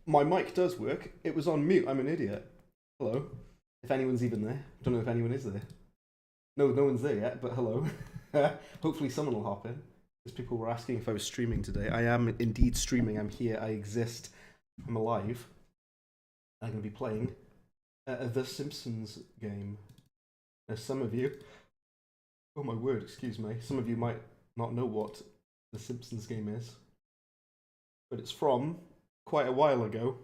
My mic does work. It was on mute. I'm an idiot. Hello. If anyone's even there. Don't know if anyone is there. No, no one's there yet, but hello. Hopefully someone will hop in. Because people were asking if I was streaming today. I am indeed streaming. I'm here. I exist. I'm alive. I'm going to be playing the Simpsons game. Now, some of you... Oh my word, excuse me. Some of you might not know what the Simpsons game is. But it's from quite a while ago.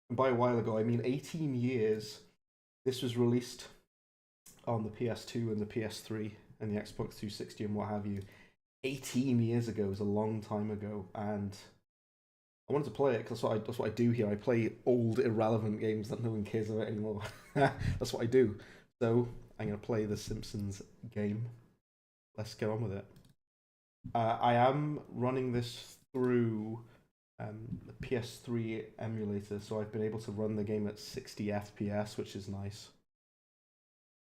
And by a while ago, I mean 18 years. This was released on the PS2 and the PS3 and the Xbox 360 and what have you. 18 years ago is a long time ago, and I wanted to play it because that's what I do here. I play old, irrelevant games that no one cares about anymore. That's what I do. So I'm going to play the Simpsons game. Let's get on with it. I am running this through the PS3 emulator, so I've been able to run the game at 60 FPS, which is nice.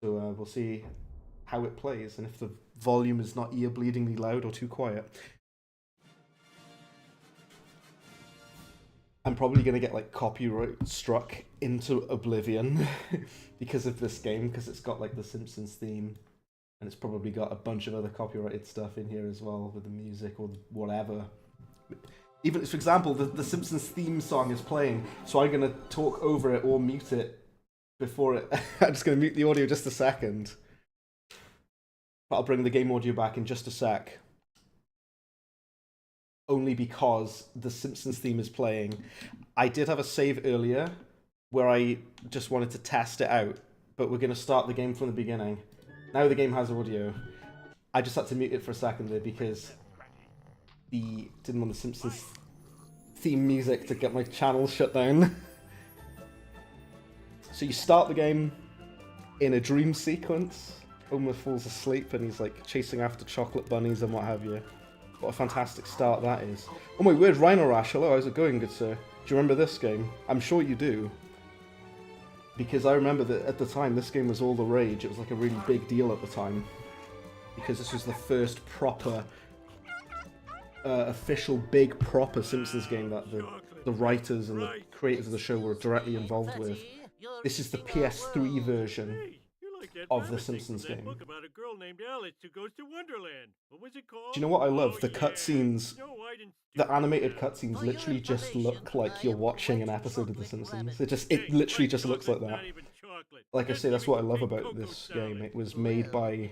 So we'll see how it plays and if the volume is not ear-bleedingly loud or too quiet. I'm probably going to get like copyright struck into oblivion because of this game, because it's got like the Simpsons theme and it's probably got a bunch of other copyrighted stuff in here as well with the music or whatever. Even, for example, the Simpsons theme song is playing, so I'm going to talk over it or mute it before it... I'm just going to mute the audio just a second. But I'll bring the game audio back in just a sec. Only because the Simpsons theme is playing. I did have a save earlier where I just wanted to test it out, but we're going to start the game from the beginning. Now the game has audio. I just had to mute it for a second there because didn't want the Simpsons theme music to get my channel shut down. So you start the game in a dream sequence. Homer falls asleep and he's like chasing after chocolate bunnies and what have you. What a fantastic start that is. Oh my word, Rhino Rash, hello, how's it going, good sir? Do you remember this game? I'm sure you do. because I remember that at the time this game was all the rage. It was like a really big deal at the time because this was the first proper, official big proper Simpsons game that the writers and the creators of the show were directly involved with. This is the PS3 version of the Simpsons game. Do you know what I love? The cutscenes, the animated cutscenes literally just look like you're watching an episode of The Simpsons. It literally just looks like that. Like I say, that's what I love about this game. It was made by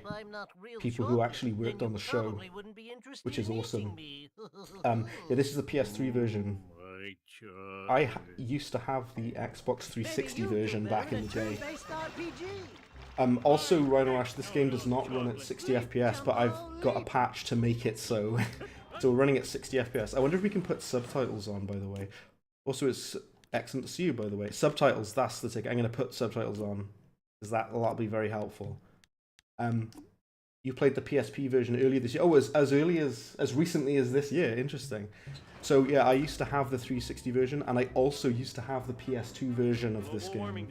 people who actually worked on the show, which is awesome. Yeah, this is the PS3 version. I used to have the Xbox 360 version back in the day. Also, Rhino Ash, this game does not run at 60 FPS, but I've got a patch to make it so. So we're running at 60 FPS. I wonder if we can put subtitles on, by the way. Also, it's excellent to see you, by the way. Subtitles, that's the ticket. I'm going to put subtitles on, because that'll be very helpful. You played the PSP version earlier this year. Oh, as recently as this year. Interesting. So yeah, I used to have the 360 version, and I also used to have the PS2 version of this game.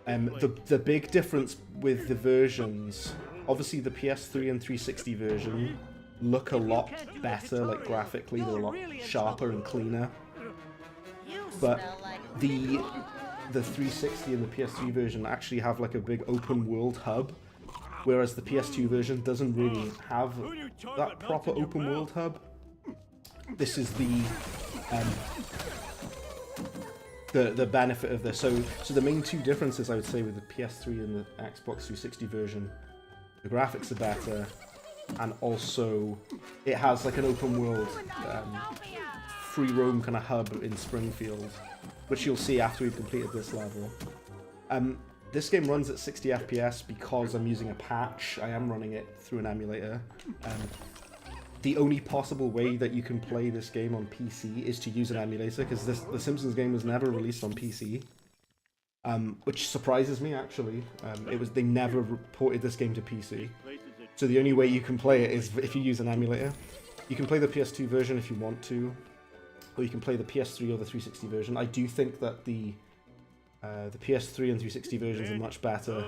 The big difference with the versions, obviously the PS3 and 360 version look a lot better, like graphically, they're a lot sharper and cleaner. But the 360 and the PS3 version actually have like a big open world hub, whereas the PS2 version doesn't really have that proper open world hub. This is the benefit of this. So the main two differences I would say with the PS3 and the Xbox 360 version, the graphics are better, and also it has like an open world free roam kind of hub in Springfield, which you'll see after we've completed this level. This game runs at 60 FPS because I'm using a patch. I am running it through an emulator. The only possible way that you can play this game on PC is to use an emulator, because the Simpsons game was never released on PC, which surprises me actually. They never ported this game to PC, so the only way you can play it is if you use an emulator. You can play the PS2 version if you want to, or you can play the PS3 or the 360 version. I do think that the PS3 and 360 versions are much better.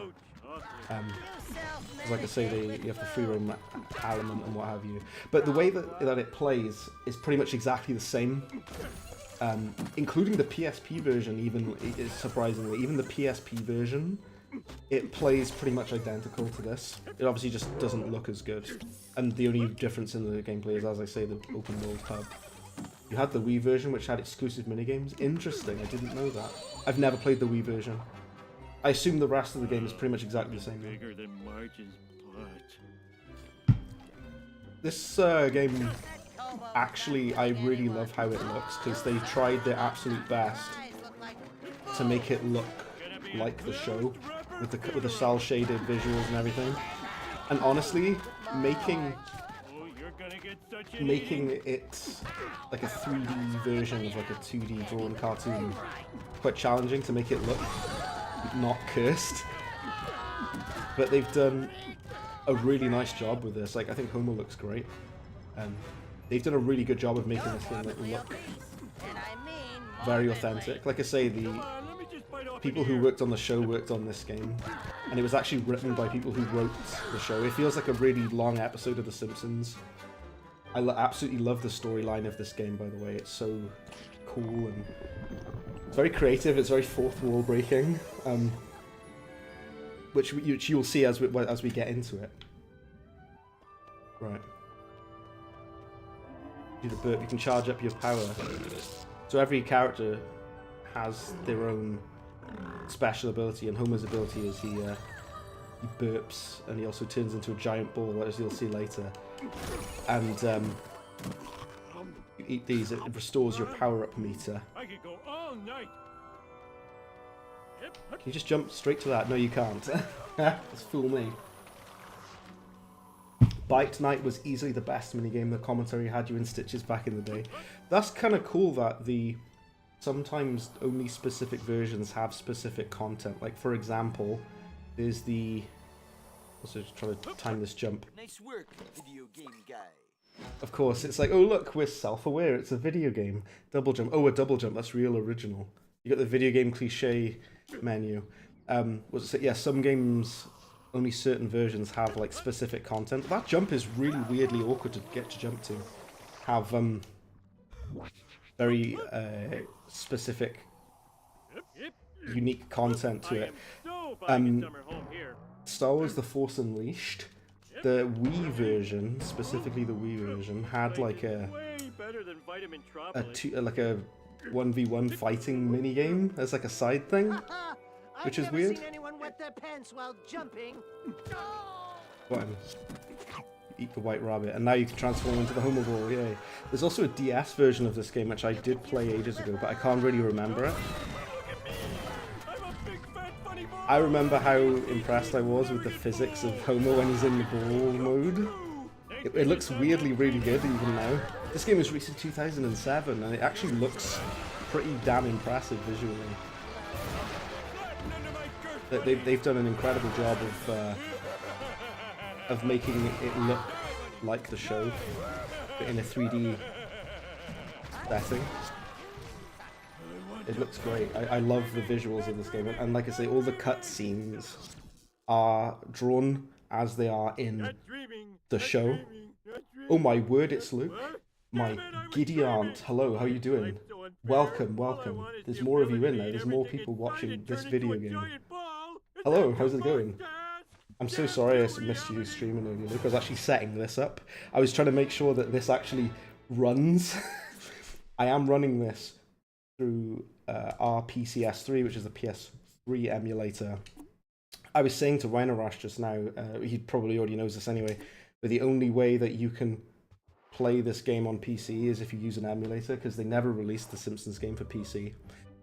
Like I say, you have the free roam element and what have you. But the way that it plays is pretty much exactly the same, including the PSP version. Even surprisingly, even the PSP version, it plays pretty much identical to this. It obviously just doesn't look as good, and the only difference in the gameplay is, as I say, the open world hub. You had the Wii version, which had exclusive minigames. Interesting, I didn't know that. I've never played the Wii version. I assume the rest of the game is pretty much exactly the same. Bigger than Marge's butt. This game, actually, I really love how it looks, because they tried their absolute best to make it look like the show, with the cel-shaded visuals and everything. And honestly, making it like a 3D version of like a 2D drawn cartoon quite challenging to make it look not cursed, but they've done a really nice job with this. Like, I think Homer looks great, and they've done a really good job of making this thing look very authentic. Like I say, the people who worked on the show worked on this game, and it was actually written by people who wrote the show. It feels like a really long episode of The Simpsons. I absolutely love the storyline of this game, by the way. It's so cool, and it's very creative. It's very fourth wall breaking, which you'll see as we get into it. Right. Do the burp. You can charge up your power. So every character has their own special ability, and Homer's ability is he burps, and he also turns into a giant ball, as you'll see later. And you eat these, it restores your power-up meter. I could go all night. Can you just jump straight to that? No, you can't. Just fool me. Bike Night was easily the best minigame. The commentary had you in stitches back in the day. That's kind of cool that sometimes only specific versions have specific content. Like, for example, there's the... Also just trying to time this jump. Nice work, video game guy. Of course, it's like, oh look, we're self-aware, it's a video game. Double jump. Oh, a double jump, that's real original. You got the video game cliche menu. Was it? Yeah, some games, only certain versions have like specific content. That jump is really weirdly awkward to get to jump to. Have very specific, unique content to it. Star Wars: The Force Unleashed, the Wii version, specifically the Wii version, had like a 1v1 fighting minigame as like a side thing, which is weird. Seen anyone wet their pants while jumping. Button. Eat the white rabbit, and now you can transform into the Homer Ball, yay. There's also a DS version of this game, which I did play ages ago, but I can't really remember it. I remember how impressed I was with the physics of Homer when he's in the ball mode. It looks weirdly really good even now. This game was released in 2007, and it actually looks pretty damn impressive visually. They've done an incredible job of making it look like the show, but in a 3D setting. It looks great. I love the visuals of this game, and like I say, all the cutscenes are drawn as they are in the show. Oh my word, it's Luke. My giddy aunt. Hello, how you doing? Welcome, welcome. There's more of you in there. There's more people watching this video game. Hello, how's it going? I'm so sorry I missed you streaming earlier, Luke. I was actually setting this up. I was trying to make sure that this actually runs. I am running this through our PCS3, which is the PS3 emulator. I was saying to Rhinorash just now, he probably already knows this anyway, but the only way that you can play this game on PC is if you use an emulator, because they never released the Simpsons game for PC.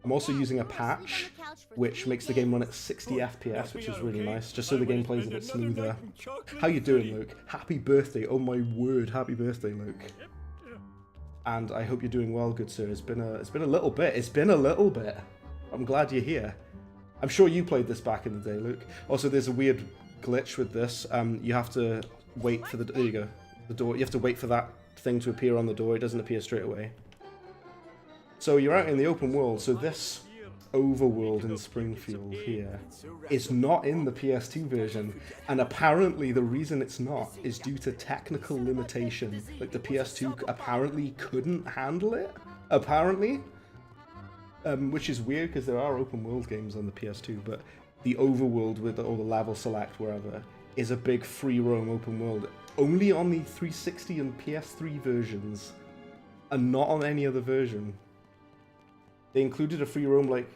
I'm also using a patch which makes the game run at 60 FPS, which is really nice, just so the game plays a bit smoother. How you doing, Luke? Happy birthday! Oh my word, happy birthday, Luke. And I hope you're doing well, good sir. It's been a little bit. It's been a little bit. I'm glad you're here. I'm sure you played this back in the day, Luke. Also, there's a weird glitch with this. You have to wait for the... There you go. The door. You have to wait for that thing to appear on the door. It doesn't appear straight away. So you're out in the open world. So this overworld in Springfield here is not in the PS2 version. And apparently the reason it's not is due to technical limitation. Like the PS2 apparently couldn't handle it. Apparently. Which is weird because there are open world games on the PS2, but the overworld with all the level select wherever is a big free roam open world. Only on the 360 and PS3 versions, and not on any other version. They included a free roam like...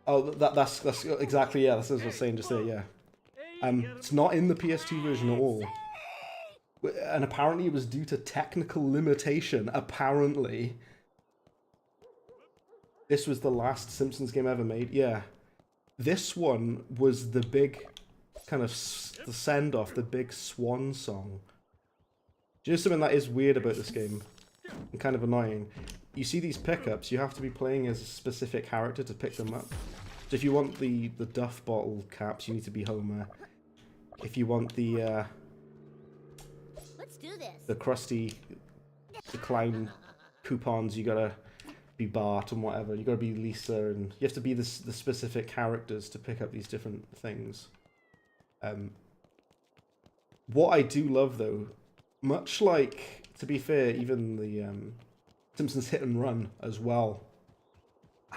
Oh, that's exactly, yeah, that's what I was saying just there, yeah. It's not in the PS2 version at all. And apparently it was due to technical limitation, apparently. This was the last Simpsons game ever made, yeah. This one was the big kind of the send-off, the big swan song. Do you know something that is weird about this game? And kind of annoying? You see these pickups, you have to be playing as a specific character to pick them up. So if you want the Duff bottle caps, you need to be Homer. If you want the Let's do this. the Krusty the Clown coupons, you gotta be Bart and whatever. You gotta be Lisa, and you have to be the specific characters to pick up these different things. What I do love though, much like, to be fair, even the Simpsons Hit and Run as well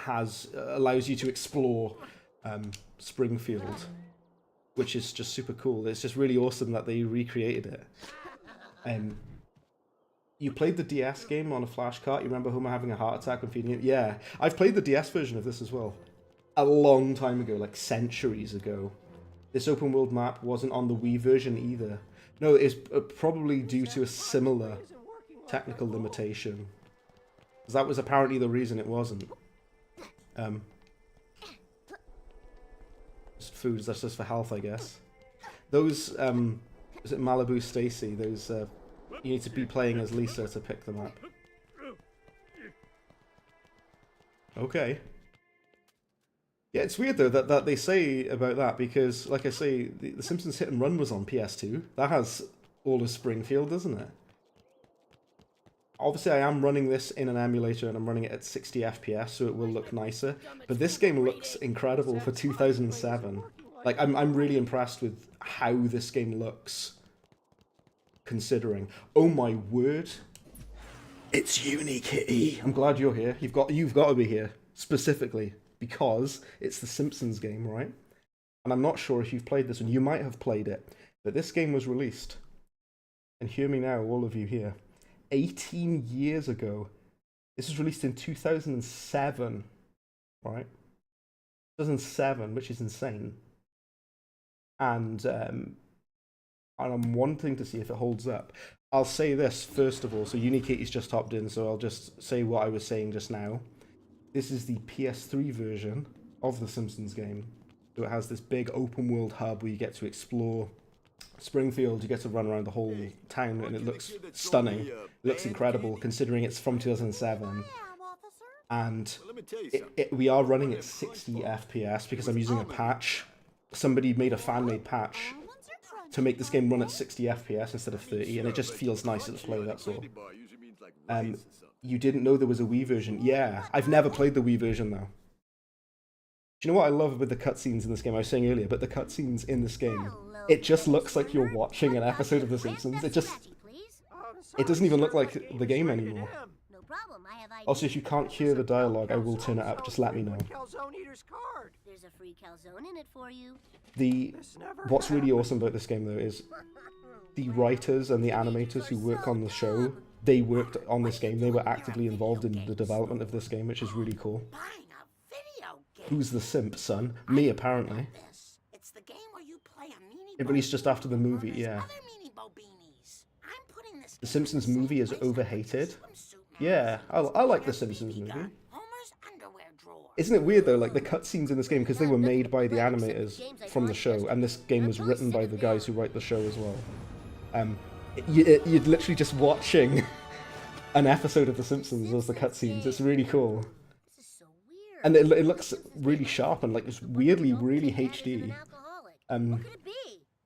allows you to explore Springfield, which is just super cool. It's just really awesome that they recreated it. You played the DS game on a flash cart. You remember Homer having a heart attack when feeding it? Yeah, I've played the DS version of this as well. A long time ago, like centuries ago. This open world map wasn't on the Wii version either. No, it's probably due to a similar technical limitation. Because that was apparently the reason it wasn't. Just foods, that's just for health, I guess. Those, is it Malibu Stacy? Those, you need to be playing as Lisa to pick them up. Okay. Yeah, it's weird though that they say about that, because, like I say, the Simpsons Hit and Run was on PS2. That has all of Springfield, doesn't it? Obviously, I am running this in an emulator and I'm running it at 60 FPS, so it will look nicer. But this game looks incredible for 2007. Like, I'm really impressed with how this game looks, considering. Oh my word. It's Unikitty. I'm glad you're here. You've got to be here, specifically, because it's the Simpsons game, right? And I'm not sure if you've played this one. You might have played it, but this game was released. And hear me now, all of you here. 18 years ago. This was released in 2007, right? 2007, which is insane. And I'm wanting to see if it holds up. I'll say this first of all. So Unikitty's just hopped in, so I'll just say what I was saying just now. This is the PS3 version of the Simpsons game. So it has this big open world hub where you get to explore Springfield. You get to run around the whole town, and it looks stunning. It looks incredible considering it's from 2007. And we are running at 60 FPS because I'm using a patch. Somebody made a fan-made patch to make this game run at 60 FPS instead of 30, and it just feels nicer to play, that's all. You didn't know there was a Wii version? Yeah, I've never played the Wii version though. Do you know what I love with the cutscenes in this game? I was saying earlier, but the cutscenes in this game, it just looks like you're watching an episode of The Simpsons. It doesn't even look like the game anymore. Also, if you can't hear the dialogue, I will turn it up. Just let me know. There's a free calzone in it for you. What's really awesome about this game, though, is the writers and the animators who work on the show, they worked on this game. They were actively involved in the development of this game, which is really cool. Who's the simp, son? Me, apparently. It released just after the movie, yeah. The Simpsons movie is overhated. Yeah, I like the Simpsons movie. Isn't it weird though, like the cutscenes in this game, because they were made by the animators from the show, and this game was written by the guys who write the show as well. You're literally just watching an episode of The Simpsons as the cutscenes. It's really cool. And it looks really sharp and like it's weirdly really HD.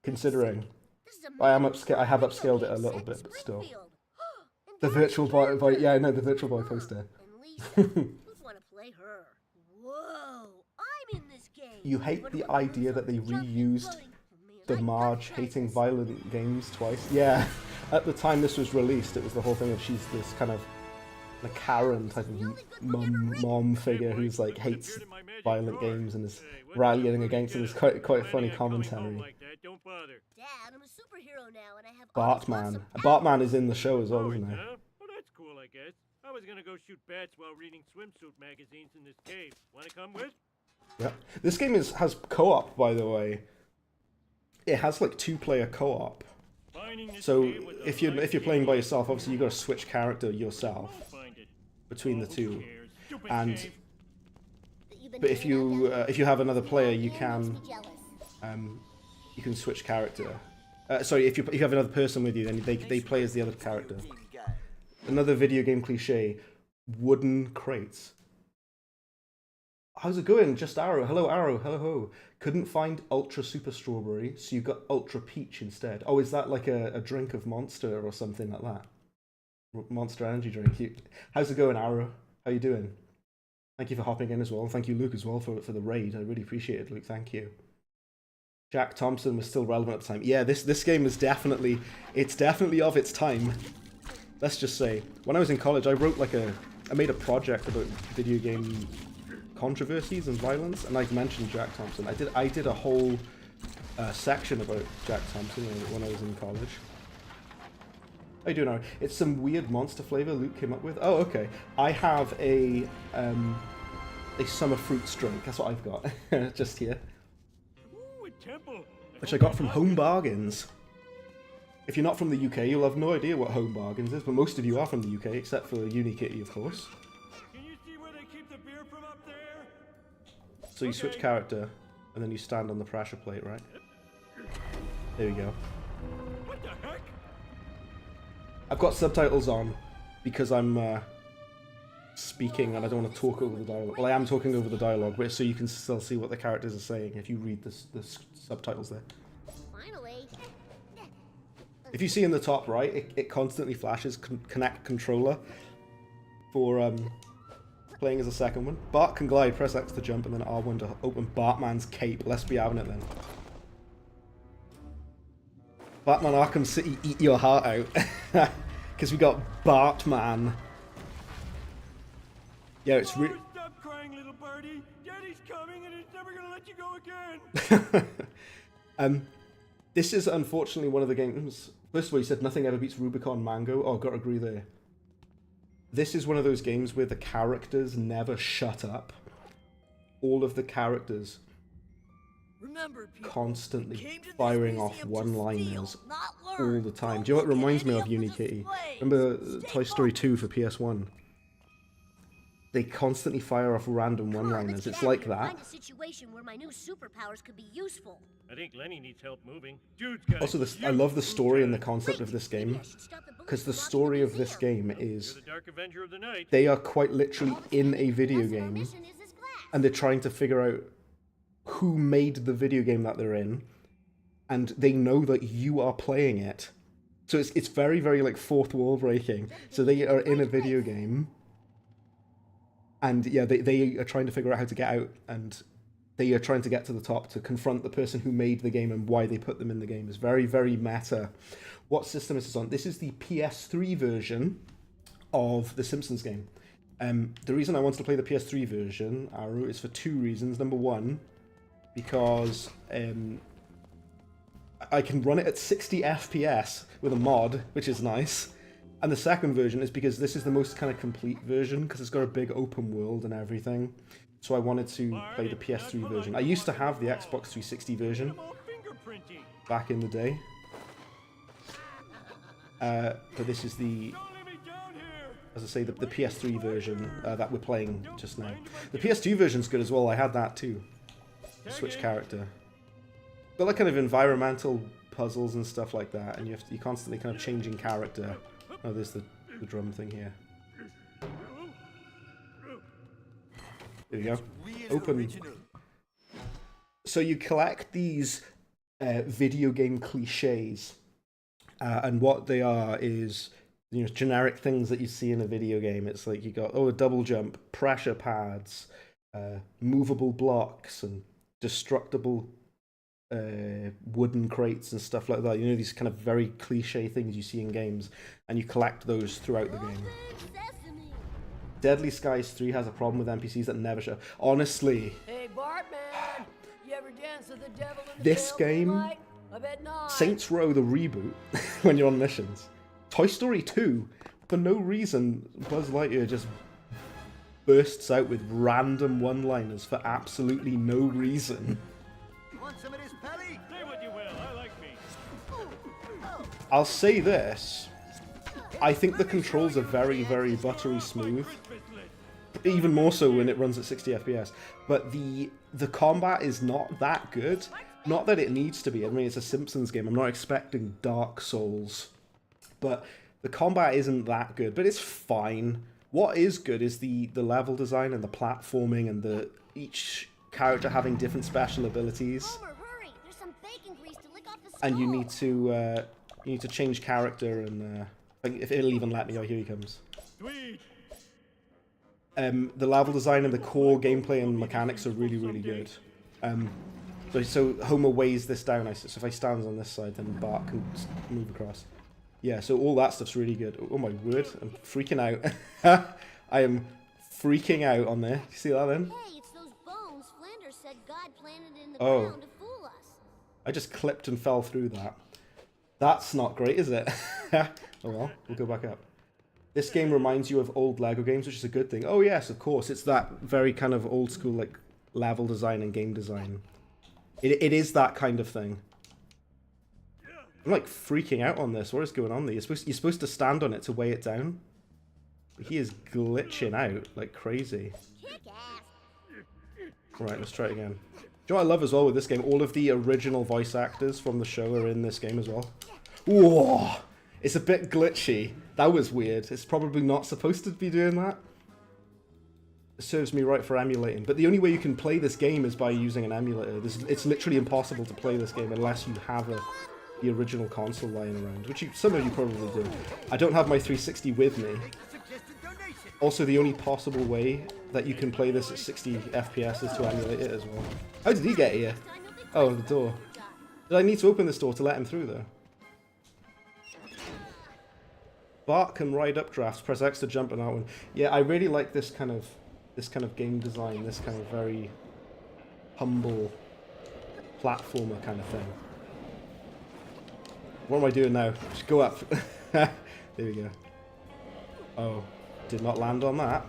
Considering I have upscaled it a little bit, but still. The Virtual Boy, yeah, I know the Virtual Boy poster. You hate the idea that they reused the Marge hating violent games twice. Yeah, at the time this was released, it was the whole thing of she's this kind of a Karen type of mom figure who's like hates violent games and is rallying against it. It's quite a funny commentary. Bartman is in the show as well, isn't he? Well, that's cool, I guess. I was gonna go shoot bats while reading swimsuit magazines in this cave. Wanna come with? Yeah. This game has co-op, by the way. It has like 2-player co-op. So if you're playing by yourself, obviously you've got to switch character yourself between the two. And but if you have another player, you can switch character. Sorry, if you have another person with you, then they play as the other character. Another video game cliche: wooden crates. How's it going? Just Arrow. Hello, Arrow. Hello, ho. Couldn't find Ultra Super Strawberry, so you got Ultra Peach instead. Oh, is that like a drink of Monster or something like that? Monster Energy drink. How's it going, Arrow? How you doing? Thank you for hopping in as well. Thank you, Luke, as well, for the raid. I really appreciate it, Luke. Thank you. Jack Thompson was still relevant at the time. Yeah, this game is definitely of its time. Let's just say, when I was in college, I made a project about video game controversies and violence, and I mentioned Jack Thompson. I did a whole section about Jack Thompson when I was in college. How you doing, Aaron? It's some weird monster flavor Luke came up with. Oh, okay. I have a summer fruits drink. That's what I've got just here, which I got from Home Bargains. If you're not from the UK, you'll have no idea what Home Bargains is, but most of you are from the UK, except for Unikitty, of course. Can you see where they keep the beer from up there? So you switch character, and then you stand on the pressure plate, right? There we go. What the heck? I've got subtitles on because I'm speaking and I don't want to talk over the dialogue. Well, I am talking over the dialogue, but so you can still see what the characters are saying if you read the subtitles there. Finally. If you see in the top right, it constantly flashes connect controller for playing as a second one. Bart can glide, press X to jump, and then R1 to open Bartman's cape. Let's be having it then. Batman Arkham City, eat your heart out. Because we got Bartman. Yeah, it's really... Stop crying, little birdie. Daddy's coming and he's never gonna let you go again. This is unfortunately one of the games... First of all, you said nothing ever beats Rubicon Mango. Oh, gotta agree there. This is one of those games where the characters never shut up. All of the characters constantly firing off one-liners all the time. Do you know what it reminds me of, Unikitty? Remember Toy Story 2 for PS1? They constantly fire off random one-liners. It's like that. Find a situation where my new superpowers could be useful. I think Lenny needs help moving. Dude's got Also, I love the story and the concept of this game, because the story of this game is the Dark Avenger of the Night. they are quite literally in a video game, and they're trying to figure out who made the video game that they're in, and they know that you are playing it. So it's very, very like fourth wall breaking. So they are in a video game, and yeah, they are trying to figure out how to get out, and they are trying to get to the top to confront the person who made the game and why they put them in the game. It's very, very meta. What system is this on? This is the PS3 version of the Simpsons game. The reason I wanted to play the PS3 version, Aru, is for two reasons. Number one, because I can run it at 60 FPS with a mod, which is nice. And the second version is because this is the most kind of complete version, because it's got a big open world and everything. So I wanted to play the PS3 version. I used to have the Xbox 360 version back in the day. But this is the, as I say, the PS3 version that we're playing just now. The PS2 version's good as well. I had that too. Switch character. Got like kind of environmental puzzles and stuff like that, and you're constantly kind of changing character. Oh, there's the drum thing here. There you go. Open. So you collect these video game cliches, and what they are is, you know, generic things that you see in a video game. It's like you got, a double jump, pressure pads, movable blocks, and destructible wooden crates and stuff like that. You know, these kind of very cliche things you see in games, and you collect those throughout the game. Deadly Skies 3 has a problem with NPCs that never show. Honestly, hey Bartman, you ever dance with the devil in the this game, I bet not. Saints Row the reboot, when you're on missions, Toy Story 2, for no reason, Buzz Lightyear just bursts out with random one-liners for absolutely no reason. Want some of this, Pelly? Say what you will, I like me. I'll say this. I think the controls are very, very buttery smooth. Even more so when it runs at 60 FPS. But the combat is not that good. Not that it needs to be. I mean, it's a Simpsons game. I'm not expecting Dark Souls. But the combat isn't that good. But it's fine. What is good is the level design and the platforming and each character having different special abilities. Homer, hurry! There's some bacon grease to lick off the And you skull. need to change character and if it'll even let me. Oh, here he comes. Sweet. The level design and the core gameplay and mechanics are really, really good. So Homer weighs this down. So if I stand on this side, then Bart can move across. Yeah, so all that stuff's really good. Oh my word, I'm freaking out. I am freaking out on there. You see that then? Hey, it's those bones Flanders said God planted in the Oh. ground to fool us. I just clipped and fell through that. That's not great, is it? Oh well, we'll go back up. This game reminds you of old Lego games, which is a good thing. Oh yes, of course. It's that very kind of old school like level design and game design. It is that kind of thing. I'm like freaking out on this. What is going on there? You're supposed to stand on it to weigh it down. But he is glitching out like crazy. Kick ass. Right, let's try it again. Do you know what I love as well with this game? All of the original voice actors from the show are in this game as well. Whoa! It's a bit glitchy. That was weird. It's probably not supposed to be doing that. It serves me right for emulating. But the only way you can play this game is by using an emulator. It's literally impossible to play this game unless you have the original console lying around, which some of you probably do. I don't have my 360 with me. Suggested donation. Also, the only possible way that you can play this at 60 FPS is to emulate it as well. How did he get here? Oh, the door. Did I need to open this door to let him through, though? Bart can ride updrafts. Press X to jump on that one. Yeah, I really like this kind of game design. This kind of very humble platformer kind of thing. What am I doing now? Just go up. There we go. Oh, did not land on that.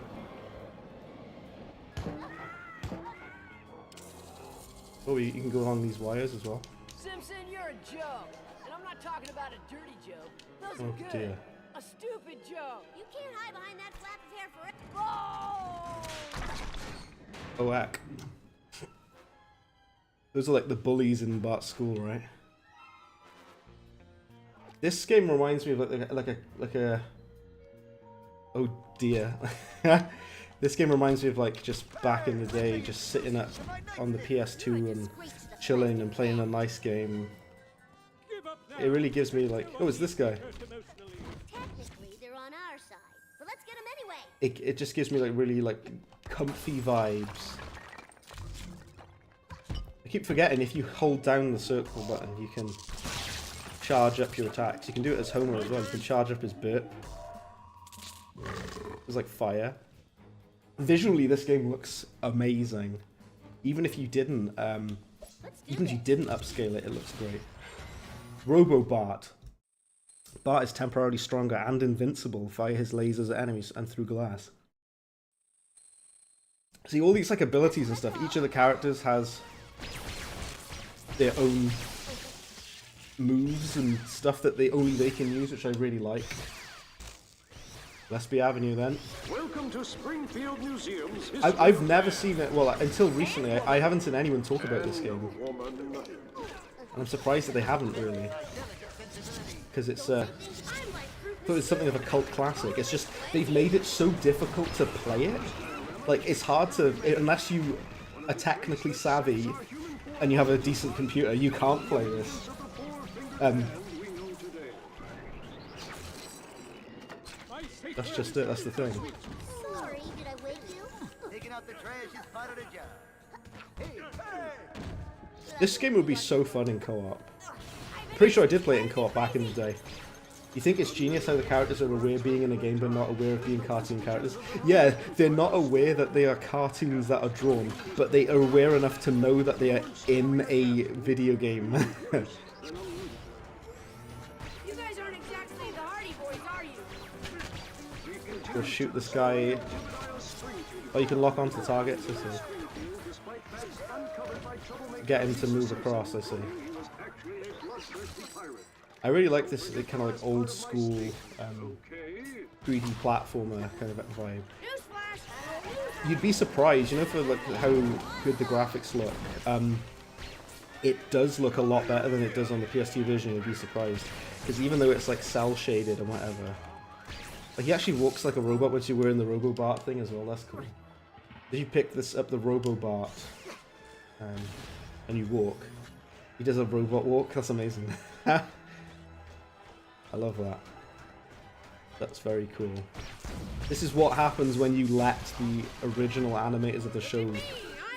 Oh, you can go along these wires as well. Simpson, you're a joke. And I'm not talking about a dirty joke. Those are Oh good. dear. A stupid joke. You can't hide behind that flap of hair forever. Oh! Oh, heck. Those are like the bullies in Bart's school, right? This game reminds me of like a oh dear. This game reminds me of like just back in the day, just sitting up on the PS2 and chilling and playing a nice game. It really gives me like, oh, it's this guy. Technically, they're on our side, but let's get them anyway. It just gives me like really like comfy vibes. I keep forgetting if you hold down the circle button, you can charge up your attacks. You can do it as Homer as well. You can charge up his burp. It's like fire. Visually, this game looks amazing. Even if you didn't, upscale it, it looks great. Robo Bart. Bart is temporarily stronger and invincible via his lasers at enemies and through glass. See, all these like abilities and stuff. Each of the characters has their own moves and stuff that only they can use, which I really like. Lesby Avenue then. Welcome to Springfield Museum's I've never seen it, well, until recently, I haven't seen anyone talk about this game. And I'm surprised that they haven't, really. Because it's, I thought it's something of a cult classic. It's just, they've made it so difficult to play it. Like, it's hard to, unless you are technically savvy and you have a decent computer, you can't play this. That's just it, that's the thing. Sorry, did I wake you? Taking out the trash is part of the job. Hey, This game would be so fun in co-op. Pretty sure I did play it in co-op back in the day. You think it's genius how the characters are aware of being in a game but not aware of being cartoon characters? Yeah, they're not aware that they are cartoons that are drawn, but they are aware enough to know that they are in a video game. You guys aren't exactly the Hardy Boys, are you? Go shoot this guy. Oh, you can lock onto targets, I see. Get him to move across, I see. I really like this kind of like old school 3D platformer kind of vibe. You'd be surprised, you know, for like how good the graphics look. It does look a lot better than it does on the PS2 version. You'd be surprised, because even though it's like cell shaded and whatever, like he actually walks like a robot once you're wearing the Robo Bart thing as well. That's cool. If you pick this up, the Robo Bart, and you walk, he does a robot walk. That's amazing. I love that. That's very cool. This is what happens when you let the original animators of the show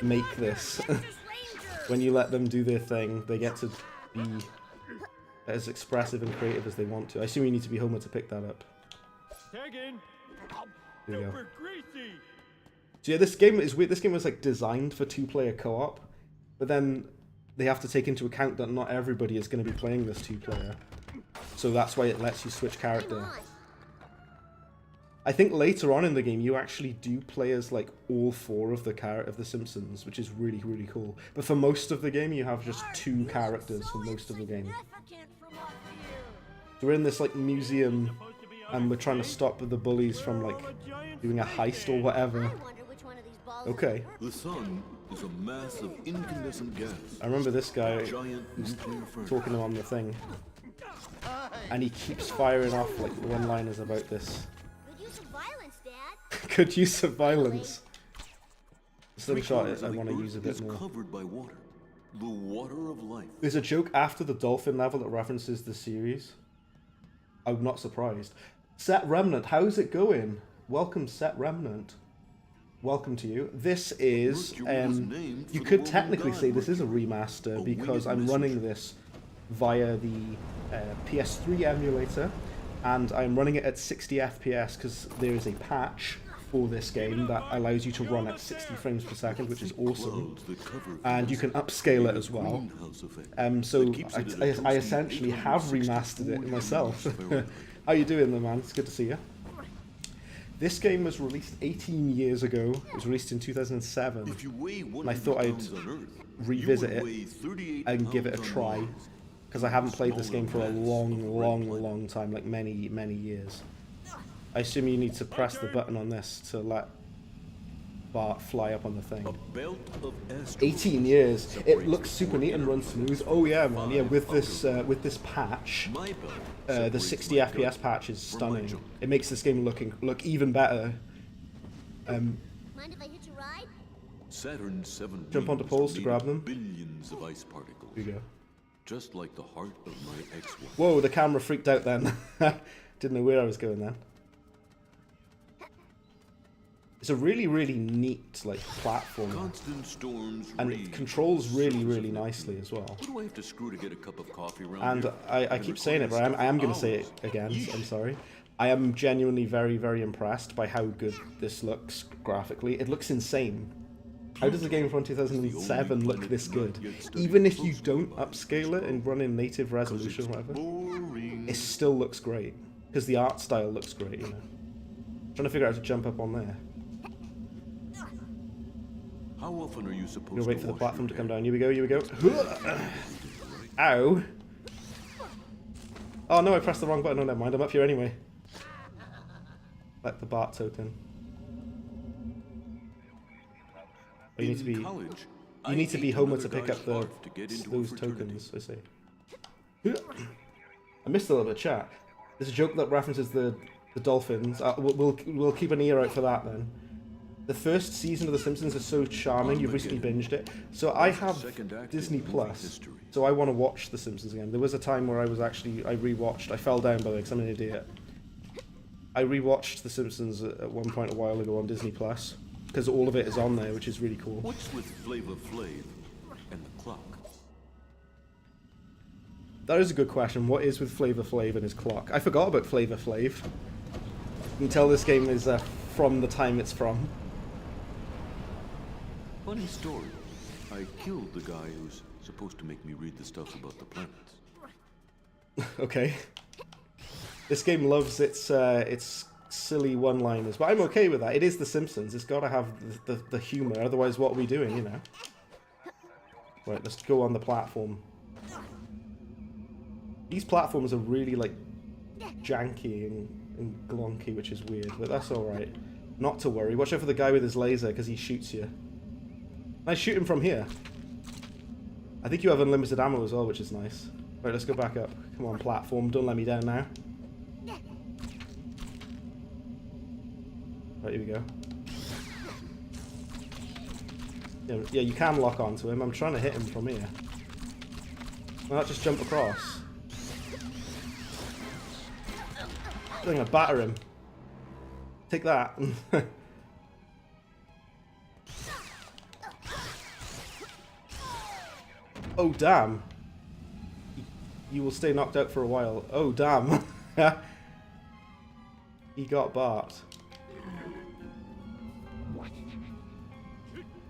make this. When you let them do their thing, they get to be as expressive and creative as they want to. I assume you need to be Homer to pick that up. Tag in. There we go. Super greasy. So yeah, this game is weird. This game was like designed for two-player co-op, but then they have to take into account that not everybody is going to be playing this two-player. So that's why it lets you switch character. I think later on in the game you actually do play as like all four of the Simpsons, which is really, really cool. But for most of the game you have just two characters for most of the game. So we're in this like museum and we're trying to stop the bullies from like doing a heist or whatever. I wonder which one of these balls Okay. The sun is a mass of incandescent gas. I remember this guy Giant nuclear furnace. talking to him on the thing. And he keeps firing off like one-liners about this. Good use of violence, Dad. Good use of violence. Slingshot Three-quarters is I of the want to Earth use a bit is more. covered by water. The water of life. There's a joke after the dolphin level that references the series. I'm not surprised. Set Remnant, how's it going? Welcome, Set Remnant. Welcome to you. This is, you could technically say this is a remaster because I'm running this via the PS3 emulator, and I'm running it at 60 FPS because there is a patch for this game that allows you to run at 60 frames per second, which is awesome, and you can upscale it as well. So I essentially have remastered it myself. How you doing there, man? It's good to see you. This game was released 18 years ago. It was released in 2007, and I thought I'd revisit it and give it a try, because I haven't played this game for a long time, like many years. I assume you need to press the button on this to let Bart fly up on the thing. 18 years. It looks super neat and runs smooth. Oh yeah, man. Yeah, with this patch, the 60 FPS patch is stunning. It makes this game look even better. Mind if I hitch a ride? Saturn 7 Jump onto poles to grab them. Billions of ice particles. Here you go. Just like the heart of my ex-wife. Whoa, the camera freaked out then. Didn't know where I was going then. It's a really neat like platform, Constant storms, and it controls really nicely as well. What do I have to screw to get a cup of coffee around And here? I keep saying it, but I am going to say it again. I'm sorry. I am genuinely very impressed by how good this looks graphically. It looks insane. How does a game from 2007 look this good? Even if you don't upscale it and run in native resolution or whatever, it still looks great. Because the art style looks great, you know. Trying to figure out how to jump up on there. How often are you supposed You'll wait to for the wash platform to your come hair? down. Here we go. Ow. Oh no, I pressed the wrong button. Oh, never mind. I'm up here anyway. Like the Bart token. Oh, you need to be. College, You need to be ate Homer to another pick up guy's the heart to get into a those fraternity. tokens. I see. I missed a little bit of chat. There's a joke that references the dolphins. We'll keep an ear out for that then. The first season of The Simpsons is so charming. You've recently binged it. So I have Disney Plus, so I want to watch The Simpsons again. There was a time where I rewatched. I fell down by the way because I'm an idiot. I rewatched The Simpsons at one point a while ago on Disney Plus because all of it is on there, which is really cool. What's with Flavor Flav and the clock? That is a good question. What is with Flavor Flav and his clock? I forgot about Flavor Flav. You can tell this game is from the time it's from. Funny story. I killed the guy who's supposed to make me read the stuff about the planets. Okay. This game loves its silly one-liners, but I'm okay with that. It is The Simpsons. It's got to have the humor. Otherwise, what are we doing? You know. Right. Let's go on the platform. These platforms are really like janky and glonky, which is weird, but that's all right. Not to worry. Watch out for the guy with his laser because he shoots you. I shoot him from here. I think you have unlimited ammo as well, which is nice. Right, let's go back up. Come on, platform. Don't let me down now. Right, here we go. Yeah, you can lock onto him. I'm trying to hit him from here. Why not just jump across? I'm gonna batter him. Take that. Oh damn. You will stay knocked out for a while. Oh damn. He got Bart.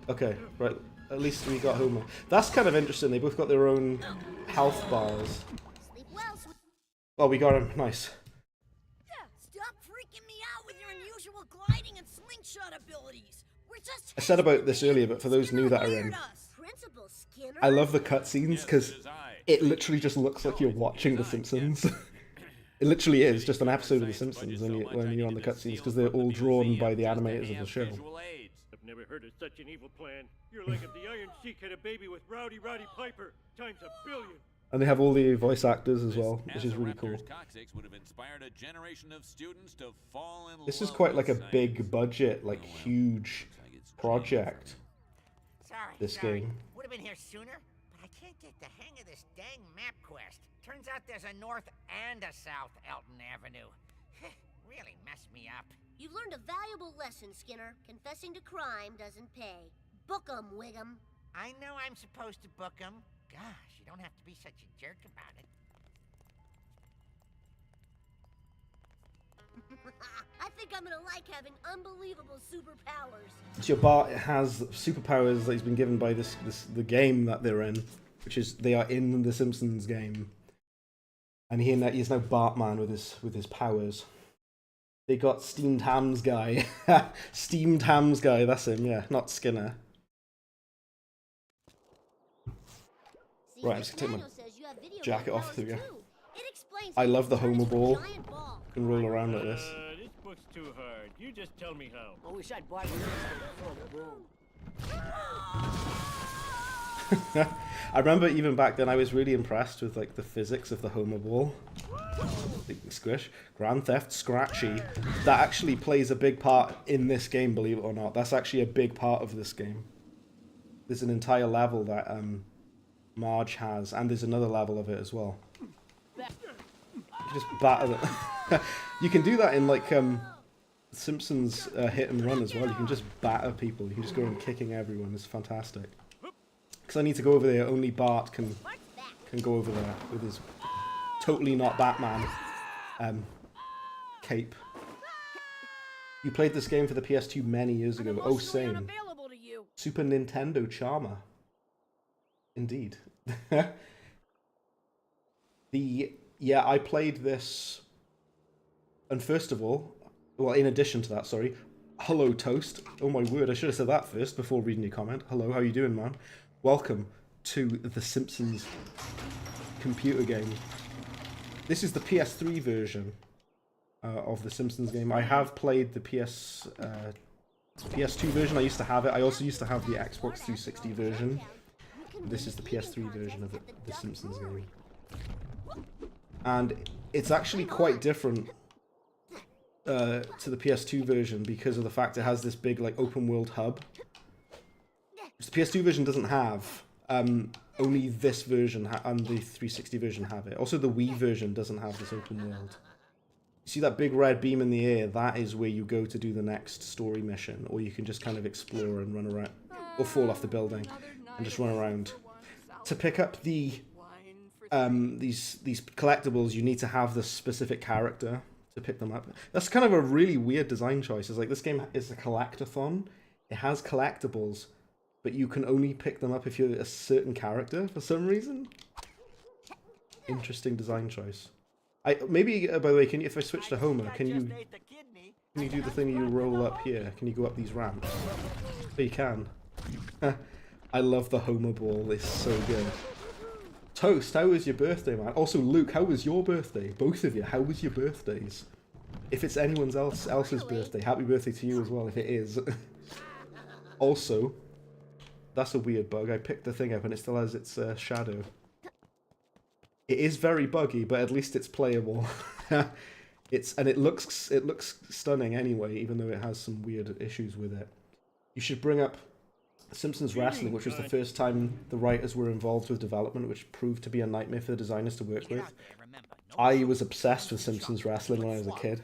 Okay, right. At least we got Homer. That's kind of interesting. They both got their own health bars. Sleep well, sweet. Oh, we got him. Nice. Stop freaking me out with your unusual gliding and slingshot abilities. We're just I said about this earlier, but for those new that are in, Principal Skinner. I love the cutscenes because it literally just looks like you're watching The Simpsons. It literally is just an episode of The Simpsons when you're on the cutscenes because they're all drawn by the animators of the show. I've never heard of such an evil plan. You're like if the Iron Sheik had a baby with Rowdy Roddy Piper times a billion. And they have all the voice actors as well, which is really cool. This is quite like a big budget, like huge project. Sorry, This sorry. game. Would have been here sooner, but I can't get the hang of this dang map quest. Turns out there's a north and a south Elton Avenue. Really messed me up. You've learned a valuable lesson, Skinner. Confessing to crime doesn't pay. Book 'em, Wiggum. I know I'm supposed to book 'em. Gosh, you don't have to be such a jerk about it. I think I'm gonna like having unbelievable superpowers. So Bart has superpowers that he's been given by the game that they're in, which is they are in the Simpsons game, and he's now Bartman with his powers. They got Steamed Hams guy, Steamed Hams guy. That's him, yeah, not Skinner. See, Right, I'm just gonna take Nano says you have video jacket game off. There we powers, go. too. It explains I how love the you turn Homer into a ball. giant ball. You can roll around like this. This book's too hard. You just tell me how. I wish I'd bought you this before the boom. I remember even back then I was really impressed with like the physics of the Homer ball. Big squish. Grand Theft Scratchy. That actually plays a big part in this game, believe it or not. That's actually a big part of this game. There's an entire level that Marge has, and there's another level of it as well. You just batter it. You can do that in like Simpsons Hit and Run as well. You can just batter people. You can just go around kicking everyone. It's fantastic. Because I need to go over there. Only Bart can go over there with his totally not Batman cape. You played this game for the PS2 many years ago. Oh, same. Unavailable to you. Super Nintendo Charmer. Indeed. Yeah, I played this, and first of all, well, in addition to that, sorry, hello Toast. Oh my word, I should have said that first before reading your comment. Hello, how you doing, man? Welcome to the Simpsons computer game. This is the PS3 version of the Simpsons game. I have played the PS2 version. I used to have it. I also used to have the Xbox 360 version. This is the PS3 version of the Simpsons game. And it's actually quite different to the PS2 version because of the fact it has this big like open world hub. Which the PS2 version doesn't have. Only this version and the 360 version have it. Also the Wii version doesn't have this open world. You see that big red beam in the air? That is where you go to do the next story mission, or you can just kind of explore and run around, or fall off the building and just run around. To pick up the these collectibles, you need to have the specific character to pick them up. That's kind of a really weird design choice. It's like this game is a collectathon. It has collectibles, but you can only pick them up if you're a certain character for some reason. Interesting design choice. Maybe by the way, can you, if I switch to Homer, can you do the thing you roll up here? Can you go up these ramps? Oh, you can. I love the Homer ball. It's so good. Toast, how was your birthday, man? Also, Luke, how was your birthday? Both of you, how was your birthdays? If it's anyone else's birthday, happy birthday to you as well, if it is. Also, that's a weird bug. I picked the thing up and it still has its shadow. It is very buggy, but at least it's playable. It looks stunning anyway, even though it has some weird issues with it. You should bring up Simpsons Wrestling, which was the first time the writers were involved with development, which proved to be a nightmare for the designers to work with. I was obsessed with Simpsons Wrestling when I was a kid.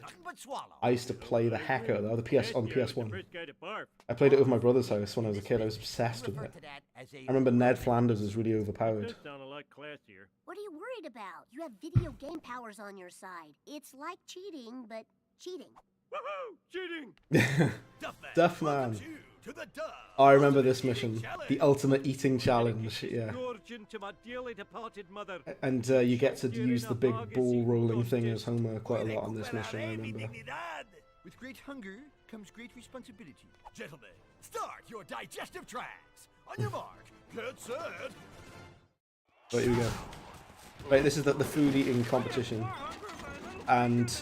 I used to play the heck out of that, on PS1. I played it with my brother's house when I was a kid. I was obsessed with it. I remember Ned Flanders was really overpowered. What are you worried about? You have video game powers on your side. It's like cheating, but cheating. Woohoo! Cheating! Duffman. Oh, I remember this mission. The ultimate eating challenge, yeah. And you get to use the big ball rolling thing as Homer quite a lot on this mission, I remember. With great hunger comes great responsibility. Gentlemen, start your digestive tracts. On your mark, get set. Right, here we go. Right, this is the food eating competition. And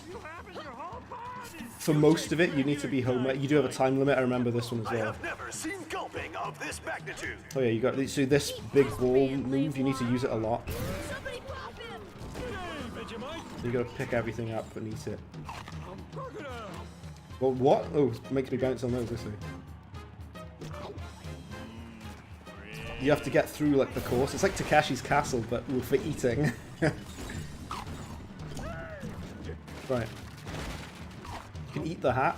for most of it, you need to be Homer. You do have a time limit. I remember this one as well. Never seen gulping of this magnitude. Oh yeah, you got so this big ball move. You need to use it a lot. You got to pick everything up and eat it. Well, what? Oh, it makes me bounce on those. This thing. You have to get through like the course. It's like Takeshi's Castle, but for eating. Right. You can eat the hat.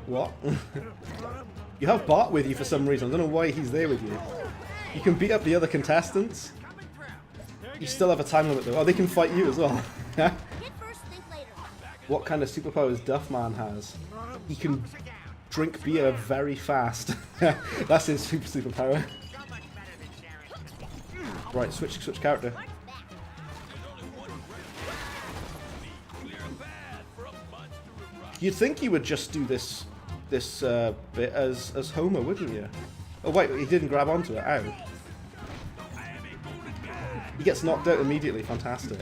What? You have Bart with you for some reason. I don't know why he's there with you. You can beat up the other contestants. You still have a time limit though. Oh, they can fight you as well. What kind of superpowers Duffman has? He can drink beer very fast. That's his superpower. Right, switch character. You'd think you would just do this bit as Homer, wouldn't you? Oh wait, he didn't grab onto it. Ow. He gets knocked out immediately. Fantastic.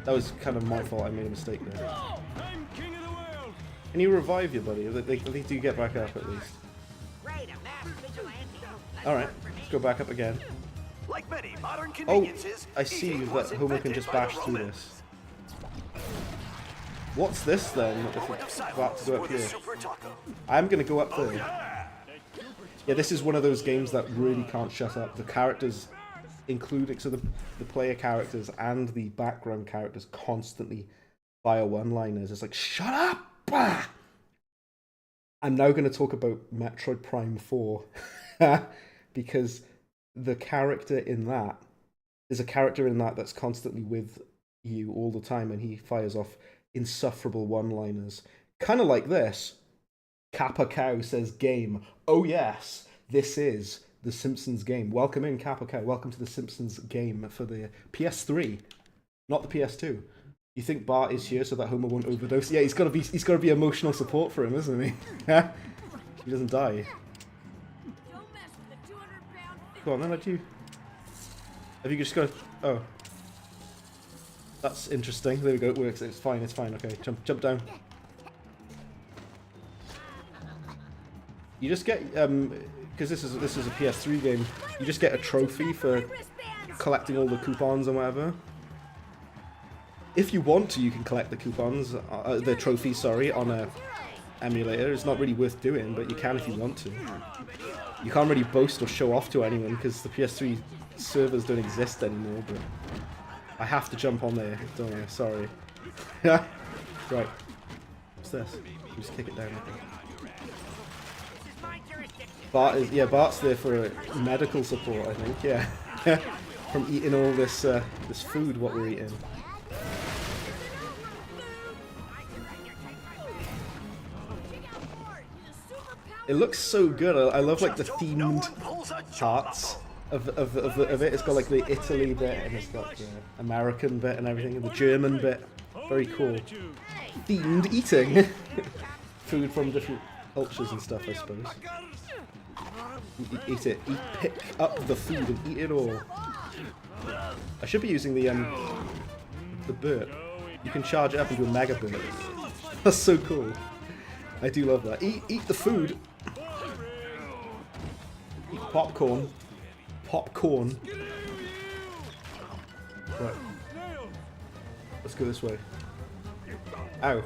That was kind of my fault. I made a mistake there. Can you revive your buddy? They do get back up at least. Alright, let's go back up again. Oh, I see that Homer can just bash through this. What's this then? If it's about to go up here. I'm gonna go up there. Yeah, this is one of those games that really can't shut up. The characters, including the player characters and the background characters, constantly fire one-liners. It's like, shut up! Bah! I'm now going to talk about Metroid Prime 4 because the character in that is a character in that that's constantly with you all the time, and he fires off insufferable one-liners. Kind of like this. Kappa Cow says game. Oh yes, this is the Simpsons game. Welcome in, Kappa Cow. Welcome to the Simpsons game for the PS3, not the PS2. You think Bart is here so that Homer won't overdose? Yeah, he's got to be emotional support for him, isn't he? He doesn't die. Go on then, have you just got to... Oh. That's interesting. There we go, it works. It's fine, okay. Jump down. You just get, because this is a PS3 game, you just get a trophy for collecting all the coupons and whatever. If you want to, you can collect the coupons, the trophies, sorry, on a emulator. It's not really worth doing, but you can if you want to. You can't really boast or show off to anyone because the PS3 servers don't exist anymore, but I have to jump on there, don't I? Sorry. Right. What's this? Just kick it down, I think. Bart's there for medical support, I think, yeah. From eating all this this food, what we're eating. It looks so good. I love like the themed parts of it. It's got like the Italy bit, and it's got the American bit and everything, and the German bit. Very cool. Themed eating. Food from different cultures and stuff, I suppose. Eat it. Pick up the food and eat it all. I should be using the burp. You can charge it up into a mega burp. That's so cool. I do love that. Eat the food. Eat popcorn. Popcorn. Right. Let's go this way. Ow.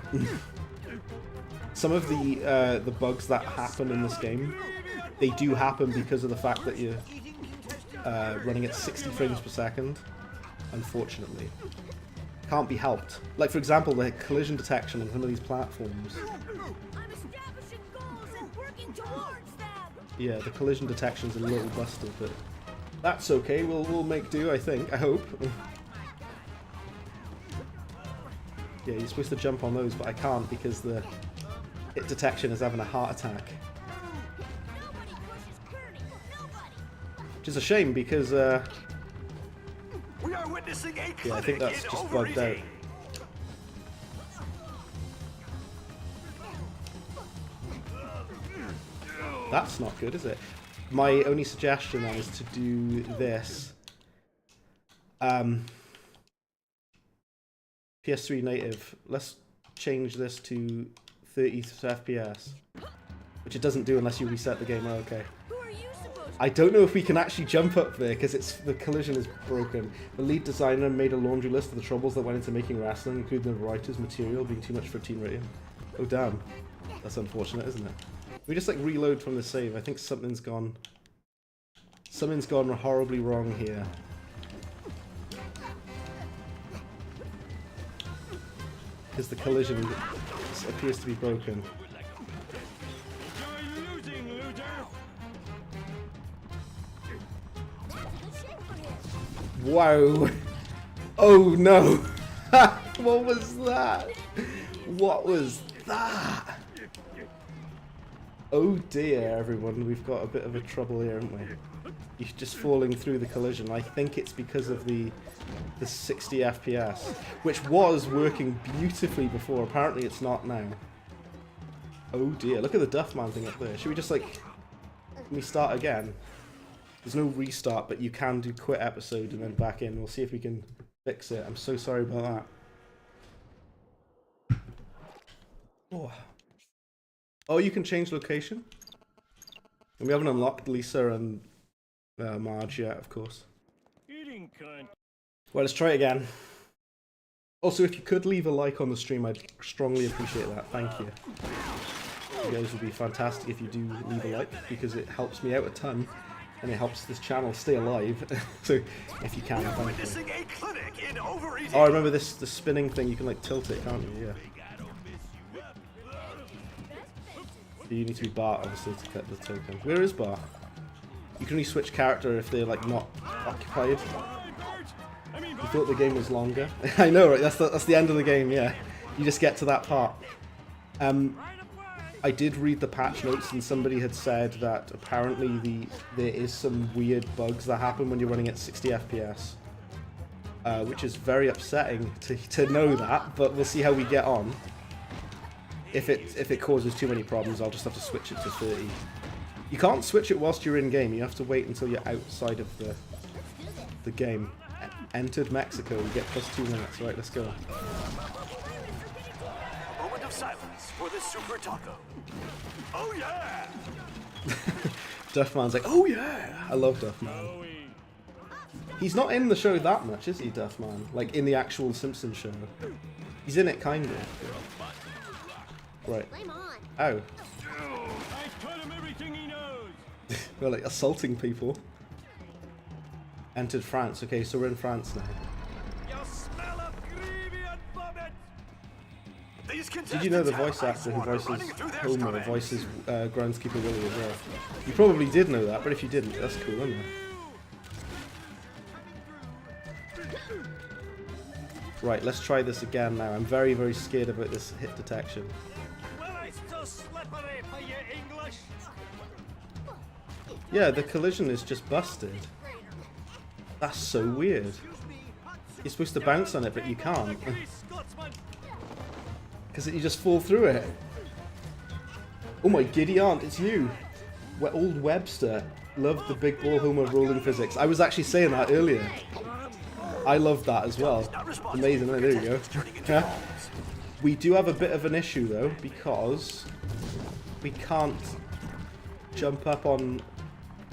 Some of the bugs that happen in this game, they do happen because of the fact that you're running at 60 frames per second, unfortunately. Can't be helped. Like, for example, the collision detection on some of these platforms. Yeah, the collision detection's a little busted, but that's okay. We'll make do, I think. I hope. Yeah, you're supposed to jump on those, but I can't because the hit detection is having a heart attack. Which is a shame because, yeah, I think that's just bugged out. That's not good, is it? My only suggestion then is to do this. PS3 native. Let's change this to 30 FPS. Which it doesn't do unless you reset the game. Oh, okay. I don't know if we can actually jump up there because the collision is broken. The lead designer made a laundry list of the troubles that went into making wrestling, including the writer's material being too much for a teen rating. Oh damn. That's unfortunate, isn't it? We just like reload from the save. I think something's gone Something's gone horribly wrong here. Because the collision appears to be broken. You're losing, loser! Wow. Oh no. What was that? What was that? Oh dear, everyone. We've got a bit of a trouble here, haven't we? You're just falling through the collision. I think it's because of the 60 FPS, which was working beautifully before. Apparently it's not now. Oh dear, look at the Duffman thing up there. Should we just like... Can we start again? There's no restart, but you can do quit episode and then back in. We'll see if we can fix it. I'm so sorry about that. Oh, you can change location? And we haven't unlocked Lisa and Marge yet, of course. Eating cunt. Well, let's try it again. Also, if you could leave a like on the stream, I'd strongly appreciate that. Thank you. You guys would be fantastic if you do leave a like, because it helps me out a ton, and it helps this channel stay alive. So, if you can, thank you. Oh, I remember the spinning thing. You can like tilt it, can't you? Yeah. You need to be Bart, obviously, to get the token. Where is Bart? You can only switch character if they're like not occupied. You thought the game was longer? I know, right? That's the end of the game. Yeah, you just get to that part. I did read the patch notes, and somebody had said that apparently there is some weird bugs that happen when you're running at 60 FPS, which is very upsetting to know that. But we'll see how we get on. If it causes too many problems, I'll just have to switch it to 30. You can't switch it whilst you're in game. You have to wait until you're outside of the game. Entered Mexico. You get plus 2 minutes. Right, let's go. A moment of silence for the Super Taco. Oh yeah! Duffman's like, oh yeah! I love Duffman. He's not in the show that much, is he, Duffman? Like in the actual Simpsons show. He's in it, kind of. Right. Oh. I taught him everything he knows. We're like assaulting people. Entered France. Okay, so we're in France now. You smell of gravy and vomit. Did you know the voice actor who voices Homer voices Groundskeeper Willie as well? You probably did know that, but if you didn't, that's cool, isn't it? Right, let's try this again now. I'm very, very scared about this hit detection. Yeah, the collision is just busted. That's so weird. You're supposed to bounce on it, but you can't. Because you just fall through it. Oh my giddy aunt, it's you! Old Webster loved the big ball Homer rolling physics. I was actually saying that earlier. I loved that as well. Amazing, oh, there you go. We do have a bit of an issue though, because we can't jump up on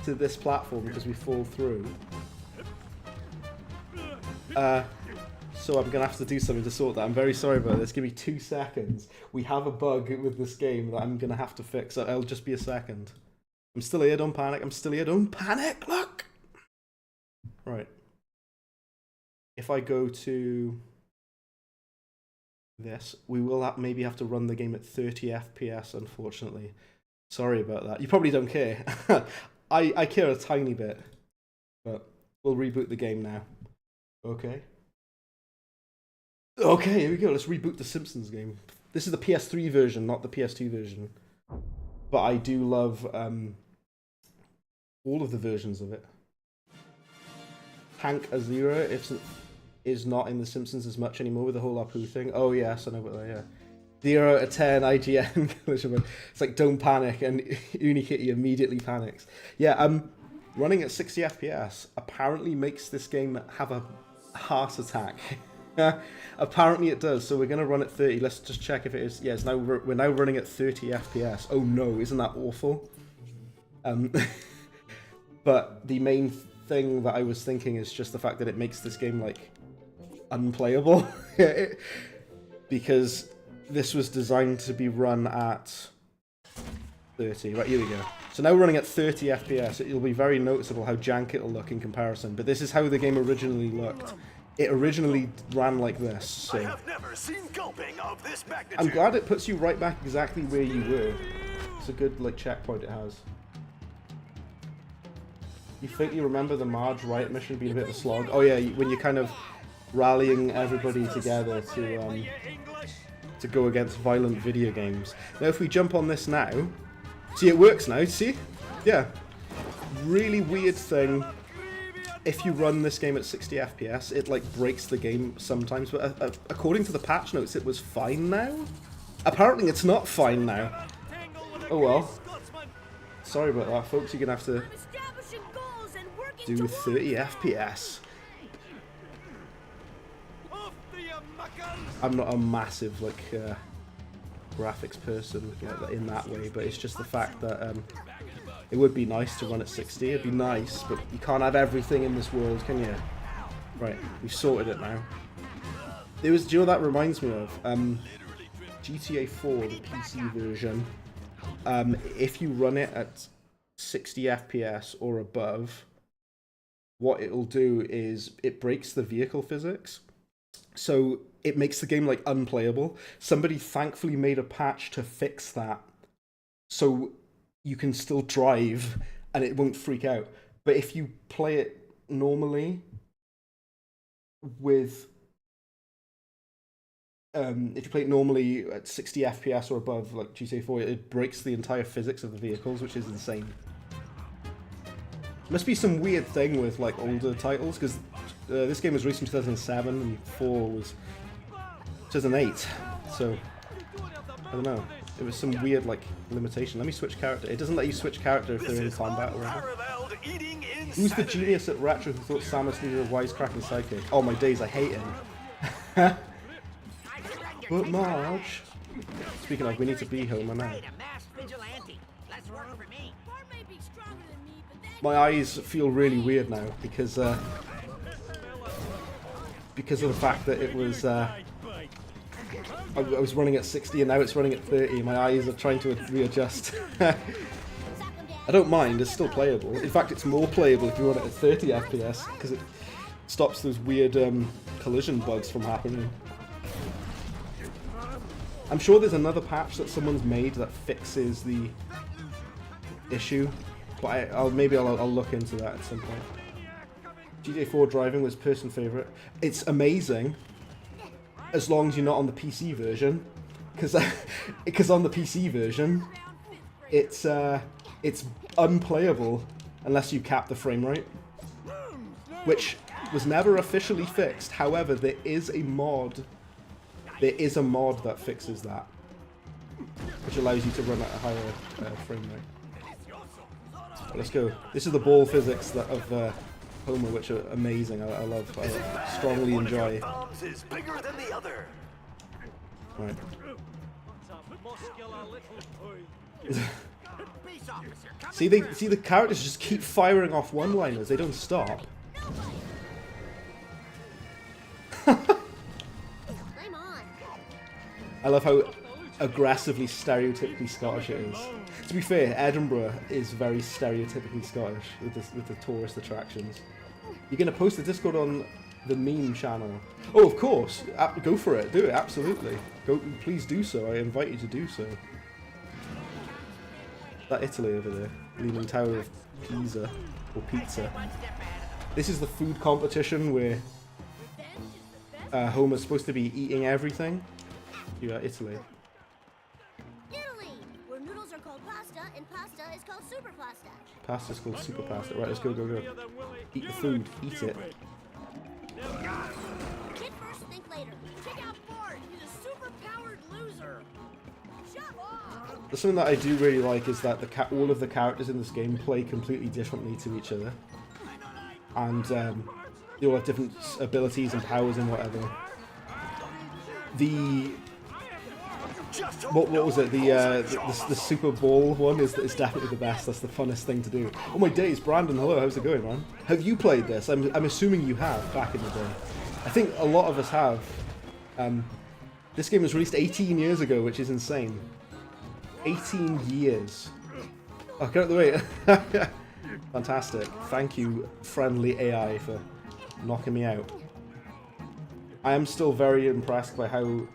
to this platform because we fall through. So I'm gonna have to do something to sort that. I'm very sorry about this. Give me 2 seconds. We have a bug with this game that I'm gonna have to fix. It'll just be a second. I'm still here, don't panic. I'm still here, don't panic. Look! Right. If I go to this, we will maybe have to run the game at 30 FPS, unfortunately. Sorry about that. You probably don't care. I care a tiny bit. But we'll reboot the game now. Okay. Okay, here we go. Let's reboot the Simpsons game. This is the PS3 version, not the PS2 version. But I do love all of the versions of it. Hank Azera is not in The Simpsons as much anymore with the whole Apu thing. Oh yes, I know about that, yeah. 0 out of 10 IGN. It's like, don't panic, and Unikitty immediately panics. Yeah, running at 60 FPS apparently makes this game have a heart attack. Apparently it does, so we're going to run at 30. Let's just check if it is. Yes, yeah, we're now running at 30 FPS. Oh no, isn't that awful? But the main thing that I was thinking is just the fact that it makes this game, like, unplayable. Because this was designed to be run at 30. Right, here we go. So now we're running at 30 FPS. It'll be very noticeable how jank it'll look in comparison. But this is how the game originally looked. It originally ran like this. So I have never seen gulping of this magnitude. I'm glad it puts you right back exactly where you were. It's a good like checkpoint it has. You think you remember the Marge Riot mission being a bit of a slog? Oh yeah, when you're kind of rallying everybody together to go against violent video games. Now if we jump on this now, see it works now, see? Yeah. Really weird thing, if you run this game at 60 FPS, it like breaks the game sometimes, but according to the patch notes it was fine now? Apparently it's not fine now. Oh well. Sorry about that folks, you're gonna have to do 30 FPS. I'm not a massive like graphics person like, in that way, but it's just the fact that it would be nice to run at 60. It'd be nice, but you can't have everything in this world, can you? Right, we've sorted it now. Do you know what that reminds me of? GTA 4, the PC version. If you run it at 60 FPS or above, what it'll do is it breaks the vehicle physics. So it makes the game like unplayable. Somebody thankfully made a patch to fix that. So you can still drive and it won't freak out. But if you play it normally with if you play it normally at 60 FPS or above, like GTA 4, it breaks the entire physics of the vehicles, which is insane. Must be some weird thing with like older titles, because this game was released in 2007 and 4 was 2008, so I don't know. It was some weird like limitation. Let me switch character. It doesn't let you switch character if they're in combat or anything. Who's the genius at Retro who thought Samus needed a wisecracking sidekick? Oh my days, I hate him. But Marge. Speaking of, we need to be home, I know. My eyes feel really weird now because of the fact that it was I was running at 60 and now it's running at 30. My eyes are trying to readjust. I don't mind, it's still playable. In fact, it's more playable if you run it at 30 FPS because it stops those weird collision bugs from happening. I'm sure there's another patch that someone's made that fixes the issue, but I'll look into that at some point. GTA 4 driving was person favorite. It's amazing, as long as you're not on the PC version, because on the PC version, it's unplayable unless you cap the frame rate, which was never officially fixed. However, there is a mod that fixes that, which allows you to run at a higher frame rate. Right, let's go. This is the ball physics of Homer, which are amazing. I love. I strongly enjoy. Right. see the characters just keep firing off one-liners. They don't stop. I love how aggressively stereotypically Scottish it is. To be fair, Edinburgh is very stereotypically Scottish with the tourist attractions. You're going to post the Discord on the meme channel. Oh, of course. Go for it. Do it. Absolutely. Please do so. I invite you to do so. That Italy over there. Leaning Tower of Pisa. Or Pizza. This is the food competition where Homer's supposed to be eating everything. You got Italy. Italy, where noodles are called pasta and pasta is called super pasta. Pasta's called super pasta. Right, let's go. Eat the food. Eat it. Kid first, think later. Check out Bart. He's a super-powered loser. Shut up. There's something that I do really like is that all of the characters in this game play completely differently to each other, and they all have different abilities and powers and whatever. What was it? The Super Bowl one is definitely the best. That's the funnest thing to do. Oh my days, Brandon! Hello, how's it going, man? Have you played this? I'm assuming you have back in the day. I think a lot of us have. This game was released 18 years ago, which is insane. 18 years. Oh, get out of the way. Fantastic. Thank you, friendly AI, for knocking me out. I am still very impressed by how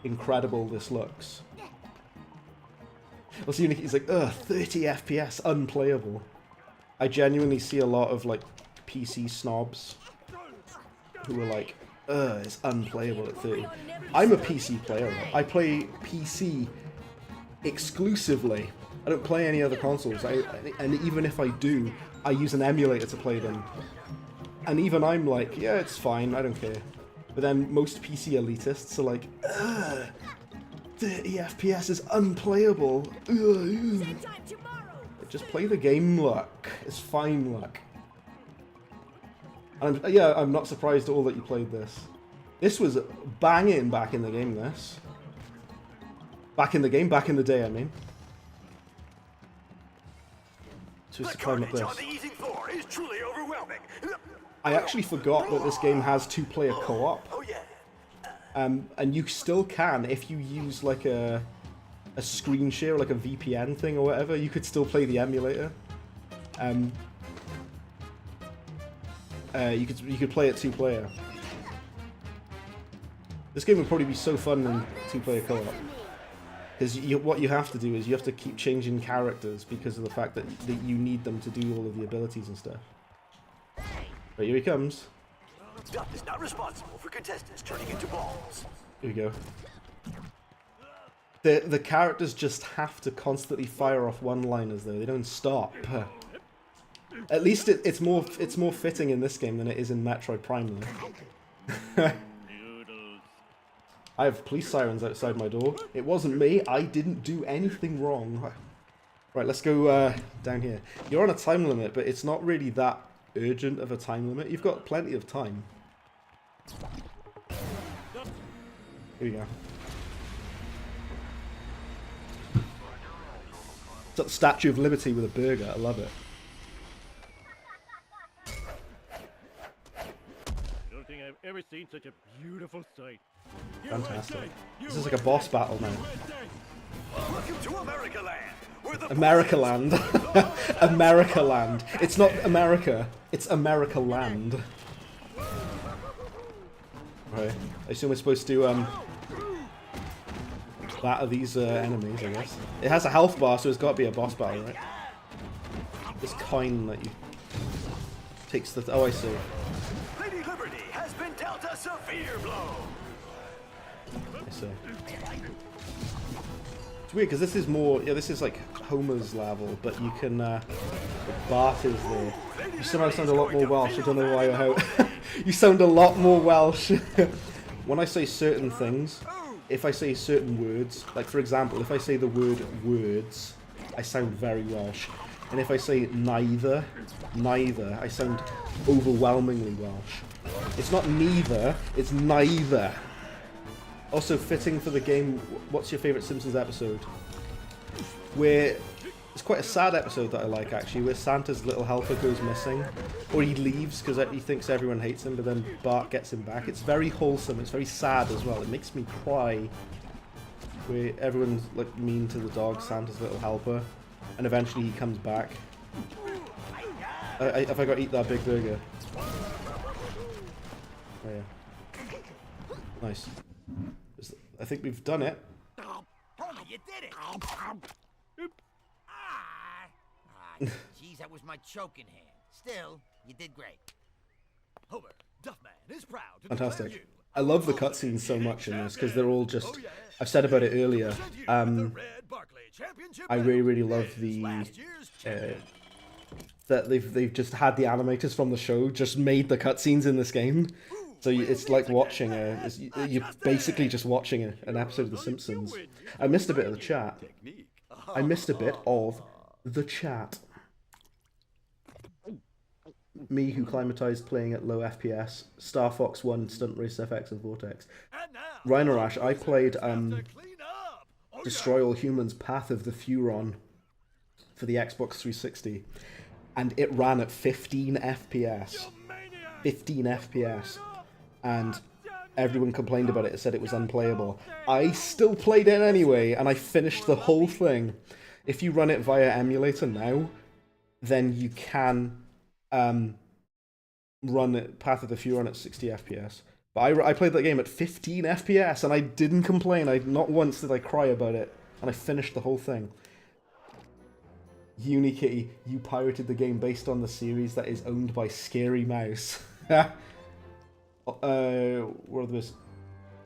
incredible this looks. Also, he's like, ugh, 30 FPS, unplayable. I genuinely see a lot of, like, PC snobs who are like, ugh, it's unplayable at 30. I'm a PC player. I play PC exclusively. I don't play any other consoles, and even if I do, I use an emulator to play them. And even I'm like, yeah, it's fine, I don't care. But then most PC elitists are like, ugh, 30 FPS is unplayable. Ugh. Just play the game, luck. It's fine, luck. And I'm not surprised at all that you played this. This was banging back in the game, this. Back in the game, back in the day, I mean. Just to climb up this. On the easing floor is truly overwhelming. I actually forgot that this game has 2-player co-op. Oh yeah. And you still can, if you use like a screen share, like a VPN thing or whatever, you could still play the emulator. You could play it 2-player. This game would probably be so fun in 2-player co-op. Because what you have to do is you have to keep changing characters because of the fact that you need them to do all of the abilities and stuff. But here he comes. Duck is not responsible for contestants turning into balls. Here we go. The characters just have to constantly fire off one-liners though. They don't stop. At least it's more fitting in this game than it is in Metroid Prime though. I have police sirens outside my door. It wasn't me. I didn't do anything wrong. Right, let's go down here. You're on a time limit, but it's not really that urgent of a time limit. You've got plenty of time. Here we go. It's got the Statue of Liberty with a burger. I love it. I don't think I've ever seen such a beautiful sight. Fantastic. This is like a boss battle now. Welcome to America Land, where the America Land. America Land. It's not America. It's America Land. Right. I assume we're supposed to batter these enemies, I guess. It has a health bar, so it's got to be a boss battle, right? This coin that you takes the. Oh, I see. Lady Liberty has been dealt a severe blow. I see. It's weird because this is more. Yeah, this is like Homer's level, but you can. Bart is there. You somehow sound a lot more Welsh. I don't know why or how. You sound a lot more Welsh. When I say certain things, if I say certain words, like for example, if I say the word words, I sound very Welsh. And if I say neither, I sound overwhelmingly Welsh. It's not neither, it's neither. Also fitting for the game, what's your favourite Simpsons episode? Where, it's quite a sad episode that I like actually, where Santa's little helper goes missing. Or he leaves because he thinks everyone hates him, but then Bart gets him back. It's very wholesome, it's very sad as well. It makes me cry. Where everyone's like mean to the dog, Santa's little helper. And eventually he comes back. Have I got to eat that big burger? Oh yeah. Nice. I think we've done it. Homer, you did it! Geez, that was my choking hand. Still, you did great. Homer, Duffman is proud to Fantastic. declare you. I love the cutscenes so much in this because they're all just. I've said about it earlier. I really love the that they've just had the animators from the show just made the cutscenes in this game. So it's like watching you're basically just watching an episode of The Simpsons. I missed a bit of the chat. I missed a bit of the chat. Me who climatized playing at low FPS, Star Fox 1, Stunt Race FX and Vortex. Rhinorash, I played Destroy All Humans Path of the Furon for the Xbox 360. And it ran at 15 FPS. 15 FPS. And everyone complained about it, said it was unplayable. I still played it anyway, and I finished the whole thing. if you run it via emulator now, then you can run it Path of the Furon at 60 FPS. But I played that game at 15 FPS, and I didn't complain. Not once did I cry about it, and I finished the whole thing. Unikitty, you pirated the game based on the series that is owned by Scary Mouse. What are this?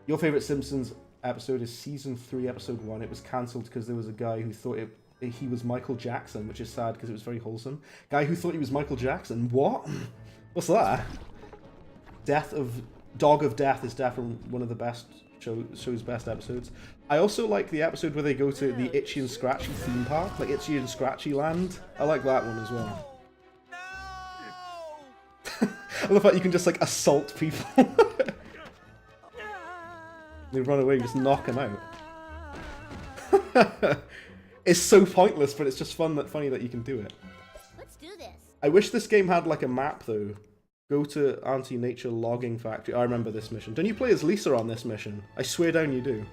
Your favorite Simpsons episode is season 3, episode 1. It was cancelled because there was a guy who thought he was Michael Jackson, which is sad because it was very wholesome. Guy who thought he was Michael Jackson. What? What's that? Dog of Death is definitely one of the best show's best episodes. I also like the episode where they go to the Itchy and Scratchy theme park, like Itchy and Scratchy Land. I like that one as well. I love how you can just like assault people. They run away, you just knock them out. It's so pointless, but it's just funny that you can do it. Let's do this. I wish this game had like a map though. Go to Auntie Nature Logging Factory. I remember this mission. Don't you play as Lisa on this mission? I swear down you do.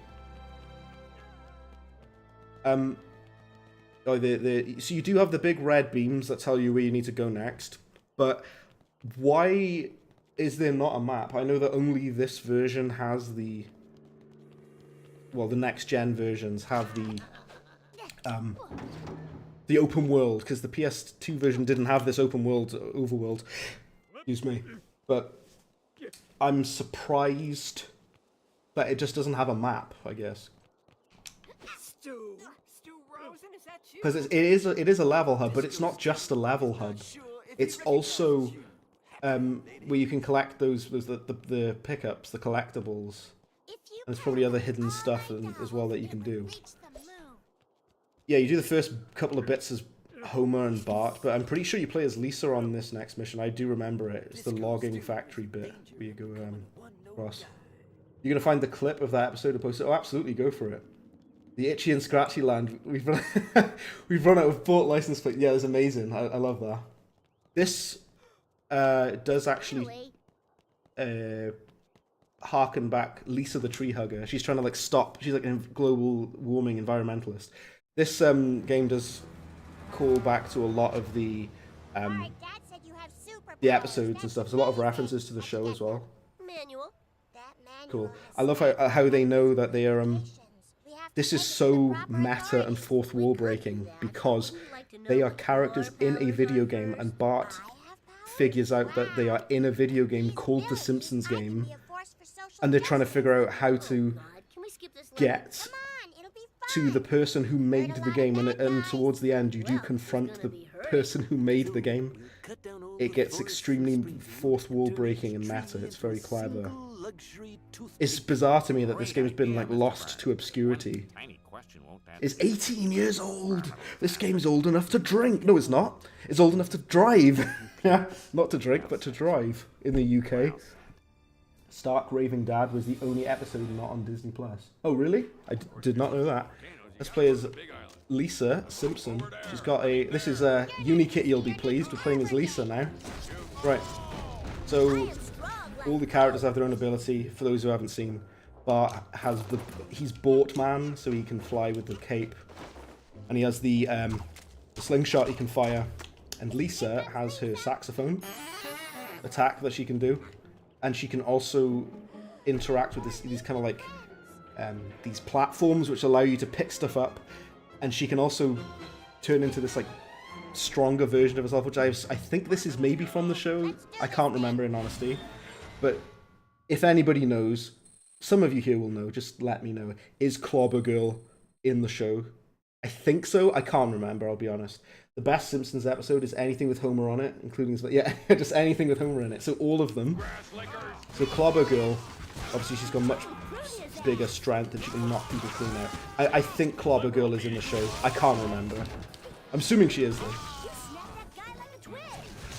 So you do have the big red beams that tell you where you need to go next, but why is there not a map? I know that only this version has the... Well, the next gen versions have the open world, because the PS2 version didn't have this open world, overworld. Excuse me. But I'm surprised that it just doesn't have a map, I guess. Stu Rosen, is that you? Because it is a level hub, but it's not just a level hub. It's also where you can collect the pickups, the collectibles. And there's probably other hidden stuff as well that you can do. Yeah, you do the first couple of bits as Homer and Bart, but I'm pretty sure you play as Lisa on this next mission. I do remember it. It's the logging factory bit where you go across. You're gonna find the clip of that episode and post it. Oh, absolutely, go for it. The Itchy and Scratchy Land. We've run out of port license plate. Yeah, it's amazing. I love that. This does actually harken back Lisa the Tree Hugger. She's trying to like stop. She's like a global warming environmentalist. This game does call back to a lot of the episodes and stuff. There's a lot of references to the show as well. Cool. I love how they know that they are this is so meta and fourth wall breaking because they are characters in a video game, and Bart figures out that they are in a video game called the Simpsons game, and they're trying to figure out how to get to the person who made the game, and towards the end you do confront the person who made the game. It gets extremely fourth wall breaking and meta. It's very clever. It's bizarre to me that this game's been like lost to obscurity. It's 18 years old! This game's old enough to drink! No, it's not. It's old enough to drive! Not to drink, but to drive in the UK. Stark Raving Dad was the only episode not on Disney+. Oh, really? I did not know that. Let's play as Lisa Simpson. She's got a... This is a Unikitty, you'll be pleased. We're playing as Lisa now. Right. So, all the characters have their own ability. For those who haven't seen, Bart has he's Boat Man, so he can fly with the cape. And he has the slingshot he can fire. And Lisa has her saxophone attack that she can do. And she can also interact with these kind of like these platforms which allow you to pick stuff up, and she can also turn into this like stronger version of herself, which I think this is maybe from the show. I can't remember in honesty, but if anybody knows, some of you here will know. Just let me know. Is Clobber Girl in the show? I think so. I can't remember. I'll be honest. The best Simpsons episode is anything with Homer on it, including just anything with Homer in it. So all of them. So Clobber Girl, obviously she's got much bigger strength and she can knock people clean out. I think Clobber Girl is in the show. I can't remember. I'm assuming she is though.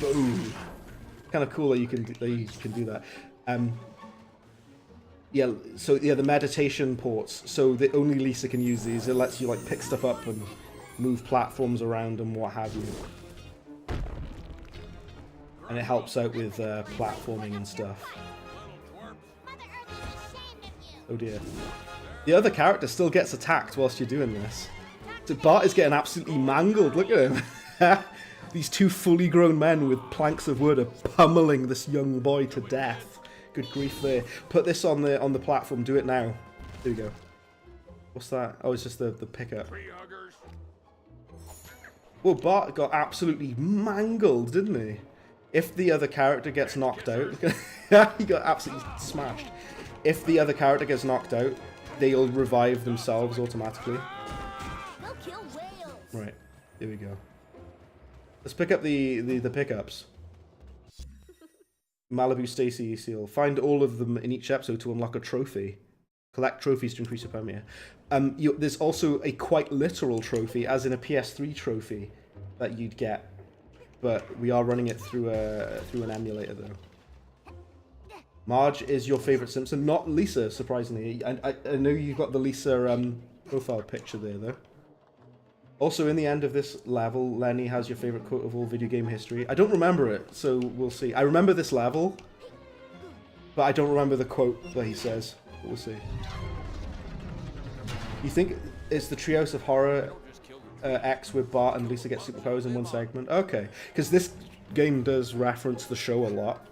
Boom. Kind of cool that you can do that. Yeah. So yeah, the meditation ports. So only Lisa can use these. It lets you like pick stuff up and move platforms around and what have you. And it helps out with platforming and stuff. Oh dear. The other character still gets attacked whilst you're doing this. So Bart is getting absolutely mangled. Look at him. These two fully grown men with planks of wood are pummeling this young boy to death. Good grief there. Put this on the platform. Do it now. There we go. What's that? Oh, it's just the pickup. Well, Bart got absolutely mangled, didn't he? If the other character gets knocked out... he got absolutely smashed. If the other character gets knocked out, they'll revive themselves automatically. They'll kill whales. Right. Here we go. Let's pick up the pickups. Malibu Stacy Seal. Find all of them in each episode to unlock a trophy. Collect trophies to increase your premiere. There's also a quite literal trophy, as in a PS3 trophy, that you'd get. But we are running it through an emulator, though. Marge is your favourite Simpson, not Lisa, surprisingly. I know you've got the Lisa profile picture there, though. Also, in the end of this level, Lenny has your favourite quote of all video game history. I don't remember it, so we'll see. I remember this level, but I don't remember the quote that he says. We'll see. You think it's the Treehouse of Horror X with Bart and Lisa get superpowers in one segment? Okay, because this game does reference the show a lot.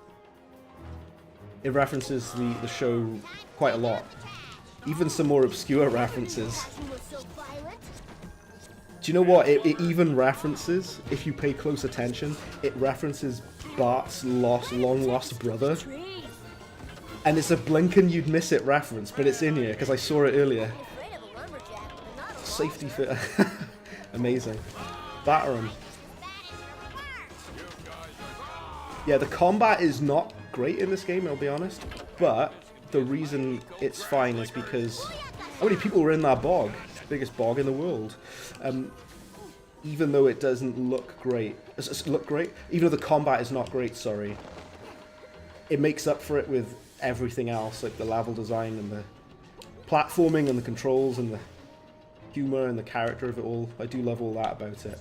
It references the show quite a lot. Even some more obscure references. Do you know what? It even references, if you pay close attention, it references Bart's long lost brother. And it's a blink and you'd miss it reference, but it's in here because I saw it earlier. Safety fit. Amazing. Batter him. Yeah, the combat is not great in this game, I'll be honest. But the reason it's fine is because how many people were in that bog? Biggest bog in the world. Even though it doesn't look great, even though the combat is not great, sorry, it makes up for it with everything else, like the level design and the platforming and the controls and the humor and the character of it all. I do love all that about it.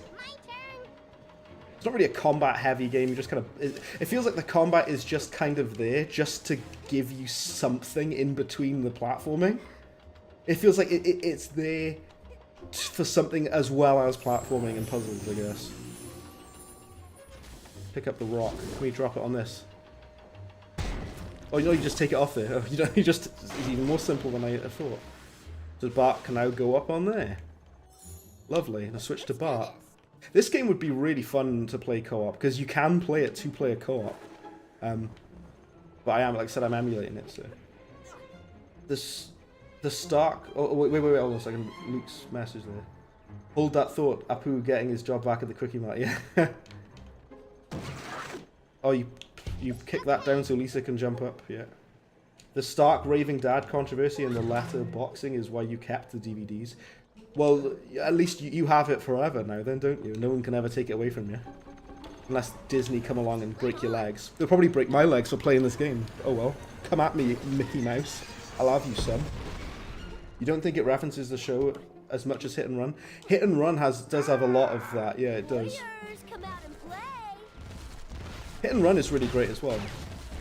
It's not really a combat heavy game, you just kind of, it feels like the combat is just kind of there just to give you something in between the platforming. It feels like it's there for something as well as platforming and puzzles, I guess. Pick up the rock. Can we drop it on this? Oh, you know, you just take it off there. Oh, you just, it's even more simple than I thought. Does Bart can now go up on there? Lovely. And I switch to Bart. This game would be really fun to play co-op because you can play it two-player co-op. But I am, like I said, I'm emulating it. So the Stark. Oh wait, hold on a second. Luke's message there. Hold that thought. Apu getting his job back at the Quickie Mart. Yeah. Oh, you kick that down so Lisa can jump up. Yeah. The Stark raving dad controversy and the letter boxing is why you kept the DVDs. Well, at least you have it forever now, then, don't you? No one can ever take it away from you. Unless Disney come along and break your legs. They'll probably break my legs for playing this game. Oh well. Come at me, Mickey Mouse. I'll have you, son. You don't think it references the show as much as Hit and Run? Hit and Run does have a lot of that. Yeah, it does. Hit and Run is really great as well.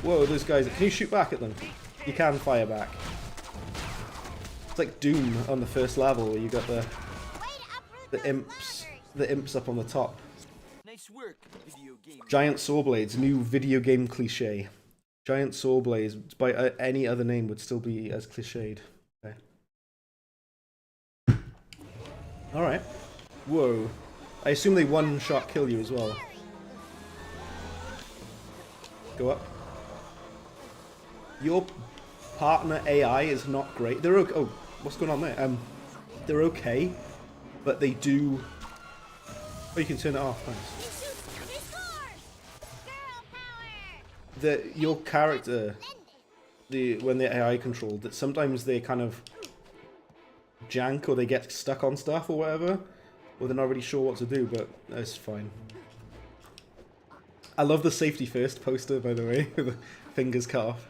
Whoa, those guys. Can you shoot back at them? You can fire back. It's like Doom on the first level where you got the imps up on the top. Nice work, video game. Giant saw blades, new video game cliche. Giant saw blades by any other name would still be as cliched. Okay. All right. Whoa. I assume they one-shot kill you as well. Go up. Your partner AI is not great. They're okay. Oh, what's going on there? They're okay, but they do. Oh, you can turn it off. Nice. Your character, when they're AI controlled, that sometimes they kind of jank or they get stuck on stuff or whatever, or they're not really sure what to do. But that's fine. I love the safety first poster, by the way, with the fingers cut off.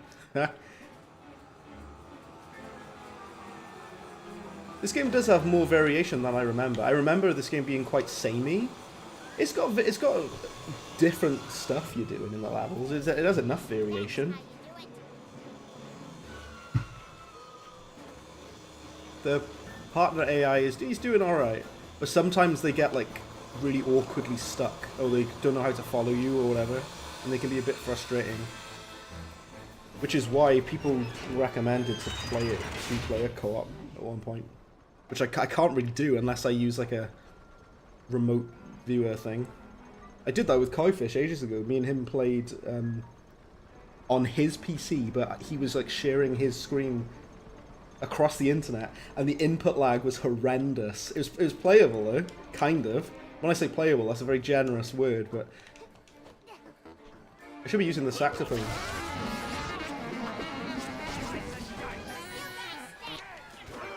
This game does have more variation than I remember. I remember this game being quite samey. It's got different stuff you're doing in the levels. It has enough variation. The partner AI he's doing all right. But sometimes they get like really awkwardly stuck, or they don't know how to follow you or whatever, and they can be a bit frustrating. Which is why people recommended to play it 2-player co-op at one point, which I can't really do unless I use like a remote viewer thing. I did that with Kaifish ages ago. Me and him played on his PC, but he was like sharing his screen across the internet, and the input lag was horrendous. It was playable though, kind of. When I say playable, that's a very generous word, but I should be using the saxophone.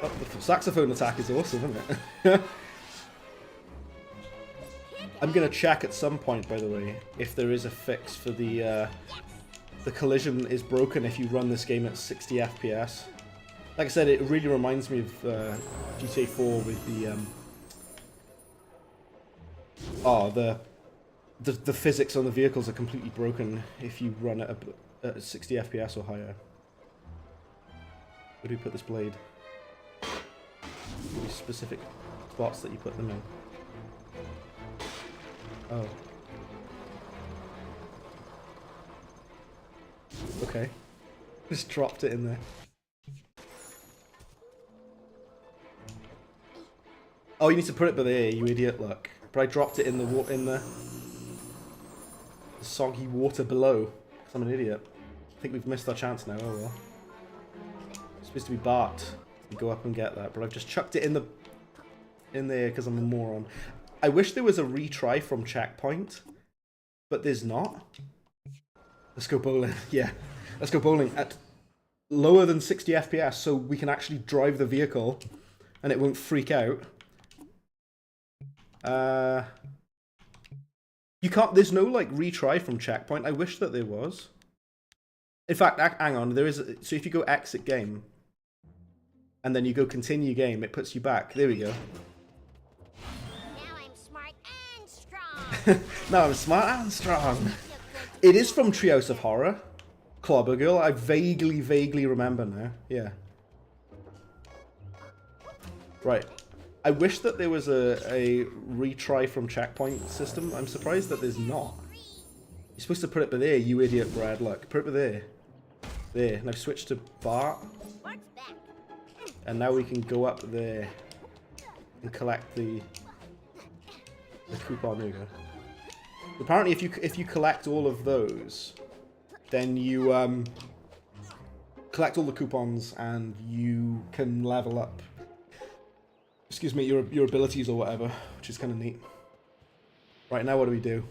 Oh, the saxophone attack is awesome, isn't it? I'm gonna check at some point, by the way, if there is a fix for the collision is broken if you run this game at 60 FPS. Like I said, it really reminds me of GTA 4 with the physics on the vehicles are completely broken if you run it at 60 FPS or higher. Where do you put this blade? These specific spots that you put them in. Oh. Okay. Just dropped it in there. Oh, you need to put it by there, you idiot, look. But I dropped it in the soggy water below. Because I'm an idiot. I think we've missed our chance now, oh well. It's supposed to be Bart. You go up and get that, but I've just chucked it in there because I'm a moron. I wish there was a retry from checkpoint, but there's not. Let's go bowling. Yeah, let's go bowling at lower than 60 FPS so we can actually drive the vehicle and it won't freak out. You can't, there's no like retry from checkpoint. I wish that there was. In fact, hang on, there is, so if you go exit game and then you go continue game, it puts you back. There we go. Now I'm smart and strong. Now I'm smart and strong. It is from Treehouse of Horror. Clobber Girl. I vaguely remember now. Yeah. Right. I wish that there was a retry from checkpoint system. I'm surprised that there's not. You're supposed to put it by there, you idiot, Brad. Look, put it by there. There. Now switch to Bart. And now we can go up there and collect the coupon. There we go. Apparently, if you collect all of those, then you collect all the coupons and you can level up. Excuse me, your abilities or whatever, which is kind of neat. Right, now what do we do?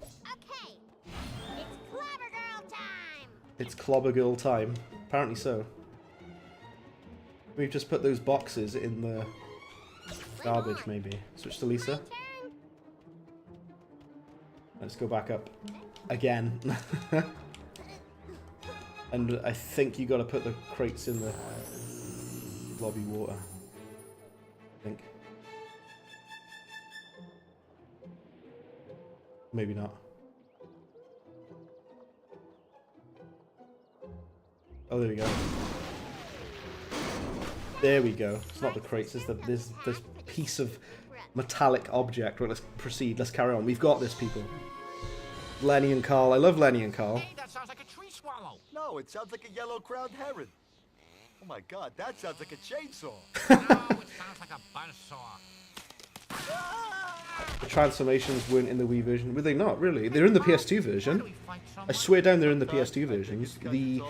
Okay, it's Clobber Girl time. It's Clobber Girl time. Apparently so. We've just put those boxes in the garbage, maybe. Switch to Lisa. Let's go back up again. And I think you got to put the crates in the lobby water. I think. Maybe not. Oh, there we go. There we go. It's not the crates. It's this piece of metallic object. Right, let's proceed. Let's carry on. We've got this, people. Lenny and Carl. I love Lenny and Carl. Hey, that sounds like a tree swallow. No, it sounds like a yellow-crowned heron. Oh my god, that sounds like a chainsaw. No, it sounds like a buzzsaw. The transformations weren't in the Wii version. Were they not, really? They're in the PS2 version. I swear down they're in the PS2 version. The,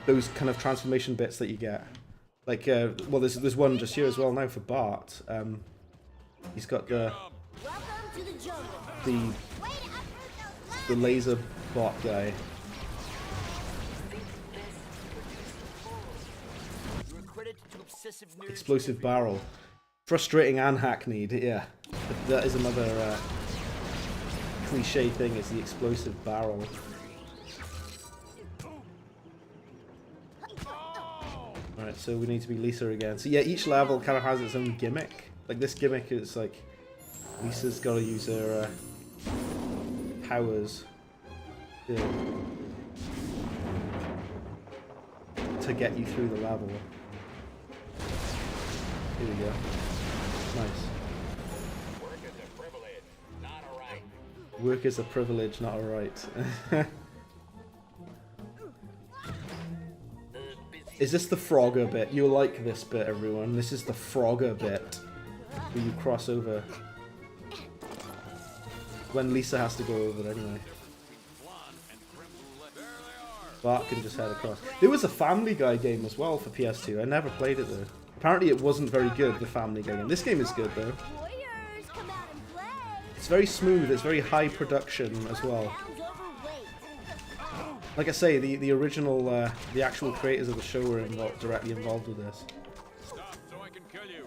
those kind of transformation bits that you get. Like, well, there's one just here as well now for Bart. He's got the laser bot guy. Explosive barrel. Frustrating and hackneyed, yeah. That is another cliche thing, is the explosive barrel. Alright, so we need to be Lisa again. So yeah, each level kind of has its own gimmick. Like this gimmick is like, Lisa's got to use her powers to get you through the level. Here we go. Nice. Work is a privilege, not a right. Is this the Frogger bit? You'll like this bit, everyone. This is the Frogger bit. Where you cross over. When Lisa has to go over anyway. Bart can just head across. There was a Family Guy game as well for PS2. I never played it though. Apparently it wasn't very good, the Family Guy game. This game is good though. Warriors, come out and play. It's very smooth, it's very high production as well. Sounds overweight. Like I say, the original, the actual creators of the show were directly involved with this. Stop so I can kill you.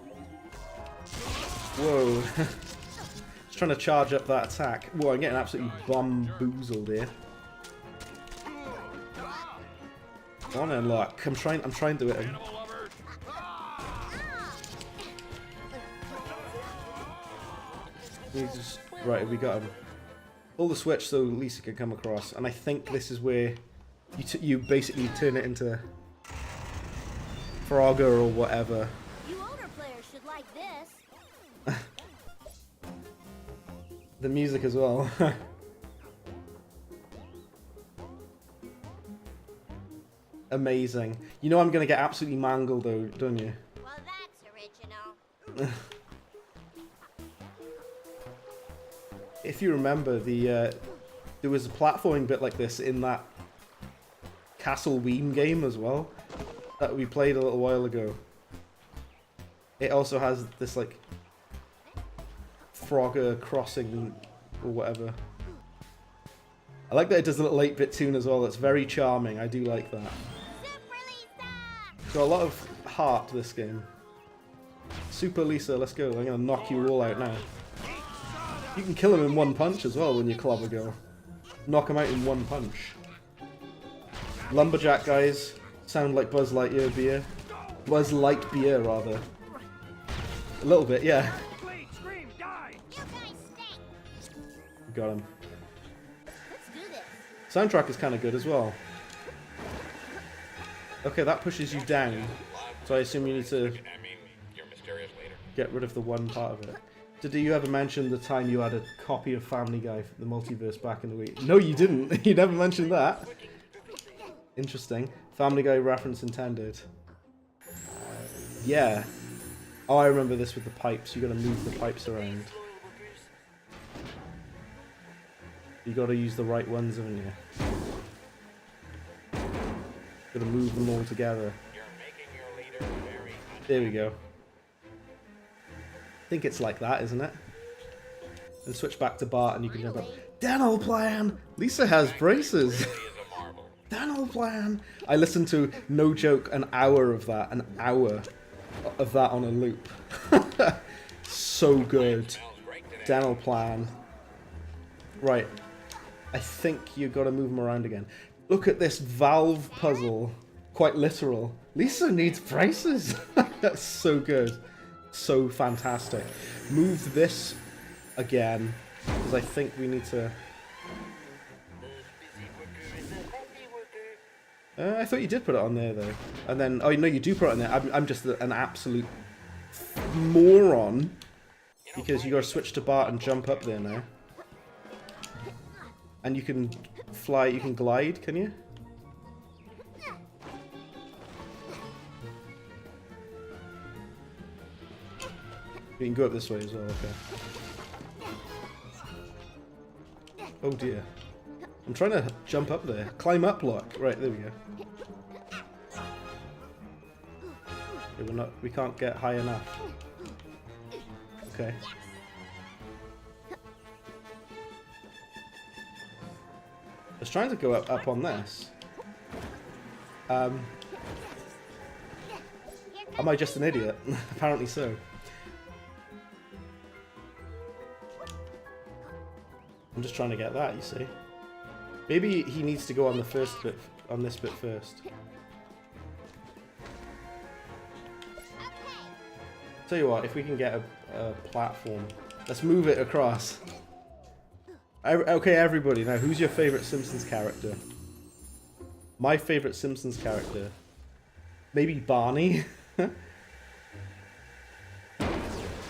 Whoa. Just trying to charge up that attack. Whoa, I'm getting absolutely bamboozled here. Come on then, look. I'm trying to do it. Right, we got him. Pull the switch so Lisa can come across, and I think this is where you basically turn it into Frogger or whatever. You older players should like this. The music as well. Amazing. You know I'm gonna get absolutely mangled though, don't you? Well, that's original. If you remember, there was a platforming bit like this in that Castle Ween game as well that we played a little while ago. It also has this like Frogger crossing or whatever. I like that it does a little 8-bit tune as well. That's very charming. I do like that. Got a lot of heart, this game. Super Lisa, let's go. I'm gonna knock you all out now. You can kill him in one punch as well when you club a girl. Knock him out in one punch. Lumberjack guys sound like Buzz Lightyear beer. Buzz Light beer, rather. A little bit, yeah. Got him. Let's do this. Soundtrack is kind of good as well. Okay, that pushes you down. So I assume you need to get rid of the one part of it. Did you ever mention the time you had a copy of Family Guy for the multiverse back in the week? No, you didn't. You never mentioned that. Interesting. Family Guy reference intended. Yeah. Oh, I remember this with the pipes. You got to move the pipes around. You got to use the right ones, haven't you? Got to move them all together. There we go. I think it's like that, isn't it? And switch back to Bart and you can jump up. Dental plan! Lisa has braces! Dental plan! I listened to, no joke, an hour of that. An hour of that on a loop. So good. Dental plan. Right. I think you got to move them around again. Look at this valve puzzle. Quite literal. Lisa needs braces! That's so good. So fantastic. Move this again, because I think we need to... I thought you did put it on there, though. And then... Oh, no, you do put it on there. I'm just an absolute moron, because you got to switch to Bart and jump up there now. And you can fly, you can glide, can you? You can go up this way as well, okay. Oh dear. I'm trying to jump up there. Climb up, look. Right, there we go. Okay, we can't get high enough. Okay. I was trying to go up on this. Am I just an idiot? Apparently so. I'm just trying to get that, you see. Maybe he needs to go on the first bit, on this bit first. Tell you what, if we can get a platform, let's move it across. Okay, everybody, now who's your favourite Simpsons character? My favourite Simpsons character? Maybe Barney?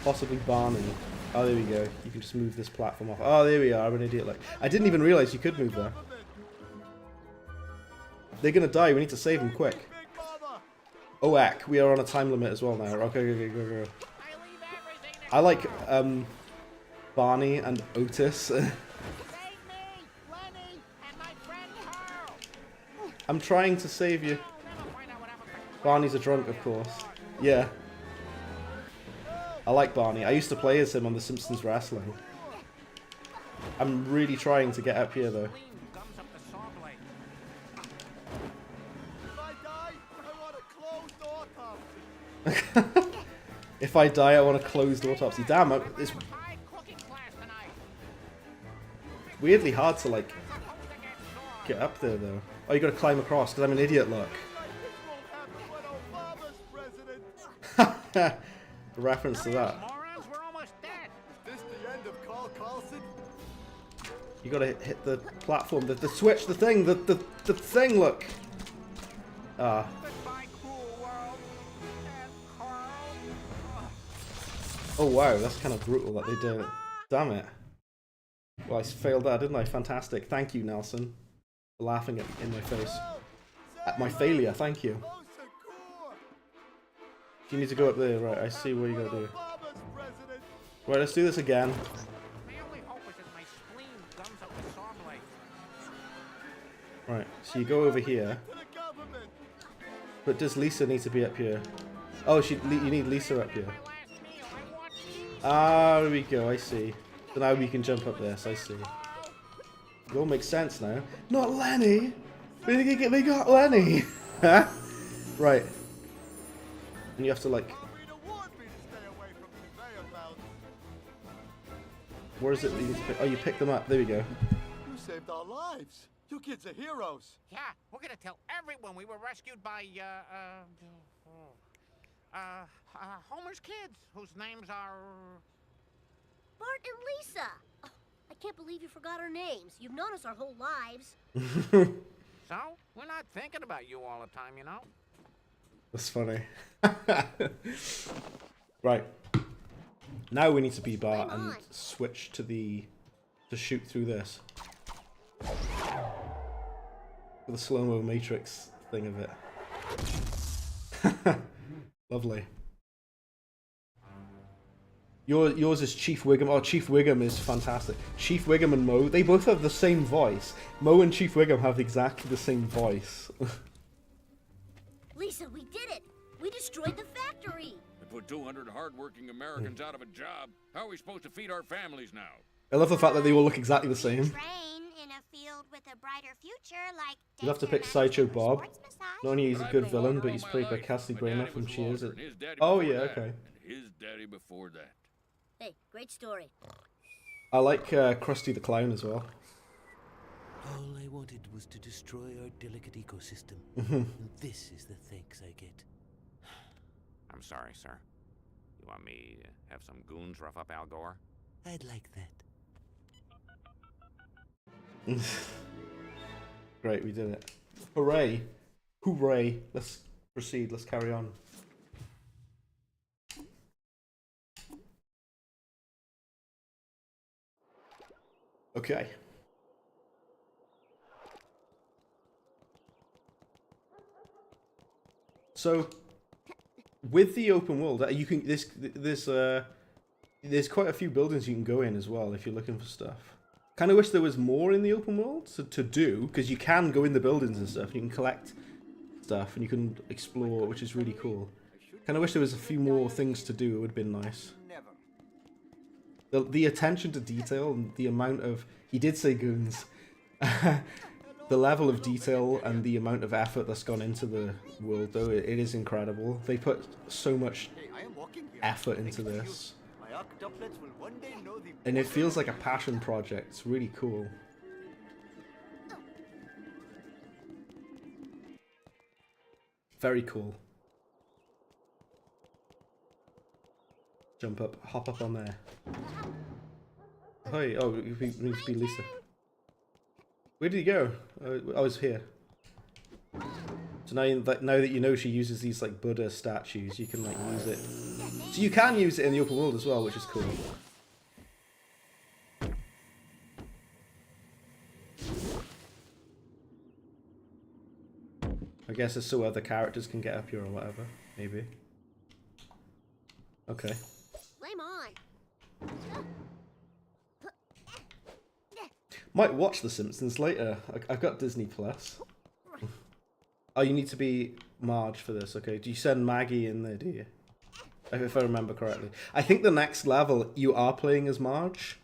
Possibly Barney. Oh, there we go. You can just move this platform off. Oh, there we are. I'm an idiot. Like, I didn't even realize you could move there. They're gonna die. We need to save them quick. Oh, heck. We are on a time limit as well now. Okay, go. I like Barney and Otis. I'm trying to save you. Barney's a drunk, of course. Yeah. I like Barney. I used to play as him on The Simpsons Wrestling. I'm really trying to get up here, though. If I die, I want a closed autopsy. Damn, it's weirdly hard to, like, get up there, though. Oh, you gotta climb across, because I'm an idiot, look. A reference to that. You gotta hit the platform, the switch, the thing, the thing, look! Ah. Oh wow, that's kind of brutal that they did it. Damn it. Well, I failed that, didn't I? Fantastic. Thank you, Nelson, for laughing in my face. At my failure, thank you. You need to go up there, right, I see what you gotta do. Right, let's do this again. Right, so you go over here. But does Lisa need to be up here? Oh, you need Lisa up here. Ah, there we go, I see. So now we can jump up this, I see. It all makes sense now. Not Lenny! They got Lenny! Right. And you have to, like... Where is it that you need to pick? Oh, you picked them up. There we go. You saved our lives. You kids are heroes. Yeah, we're gonna tell everyone we were rescued by, Homer's kids, whose names are... Bart and Lisa! Oh, I can't believe you forgot our names. You've known us our whole lives. So, we're not thinking about you all the time, you know? That's funny. Right. Now we need to be Bart and switch to to shoot through this. The slow-mo Matrix thing of it. Lovely. Yours is Chief Wiggum. Oh, Chief Wiggum is fantastic. Chief Wiggum and Mo, they both have the same voice. Mo and Chief Wiggum have exactly the same voice. Lisa, we did it! We destroyed the factory! We put 200 hardworking Americans out of a job. How are we supposed to feed our families now? I love the fact that they all look exactly the same. Train in a field with a brighter future, like You'll have to pick Sideshow Bob. Not only is he a good villain, but he's played by Cassie Grainer from Cheers. Oh yeah, okay. And his daddy before that. Hey, great story. I like Krusty the Clown as well. All I wanted was to destroy our delicate ecosystem. And this is the thanks I get. I'm sorry, sir. You want me to have some goons rough up Al Gore? I'd like that. Great, we did it. Hooray. Hooray. Let's proceed, let's carry on. Okay. So, with the open world, you can there's quite a few buildings you can go in as well if you're looking for stuff. Kind of wish there was more in the open world to do, because you can go in the buildings and stuff. And you can collect stuff and you can explore, which is really cool. Kind of wish there was a few more things to do. It would have been nice. The attention to detail and the amount of... He did say goons. The level of detail and the amount of effort that's gone into the world, though, it is incredible. They put so much effort into this. And it feels like a passion project. It's really cool. Very cool. Jump up, hop up on there. Hey, oh, we need to be Lisa. Where did he go? I was here. So now that you know she uses these like Buddha statues, you can like use it So you can use it in the open world as well, which is cool. I guess it's so other characters can get up here or whatever, maybe. Okay. Flame on. Might watch The Simpsons later. I've got Disney Plus. Oh, you need to be Marge for this. Okay. Do you send Maggie in there, do you? If I remember correctly. I think the next level, you are playing as Marge.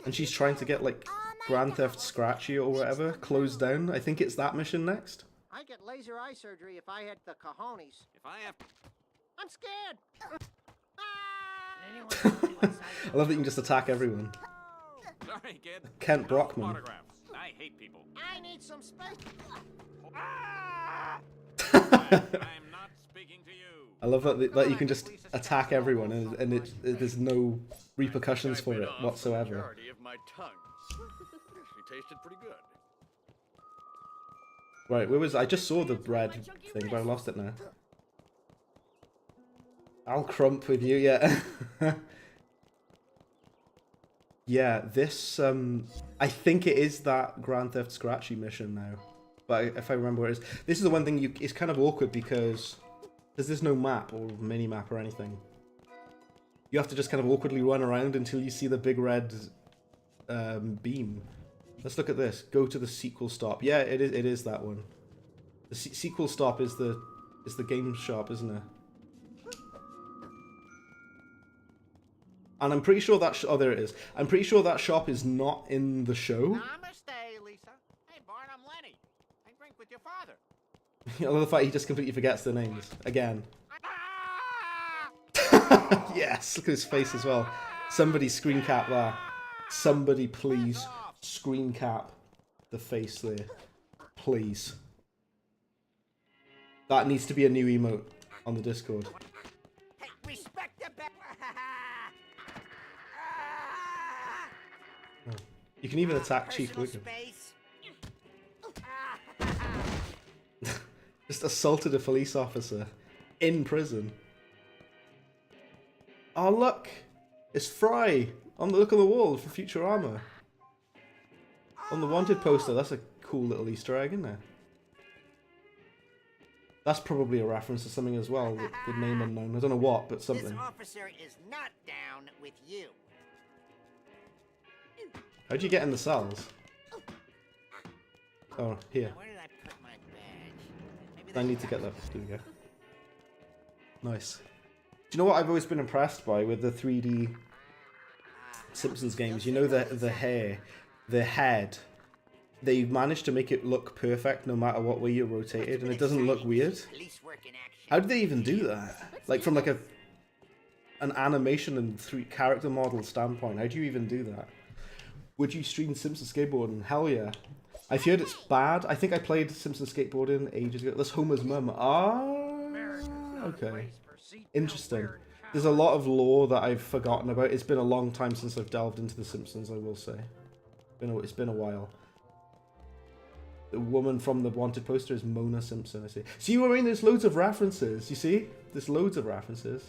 And she's trying to get, like, Grand Theft Scratchy or whatever closed down. I think it's that mission next. I'd get laser eye surgery if I had the cojones. If I have... I'm scared! I love that you can just attack everyone. Sorry, kid. Kent Brockman. Autographs. I hate people. I need some space. I'm not speaking to you. I love that you can just attack everyone and there's no repercussions for it whatsoever. Majority of my tongue. Actually tasted pretty good. Right, where was I? Just saw the bread thing, but I lost it now. I'll crump with you, yeah. Yeah, this, I think it is that Grand Theft Scratchy mission now. But if I remember where it is. This is the one thing it's kind of awkward because there's no map or mini-map or anything. You have to just kind of awkwardly run around until you see the big red beam. Let's look at this. Go to the sequel stop. Yeah, it is that one. The sequel stop is the game shop, isn't it? And I'm pretty sure that oh, there it is. I'm pretty sure that shop is not in the show. Namaste, Lisa. Hey, Bart, I'm Lenny. I drink with your father. I love the fact he just completely forgets the names again. Yes, look at his face as well. Somebody screen cap that. Somebody please screen cap the face there. Please. That needs to be a new emote on the Discord. Hey, respect the Oh. You can even attack Chief Wiggum. Just assaulted a police officer in prison. Oh look! It's Fry! Look on the wall for Futurama. On the wanted poster, that's a cool little Easter egg, isn't it? That's probably a reference to something as well, the name unknown. I don't know what, but something. This officer is not down with you. How'd you get in the cells? Oh, here. Where did I put my badge? I need to get that. Here we go. Nice. Do you know what I've always been impressed by with the 3D Simpsons games? You know the hair, the head. They managed to make it look perfect no matter what way you rotate it, and it doesn't look weird. How did they even do that? Like from like an animation and character model standpoint, how do you even do that? Would you stream Simpsons skateboarding? Hell yeah. I've heard it's bad. I think I played Simpsons skateboarding ages ago. That's Homer's mum. Ah, okay. Interesting. There's a lot of lore that I've forgotten about. It's been a long time since I've delved into The Simpsons, I will say. It's been a while. The woman from the wanted poster is Mona Simpson, I see. See, I mean, there's loads of references, you see? There's loads of references.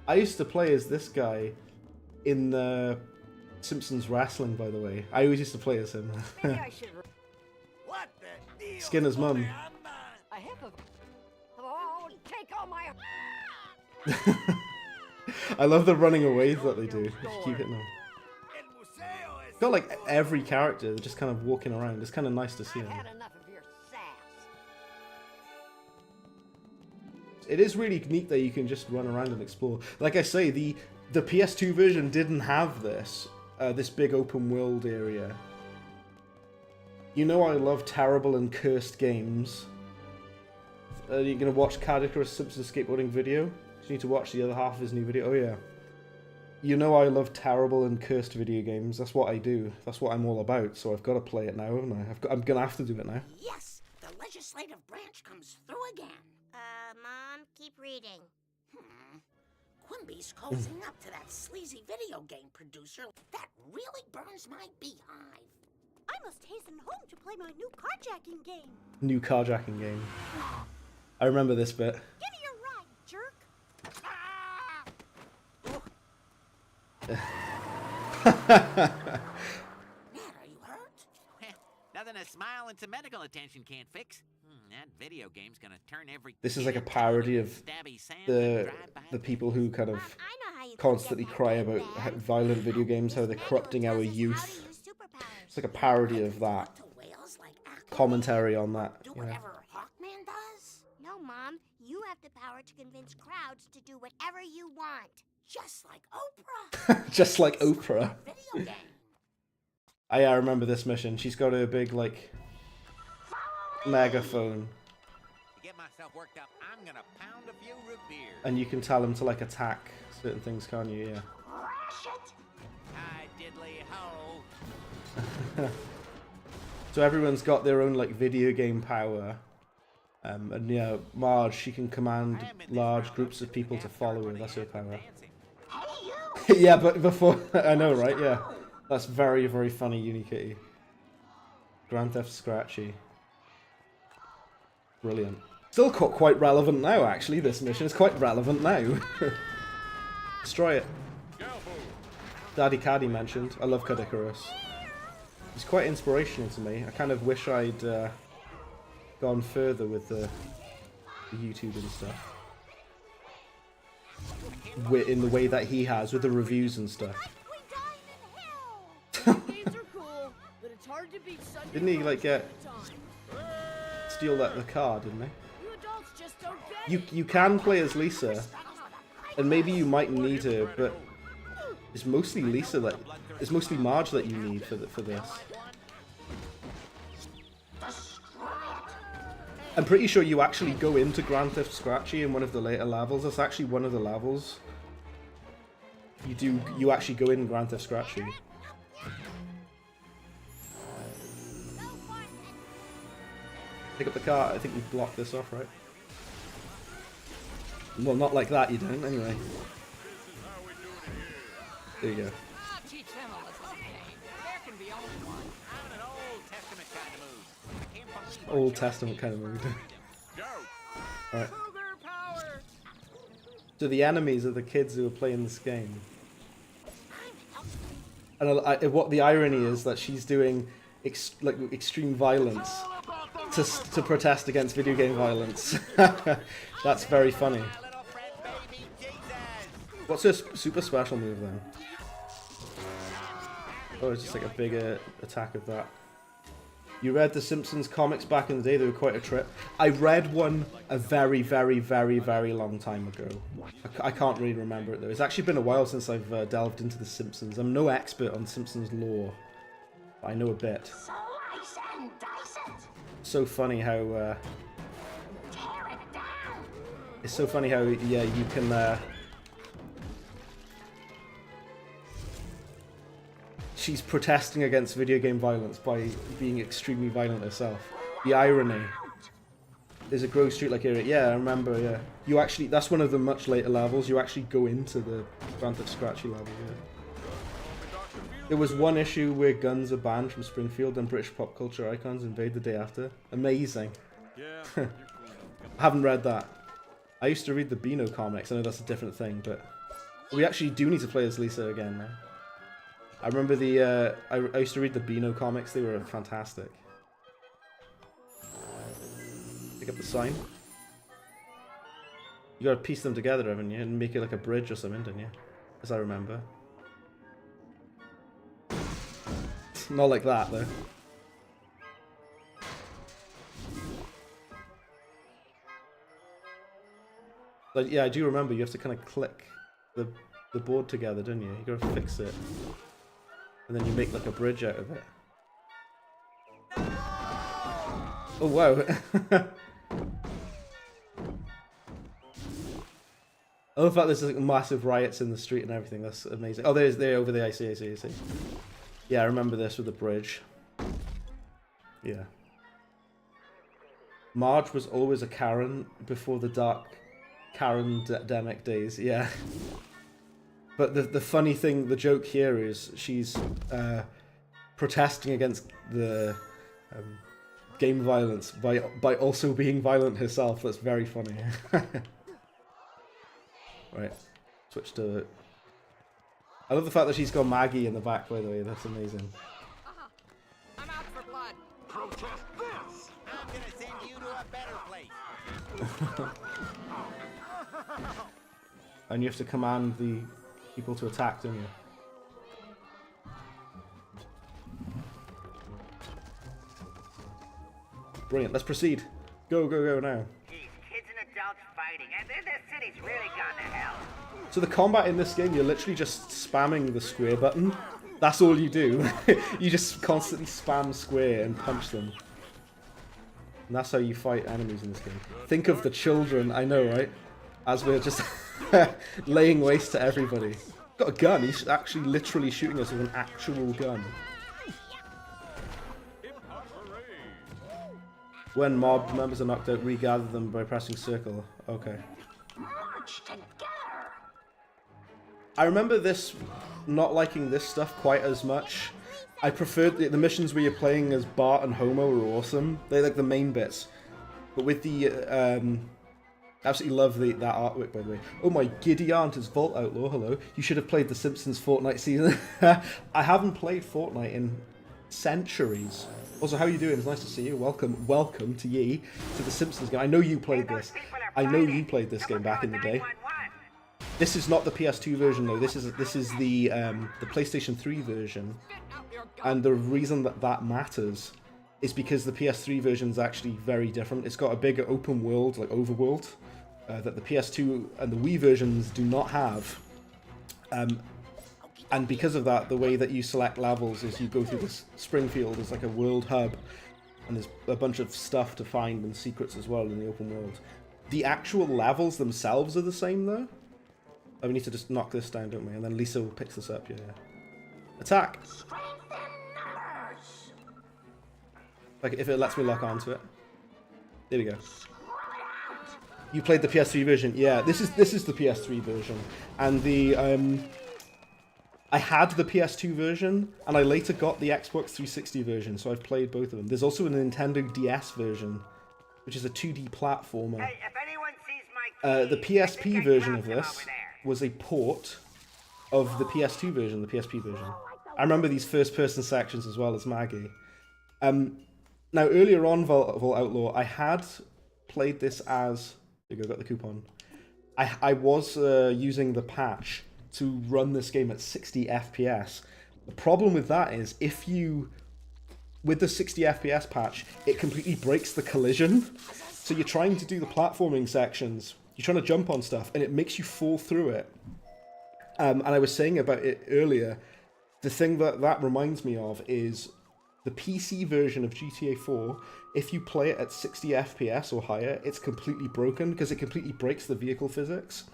I used to play as this guy in the Simpsons wrestling, by the way. I always used to play as him. What the deal? Skinner's mum. I have a... Oh, take all my... I love the running away that they do. Just keep hitting them. Got like every character just kind of walking around. It's kind of nice to see them. It is really neat that you can just run around and explore. Like I say, the PS2 version didn't have this big open world area. You know I love terrible and cursed games. Are you gonna watch Caddicarus Simpsons skateboarding video? You need to watch the other half of his new video. Oh yeah. You know I love terrible and cursed video games. That's what I do. That's what I'm all about. So I've got to play it now, haven't I? I'm gonna have to do it now. Yes, the legislative branch comes through again. Mom, keep reading. Quimby's cozying up to that sleazy video game producer. That really burns my beehive. I must hasten home to play my new carjacking game. New carjacking game. I remember this bit. Give me your ride, jerk. Are you hurt? Nothing a smile and some medical attention can't fix. That video game's gonna turn every. This is like a parody of the people who kind of constantly cry about violent video games, how they're corrupting our youth. It's like a parody of that. Commentary on that. Do whatever Hawkman does? No, Mom. You have the power to convince crowds to do whatever you want. Just like Oprah. Just like Oprah. I remember this mission. She's got a big, like, megaphone. To get myself worked up, I'm gonna pound a few root beers. And you can tell him to, like, attack certain things, can't you? Yeah. Hi, diddly ho. So everyone's got their own, like, video game power. And yeah, Marge, she can command large groups of people to follow her. That's her power. Yeah, but before... I know, right? Yeah. That's very, very funny, Unikitty. Grand Theft Scratchy. Brilliant. Still quite relevant now, actually, this mission. It's quite relevant now. Destroy it. Daddy Caddy mentioned. I love Kid Icarus. He's quite inspirational to me. I kind of wish I'd gone further with the YouTube and stuff. In the way that he has, with the reviews and stuff. Didn't he, like, steal the car, didn't he? You can play as Lisa, and maybe you might need her, but it's mostly Lisa that... It's mostly Marge that you need for this. I'm pretty sure you actually go into Grand Theft Scratchy in one of the later levels. That's actually one of the levels. You actually go in Grand Theft Scratchy. Pick up the car. I think you block this off, right? Well, not like that, you don't, anyway. There you go. Old Testament kind of mood. Alright. So the enemies are the kids who are playing this game. And what the irony is that she's doing extreme violence to protest against video game violence. That's very funny. What's her super special move then? Oh, it's just like a bigger attack of that. You read the Simpsons comics back in the day? They were quite a trip. I read one a very, very, very, very long time ago. I can't really remember it though. It's actually been a while since I've delved into the Simpsons. I'm no expert on Simpsons lore, but I know a bit. So funny how... it's so funny how, yeah, you can... She's protesting against video game violence by being extremely violent herself. The irony. There's a Grove Street like area. Yeah, I remember, yeah. You actually, that's one of the much later levels. You actually go into the Grand Theft Scratchy level, yeah. There was one issue where guns are banned from Springfield and British pop culture icons invade the day after. Amazing. I haven't read that. I used to read the Beano comics. I know that's a different thing, but we actually do need to play as Lisa again now. I remember the, I used to read the Beano comics, they were fantastic. Pick up the sign. You gotta piece them together, haven't you? And make it like a bridge or something, didn't you? As I remember. Not like that, though. But yeah, I do remember you have to kind of click the board together, don't you? You gotta fix it. And then you make like a bridge out of it. Oh wow. I love that there's like massive riots in the street and everything. That's amazing. Oh, they're over there. I see. Yeah, I remember this with the bridge. Yeah. Marge was always a Karen before the dark Karen-demic days. Yeah. But the funny thing, the joke here is she's protesting against the game violence by also being violent herself. That's very funny. Right, switch to I love the fact that she's got Maggie in the back, by the way. That's amazing. I'm out for blood. Protest this! I'm gonna send you to a better place. And you have to command the people to attack, don't you? Brilliant. Let's proceed. Go, go, go now. Geez, kids and adults fighting, and then the city's really gone to hell. So the combat in this game, you're literally just spamming the square button. That's all you do. You just constantly spam square and punch them. And that's how you fight enemies in this game. Think of the children, I know, right? As we're just laying waste to everybody. Got a gun, he's actually literally shooting us with an actual gun. When mob members are knocked out, regather them by pressing circle. Okay. I remember this, not liking this stuff quite as much. I preferred the missions where you're playing as Bart and Homer were awesome. They're like the main bits. But with the, absolutely love that artwork, by the way. Oh my giddy aunt is Vault Outlaw, hello. You should have played the Simpsons Fortnite season. I haven't played Fortnite in centuries. Also, how are you doing? It's nice to see you. Welcome to ye, to the Simpsons game. I know you played this. I know you played this game back in the day. This is not the PS2 version though. This is the PlayStation 3 version. And the reason that matters is because the PS3 version is actually very different. It's got a bigger open world, like overworld, that the PS2 and the Wii versions do not have. And because of that, the way that you select levels is you go through this Springfield as like a world hub, and there's a bunch of stuff to find and secrets as well in the open world. The actual levels themselves are the same though. Oh, we need to just knock this down, don't we? And then Lisa picks this up, yeah. Attack! Like, if it lets me lock onto it. There we go. You played the PS3 version? Yeah, this is the PS3 version. And the, I had the PS2 version, and I later got the Xbox 360 version, so I've played both of them. There's also a Nintendo DS version, which is a 2D platformer. Hey, if anyone sees my The PSP version of this was a port of the PS2 version, the PSP version. I remember these first-person sections as well as Maggie. Now, earlier on, Vault Outlaw, I had played this as... There you go, got the coupon. I was using the patch to run this game at 60 FPS. The problem with that is, if you... With the 60 FPS patch, it completely breaks the collision. So you're trying to do the platforming sections, you're trying to jump on stuff, and it makes you fall through it. And I was saying about it earlier, the thing that reminds me of is the PC version of GTA 4, if you play it at 60 FPS or higher, it's completely broken because it completely breaks the vehicle physics.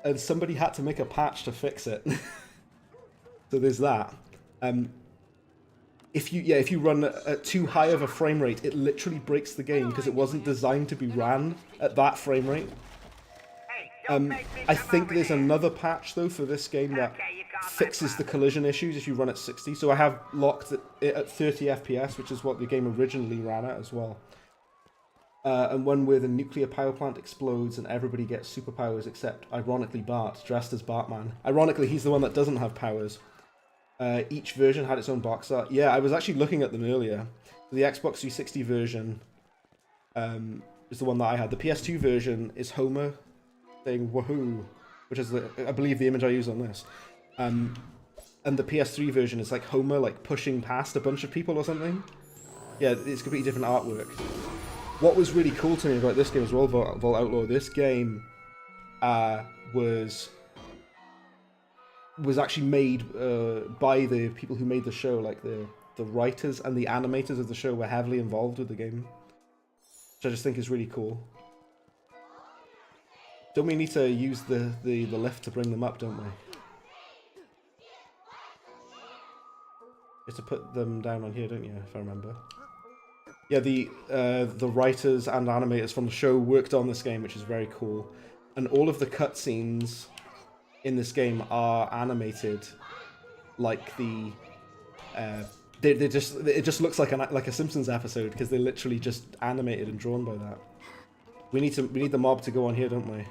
And somebody had to make a patch to fix it. So there's that. If you run at too high of a frame rate, it literally breaks the game because it wasn't designed to be ran at that frame rate. I think there's another patch though for this game that fixes the collision issues if you run at 60. So I have locked it at 30 FPS, which is what the game originally ran at as well. And one where the nuclear power plant explodes and everybody gets superpowers except, ironically, Bart, dressed as Batman. Ironically, he's the one that doesn't have powers. Each version had its own box art. Yeah, I was actually looking at them earlier. The Xbox 360 version is the one that I had. The PS2 version is Homer saying woohoo, which is, I believe, the image I use on this. And the PS3 version is like Homer like pushing past a bunch of people or something. Yeah, it's completely different artwork. What was really cool to me about this game as well, Vault Outlaw, this game was actually made by the people who made the show. Like the writers and the animators of the show were heavily involved with the game, which I just think is really cool. Don't we need to use the lift to bring them up, don't we? You have to put them down on here, don't you, if I remember? Yeah, the writers and animators from the show worked on this game, which is very cool. And all of the cutscenes in this game are animated like the... it just looks like a Simpsons episode, because they're literally just animated and drawn by that. We need the mob to go on here, don't we?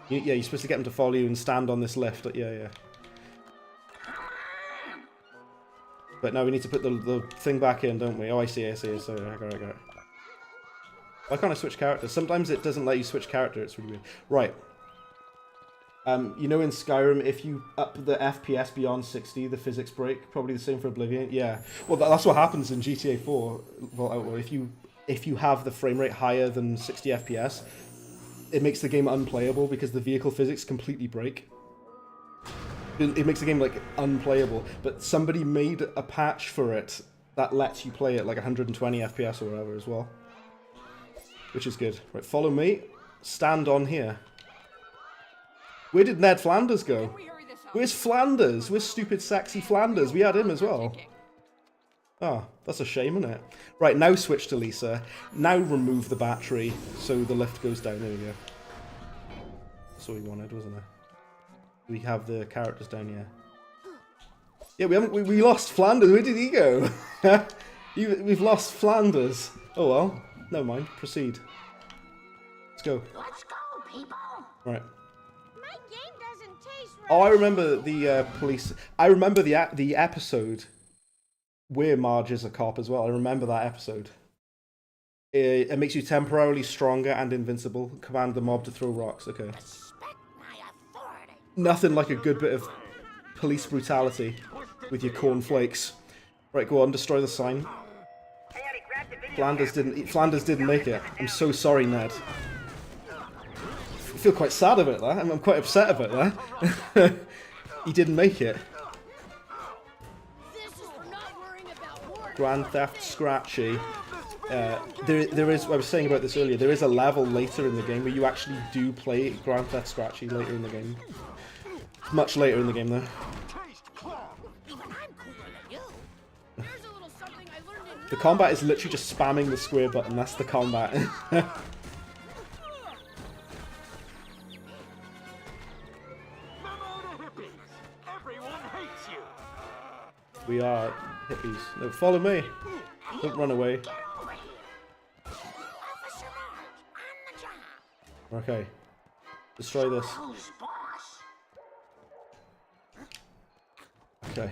Yeah, you're supposed to get him to follow you and stand on this lift. Yeah. But now we need to put the thing back in, don't we? Oh, I see. Sorry, I got it. Why can't I switch characters? Sometimes it doesn't let you switch character. It's really weird. Right. You know in Skyrim, if you up the FPS beyond 60, the physics break. Probably the same for Oblivion. Yeah. Well, that's what happens in GTA 4. Well, if you have the frame rate higher than 60 FPS, it makes the game unplayable because the vehicle physics completely break. It makes the game, like, unplayable. But somebody made a patch for it that lets you play it, like, 120 FPS or whatever as well. Which is good. Right, follow me. Stand on here. Where did Ned Flanders go? Where's Flanders? Where's stupid, sexy Flanders? We had him as well. Oh, that's a shame, isn't it? Right, now switch to Lisa. Now remove the battery so the lift goes down. There we go. That's what we wanted, wasn't it? We have the characters down here. Yeah, we lost Flanders. Where did he go? We've lost Flanders. Oh well, never mind. Proceed. Let's go. Let's go, people. Right. My game doesn't taste right. Oh, I remember the police. I remember the episode where Marge is a cop as well. I remember that episode. It makes you temporarily stronger and invincible. Command the mob to throw rocks. Okay. Nothing like a good bit of police brutality with your cornflakes. Right, go on, destroy the sign. Flanders didn't make it. I'm so sorry, Ned. I feel quite sad about that. I'm quite upset about that. He didn't make it. Grand Theft Scratchy. There is. I was saying about this earlier. There is a level later in the game where you actually do play Grand Theft Scratchy later in the game. Much later in the game, though. The combat is literally just spamming the square button. That's the combat. We are hippies. No, follow me. Don't run away. Okay. Destroy this. Okay.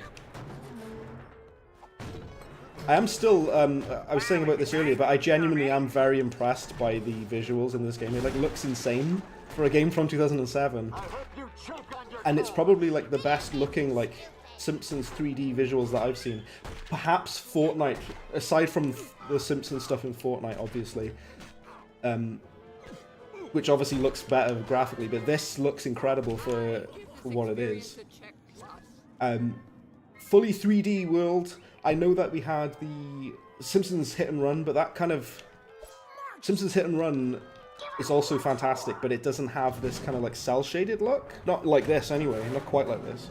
I am still, I was saying about this earlier, but I genuinely am very impressed by the visuals in this game. It, like, looks insane for a game from 2007. And it's probably, like, the best looking, like, Simpsons 3D visuals that I've seen. Perhaps Fortnite, aside from the Simpsons stuff in Fortnite, obviously. Which obviously looks better graphically, but this looks incredible for what it is. Fully 3D world. I know that we had the Simpsons Hit and Run, but that kind of... Simpsons Hit and Run is also fantastic, but it doesn't have this kind of like cel-shaded look. Not like this anyway, not quite like this.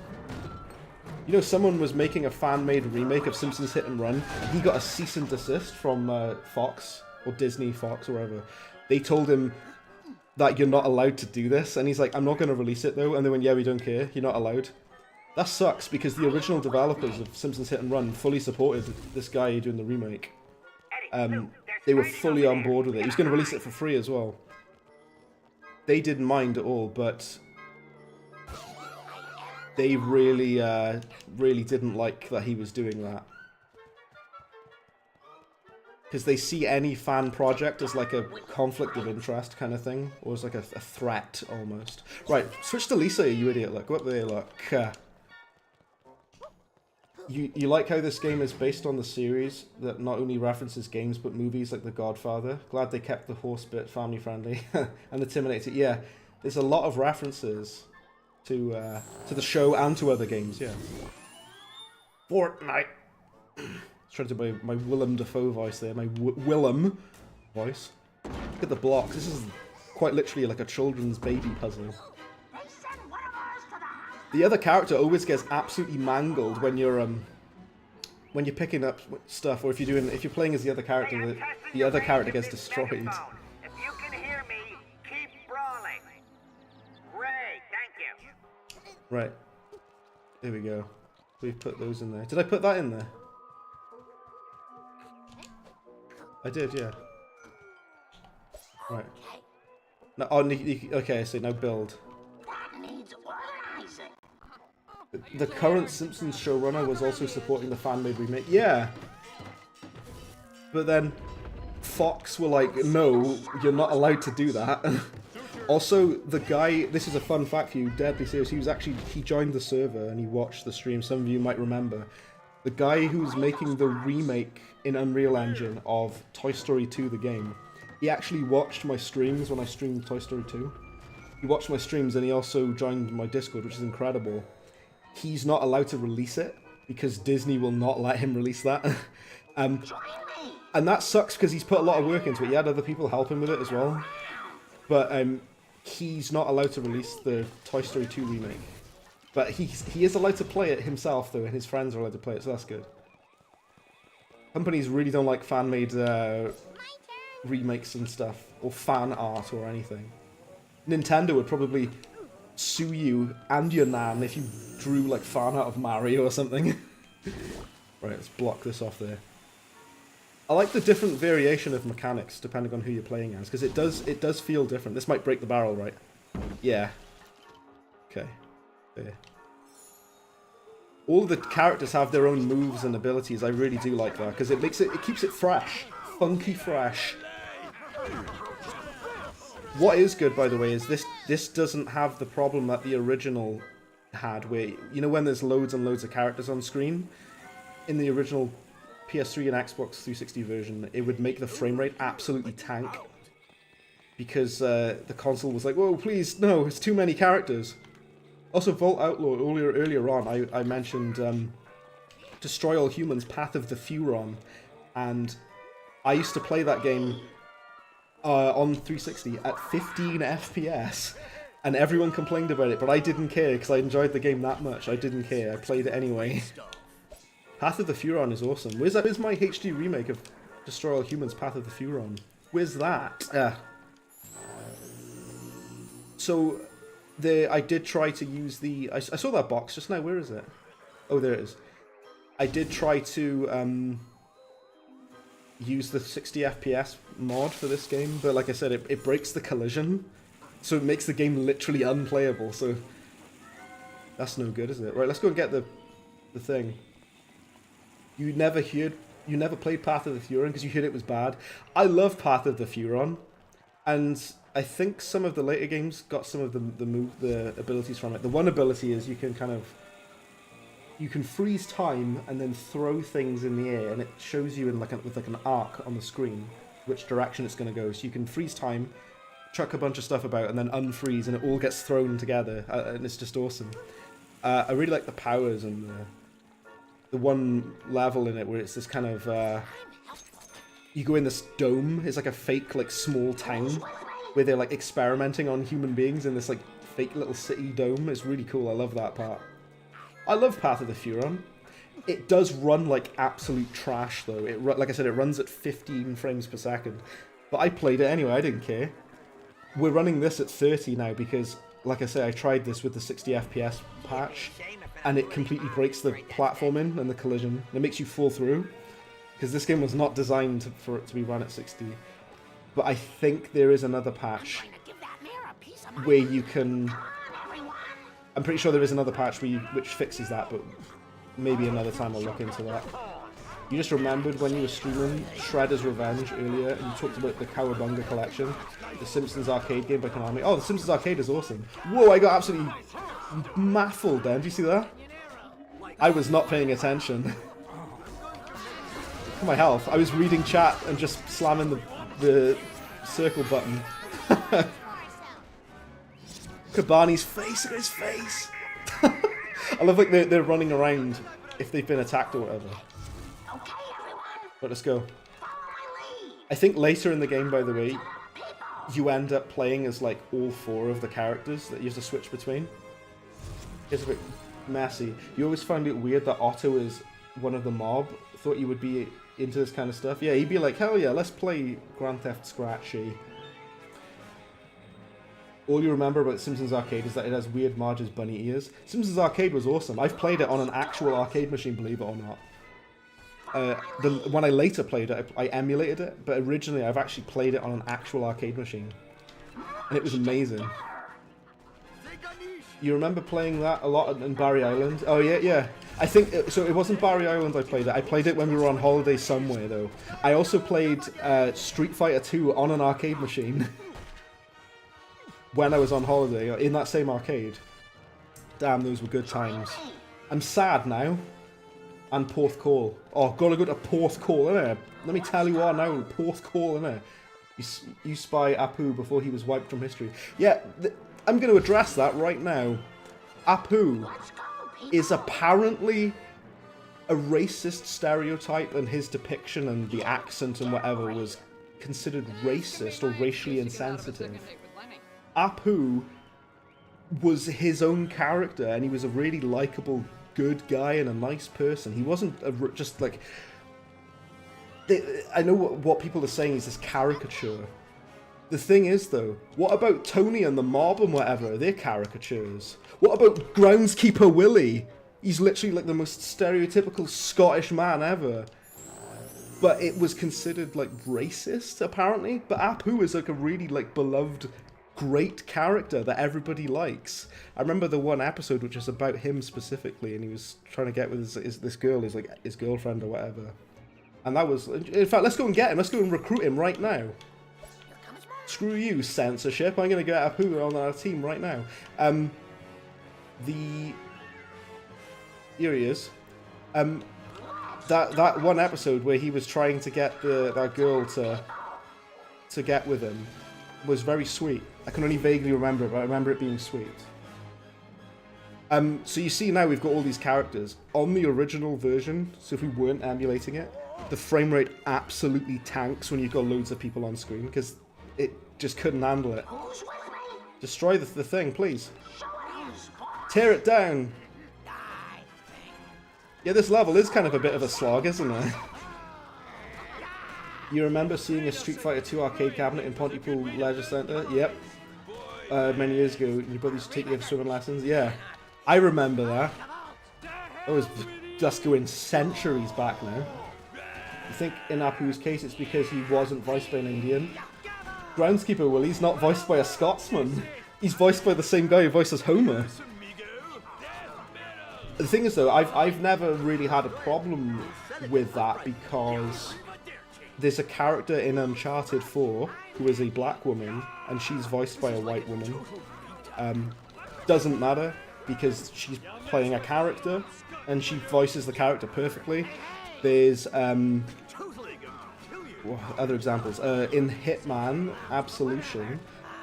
You know, someone was making a fan-made remake of Simpsons Hit and Run, and he got a cease and desist from Fox, or Disney, Fox, or whatever. They told him that you're not allowed to do this, and he's like, I'm not going to release it though, and they went, yeah, we don't care, you're not allowed. That sucks, because the original developers of Simpsons Hit and Run fully supported this guy doing the remake. They were fully on board with it. He was going to release it for free as well. They didn't mind at all, but they really, really didn't like that he was doing that. Because they see any fan project as like a conflict of interest kind of thing, or as like a threat, almost. Right, switch to Lisa, you idiot. Look, go up there, look. You like how this game is based on the series that not only references games but movies like The Godfather? Glad they kept the horse bit family friendly. And the Terminator. Yeah, there's a lot of references to the show and to other games, yeah. Fortnite! Trying to do my Willem Dafoe voice there, my Willem voice. Look at the blocks, this is quite literally like a children's baby puzzle. The other character always gets absolutely mangled when you're picking up stuff, or if you're playing as the other character, the other character gets destroyed. If you can hear me, keep brawling. Great, thank you. Right. There we go. We've put those in there. Did I put that in there? I did, yeah. Right. No, oh, okay, so now build. The current Simpsons showrunner was also supporting the fan-made remake. Yeah. But then Fox were like, no, you're not allowed to do that. Also, the guy, this is a fun fact for you, deadly serious, he joined the server and he watched the stream, some of you might remember. The guy who's making the remake in Unreal Engine of Toy Story 2, the game, he actually watched my streams when I streamed Toy Story 2. He watched my streams and he also joined my Discord, which is incredible. He's not allowed to release it because Disney will not let him release that. And that sucks because he's put a lot of work into it. He had other people help him with it as well. But he's not allowed to release the Toy Story 2 remake. But he is allowed to play it himself, though, and his friends are allowed to play it, so that's good. Companies really don't like fan-made remakes and stuff, or fan art or anything. Nintendo would probably sue you and your nan if you drew, like, fan art of Mario or something. Right, let's block this off there. I like the different variation of mechanics depending on who you're playing as, because it does feel different. This might break the barrel, right? Yeah. Okay. There. All of the characters have their own moves and abilities. I really do like that, because it keeps it fresh. Funky fresh. What is good, by the way, is this doesn't have the problem that the original had, where, you know, when there's loads and loads of characters on screen? In the original PS3 and Xbox 360 version, it would make the frame rate absolutely tank. Because the console was like, whoa, please, no, it's too many characters. Also, Vault Outlaw, earlier on, I mentioned Destroy All Humans, Path of the Furon. And I used to play that game on 360 at 15 FPS. And everyone complained about it, but I didn't care because I enjoyed the game that much. I didn't care, I played it anyway. Path of the Furon is awesome. Where's my HD remake of Destroy All Humans, Path of the Furon? Where's that? So, I did try to use the... I saw that box just now, where is it? Oh, there it is. I did try to use the 60 FPS mod for this game, but like I said, it breaks the collision, so it makes the game literally unplayable, so... That's no good, is it? Right, let's go and get the thing. You never played Path of the Furon because you heard it was bad. I love Path of the Furon, and I think some of the later games got some of the abilities from it. The one ability is you can freeze time and then throw things in the air, and it shows you with an arc on the screen which direction it's going to go. So you can freeze time, chuck a bunch of stuff about, and then unfreeze, and it all gets thrown together, and it's just awesome. I really like the powers and the one level in it where it's this kind of you go in this dome. It's like a fake, like, small town where they're like experimenting on human beings in this like fake little city dome. It's really cool. I love that part. I love Path of the Furon. It does run like absolute trash though. Like I said, it runs at 15 frames per second. But I played it anyway. I didn't care. We're running this at 30 now because, like I said, I tried this with the 60 FPS patch, and it completely breaks the platforming and the collision. And it makes you fall through, because this game was not designed for it to be run at 60. But I think there is another patch where you can... I'm pretty sure there is another patch which fixes that, but maybe another time I'll look into that. You just remembered when you were streaming Shredder's Revenge earlier, and you talked about the Cowabunga collection, the Simpsons arcade game by Konami. Oh, the Simpsons arcade is awesome. Whoa, I got absolutely baffled then. Do you see that? I was not paying attention. For my health, I was reading chat and just slamming the circle button. Look at Barney's face. Look at his face. I love like they're running around if they've been attacked or whatever. But let's go. I think later in the game, by the way, you end up playing as like all 4 of the characters that you have to switch between. It's a bit messy. You always find it weird that Otto is one of the mob. Thought you would be into this kind of stuff. Yeah, he'd be like, hell yeah, let's play Grand Theft Scratchy. All you remember about Simpsons Arcade is that it has weird Marge's bunny ears. Simpsons Arcade was awesome. I've played it on an actual arcade machine, believe it or not. When I later played it, I emulated it, but originally I've actually played it on an actual arcade machine. And it was amazing. You remember playing that a lot in Barry Island? Oh yeah, yeah. I think so. It wasn't Barry Island I played it. I played it when we were on holiday somewhere though. I also played Street Fighter 2 on an arcade machine when I was on holiday in that same arcade. Damn, those were good times. I'm sad now. And Porth Call. Oh, gotta go to Porth Call, innit? Let me tell you what now, Porth Call, innit? You spy Apu before he was wiped from history. Yeah, I'm going to address that right now. Apu is apparently a racist stereotype, and his depiction and the accent and whatever was considered racist or racially insensitive. Apu was his own character, and he was a really likable, good guy and a nice person. He wasn't just like... I know what people are saying is this caricature. The thing is, though, what about Tony and the mob and whatever? They're caricatures. What about Groundskeeper Willie? He's literally like the most stereotypical Scottish man ever. But it was considered like racist, apparently. But Apu is like a really like beloved, great character that everybody likes. I remember the one episode which is about him specifically, and he was trying to get with this girl, his girlfriend or whatever. And that was, in fact, let's go and get him. Let's go and recruit him right now. Screw you, censorship. I'm going to get Apu on our team right now. Here he is. That one episode where he was trying to get that girl to get with him was very sweet. I can only vaguely remember it, but I remember it being sweet. So you see now we've got all these characters. On the original version, so if we weren't emulating it, the frame rate absolutely tanks when you've got loads of people on screen, because it just couldn't handle it. Destroy the thing, please. Tear it down. Yeah, this level is kind of a bit of a slog, isn't it? You remember seeing a Street Fighter 2 arcade cabinet in Pontypool Leisure Centre? Yep. Many years ago, your brother used to take you for swimming lessons? Yeah. I remember that. That was just going centuries back now. I think in Apu's case it's because he wasn't voiced by an Indian. Groundskeeper Willie's not voiced by a Scotsman. He's voiced by the same guy who voices Homer. The thing is though, I've never really had a problem with that because there's a character in Uncharted 4 who is a black woman and she's voiced by a white woman. Doesn't matter because she's playing a character and she voices the character perfectly. There's other examples. In Hitman Absolution,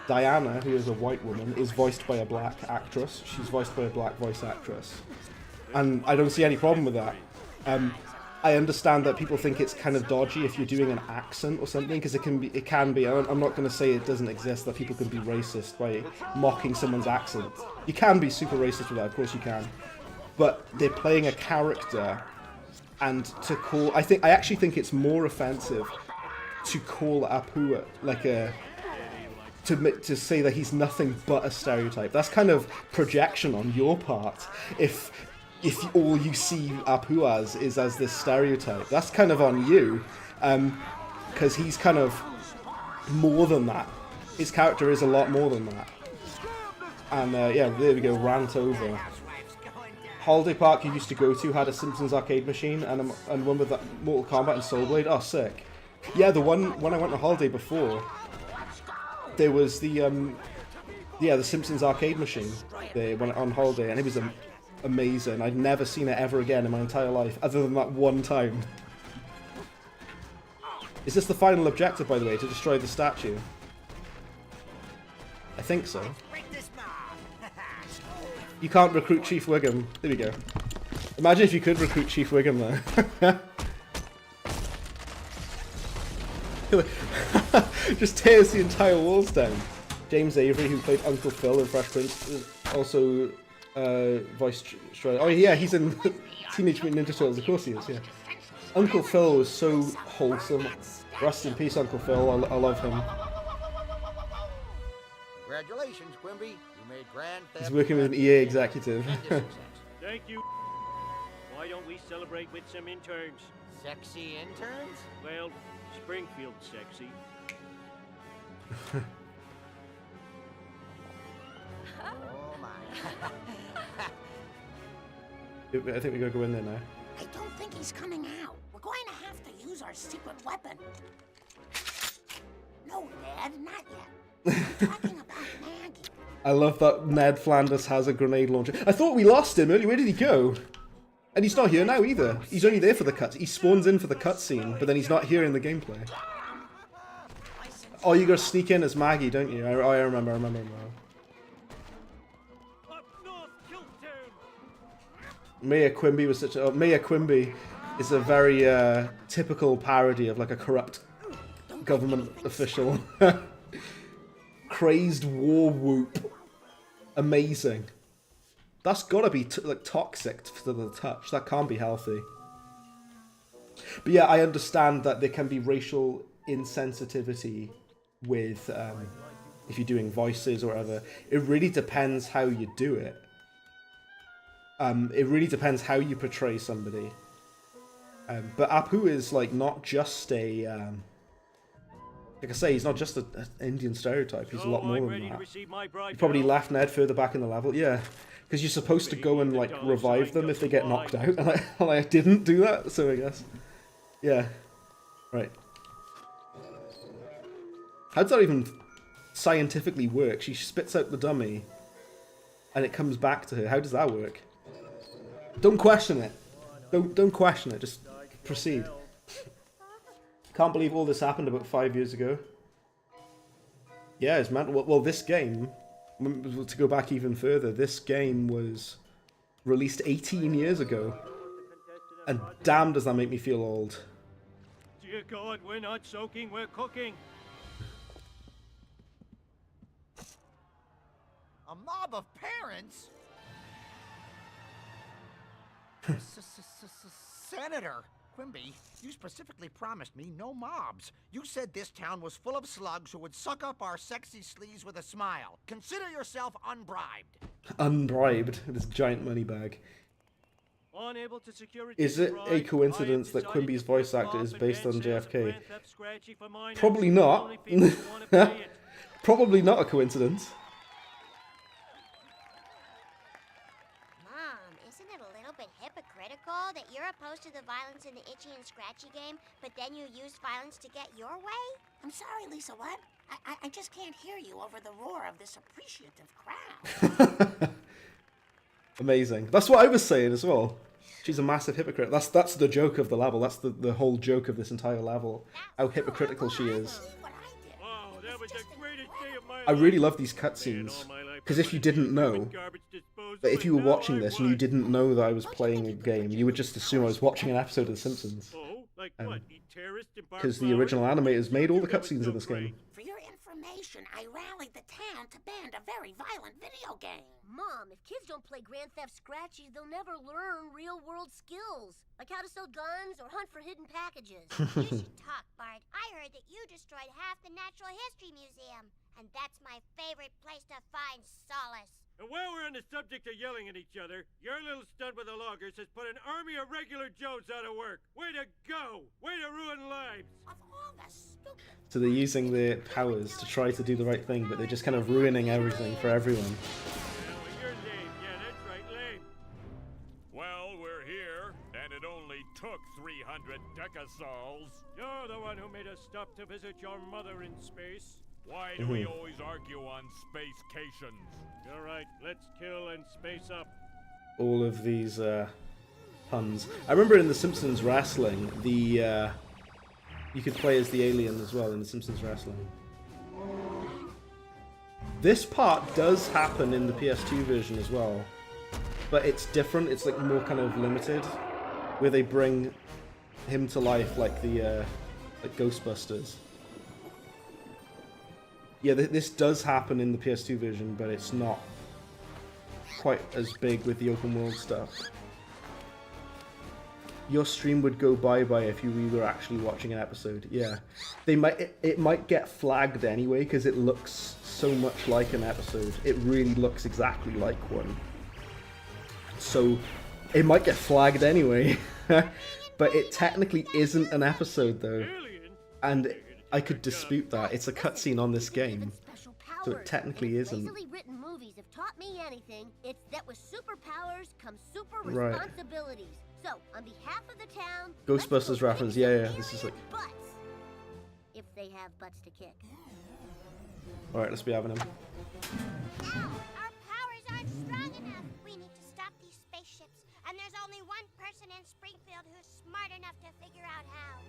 Diana, who is a white woman, is voiced by a black actress. She's voiced by a black voice actress. And I don't see any problem with that. I understand that people think it's kind of dodgy if you're doing an accent or something, because it can be. I'm not going to say it doesn't exist, that people can be racist by mocking someone's accent. You can be super racist with that, of course you can. But they're playing a character, and to call... I actually think it's more offensive to call Apu like a... To say that he's nothing but a stereotype. That's kind of projection on your part. If all you see Apu as is as this stereotype, that's kind of on you, because he's kind of more than that. His character is a lot more than that. And yeah, there we go, rant over. Holiday Park you used to go to had a Simpsons arcade machine and one with that Mortal Kombat and Soul Blade. Oh, sick. Yeah, the one when I went on holiday before, there was the Simpsons arcade machine there when on holiday, and it was amazing. I'd never seen it ever again in my entire life, other than that one time. Is this the final objective, by the way, to destroy the statue? I think so. You can't recruit Chief Wiggum. There we go. Imagine if you could recruit Chief Wiggum there. Just tears the entire walls down. James Avery, who played Uncle Phil in Fresh Prince, is also voiced Shredder. Oh yeah, he's in Teenage Mutant Ninja Turtles, of course he is, yeah. Uncle Phil was so wholesome. Rest in peace, Uncle Phil, I love him. Congratulations, Quimby. You made Grand Theft. He's working with an EA executive. Thank you. Why don't we celebrate with some interns? Sexy interns? Well, Springfield's sexy. Oh my. I think we gotta go in there now. I don't think he's coming out. We're going to have to use our secret weapon. No, Ned, not yet. I'm talking about Maggie. I love that Ned Flanders has a grenade launcher. I thought we lost him earlier. Where did he go? And he's not here now either. He's only there for the cut. He spawns in for the cutscene, but then he's not here in the gameplay. Oh, you gotta sneak in as Maggie, don't you? I remember now. Mayor Quimby was such a... Mayor Quimby is a very typical parody of like a corrupt government official. Crazed war whoop. Amazing. That's gotta be like toxic to the touch. That can't be healthy. But yeah, I understand that there can be racial insensitivity with if you're doing voices or whatever. It really depends how you do it. It really depends how you portray somebody. But Apu is like not just a like I say, he's not just an Indian stereotype. He's a lot more than that. You probably left Ned further back in the level, yeah, because you're supposed to go and like revive them if they get knocked out, and I didn't do that, so I guess, yeah, right. How does that even scientifically work? She spits out the dummy, and it comes back to her. How does that work? Don't question it. Don't question it. Just proceed. Can't believe all this happened about 5 years ago. Yeah, it's mental. Well, this game, to go back even further, this game was released 18 years ago. And damn does that make me feel old. Dear God, we're not soaking, we're cooking. A mob of parents? Senator Quimby, you specifically promised me no mobs. You said this town was full of slugs who would suck up our sexy sleaze with a smile. Consider yourself unbribed. Unbribed, this giant money bag. Unable to secure Is it a coincidence that Quimby's voice actor is based on JFK? Probably not. Probably not a coincidence. Hypocritical that you're opposed to the violence in the Itchy and Scratchy game, but then you use violence to get your way? I'm sorry, Lisa, what? I just can't hear you over the roar of this appreciative crowd. Amazing. That's what I was saying as well. She's a massive hypocrite. That's the joke of the level. That's the whole joke of this entire level. How hypocritical she is. Wow, that was the greatest day of my I really love these cutscenes. Because if you didn't know, that if you were watching this and you didn't know that I was playing a game, you would just assume I was watching an episode of The Simpsons. Because the original animators made all the cutscenes in this game. For your information, I rallied the town to ban a very violent video game. Mom, if kids don't play Grand Theft Scratchy, they'll never learn real-world skills, like how to sell guns or hunt for hidden packages. You should talk, Bart. I heard that you destroyed half the Natural History Museum, and that's my favorite place to find solace. And while we're on the subject of yelling at each other, your little stunt with the loggers has put an army of regular Joes out of work. Way to go! Way to ruin lives! So they're using their powers to try to do the right thing, but they're just kind of ruining everything for everyone. You're lame. Yeah, that's right, lame. Well, we're here, and it only took 300 decasols. You're the one who made us stop to visit your mother in space. Why do we always argue on spacecations? All right, let's kill and space up. All of these puns. I remember in The Simpsons Wrestling, you could play as the alien as well in The Simpsons Wrestling. This part does happen in the PS2 version as well, but it's different. It's like more kind of limited, where they bring him to life like the like Ghostbusters. Yeah, this does happen in the PS2 version, but it's not quite as big with the open world stuff. Your stream would go bye-bye if we were actually watching an episode. Yeah, it might get flagged anyway because it looks so much like an episode. It really looks exactly like one. So it might get flagged anyway. But it technically isn't an episode though, and I could dispute that. It's a cutscene on this game, so it technically isn't. Written movies have taught me anything, it's that with superpowers come super Right. responsibilities. So, on behalf of the town, Ghostbusters let's go reference. kick Yeah, some this is alien like. butts. If they have butts to kick. Alright, let's be having him. Our powers aren't strong enough. We need to stop these spaceships. And there's only one person in Springfield who's smart enough to figure out how.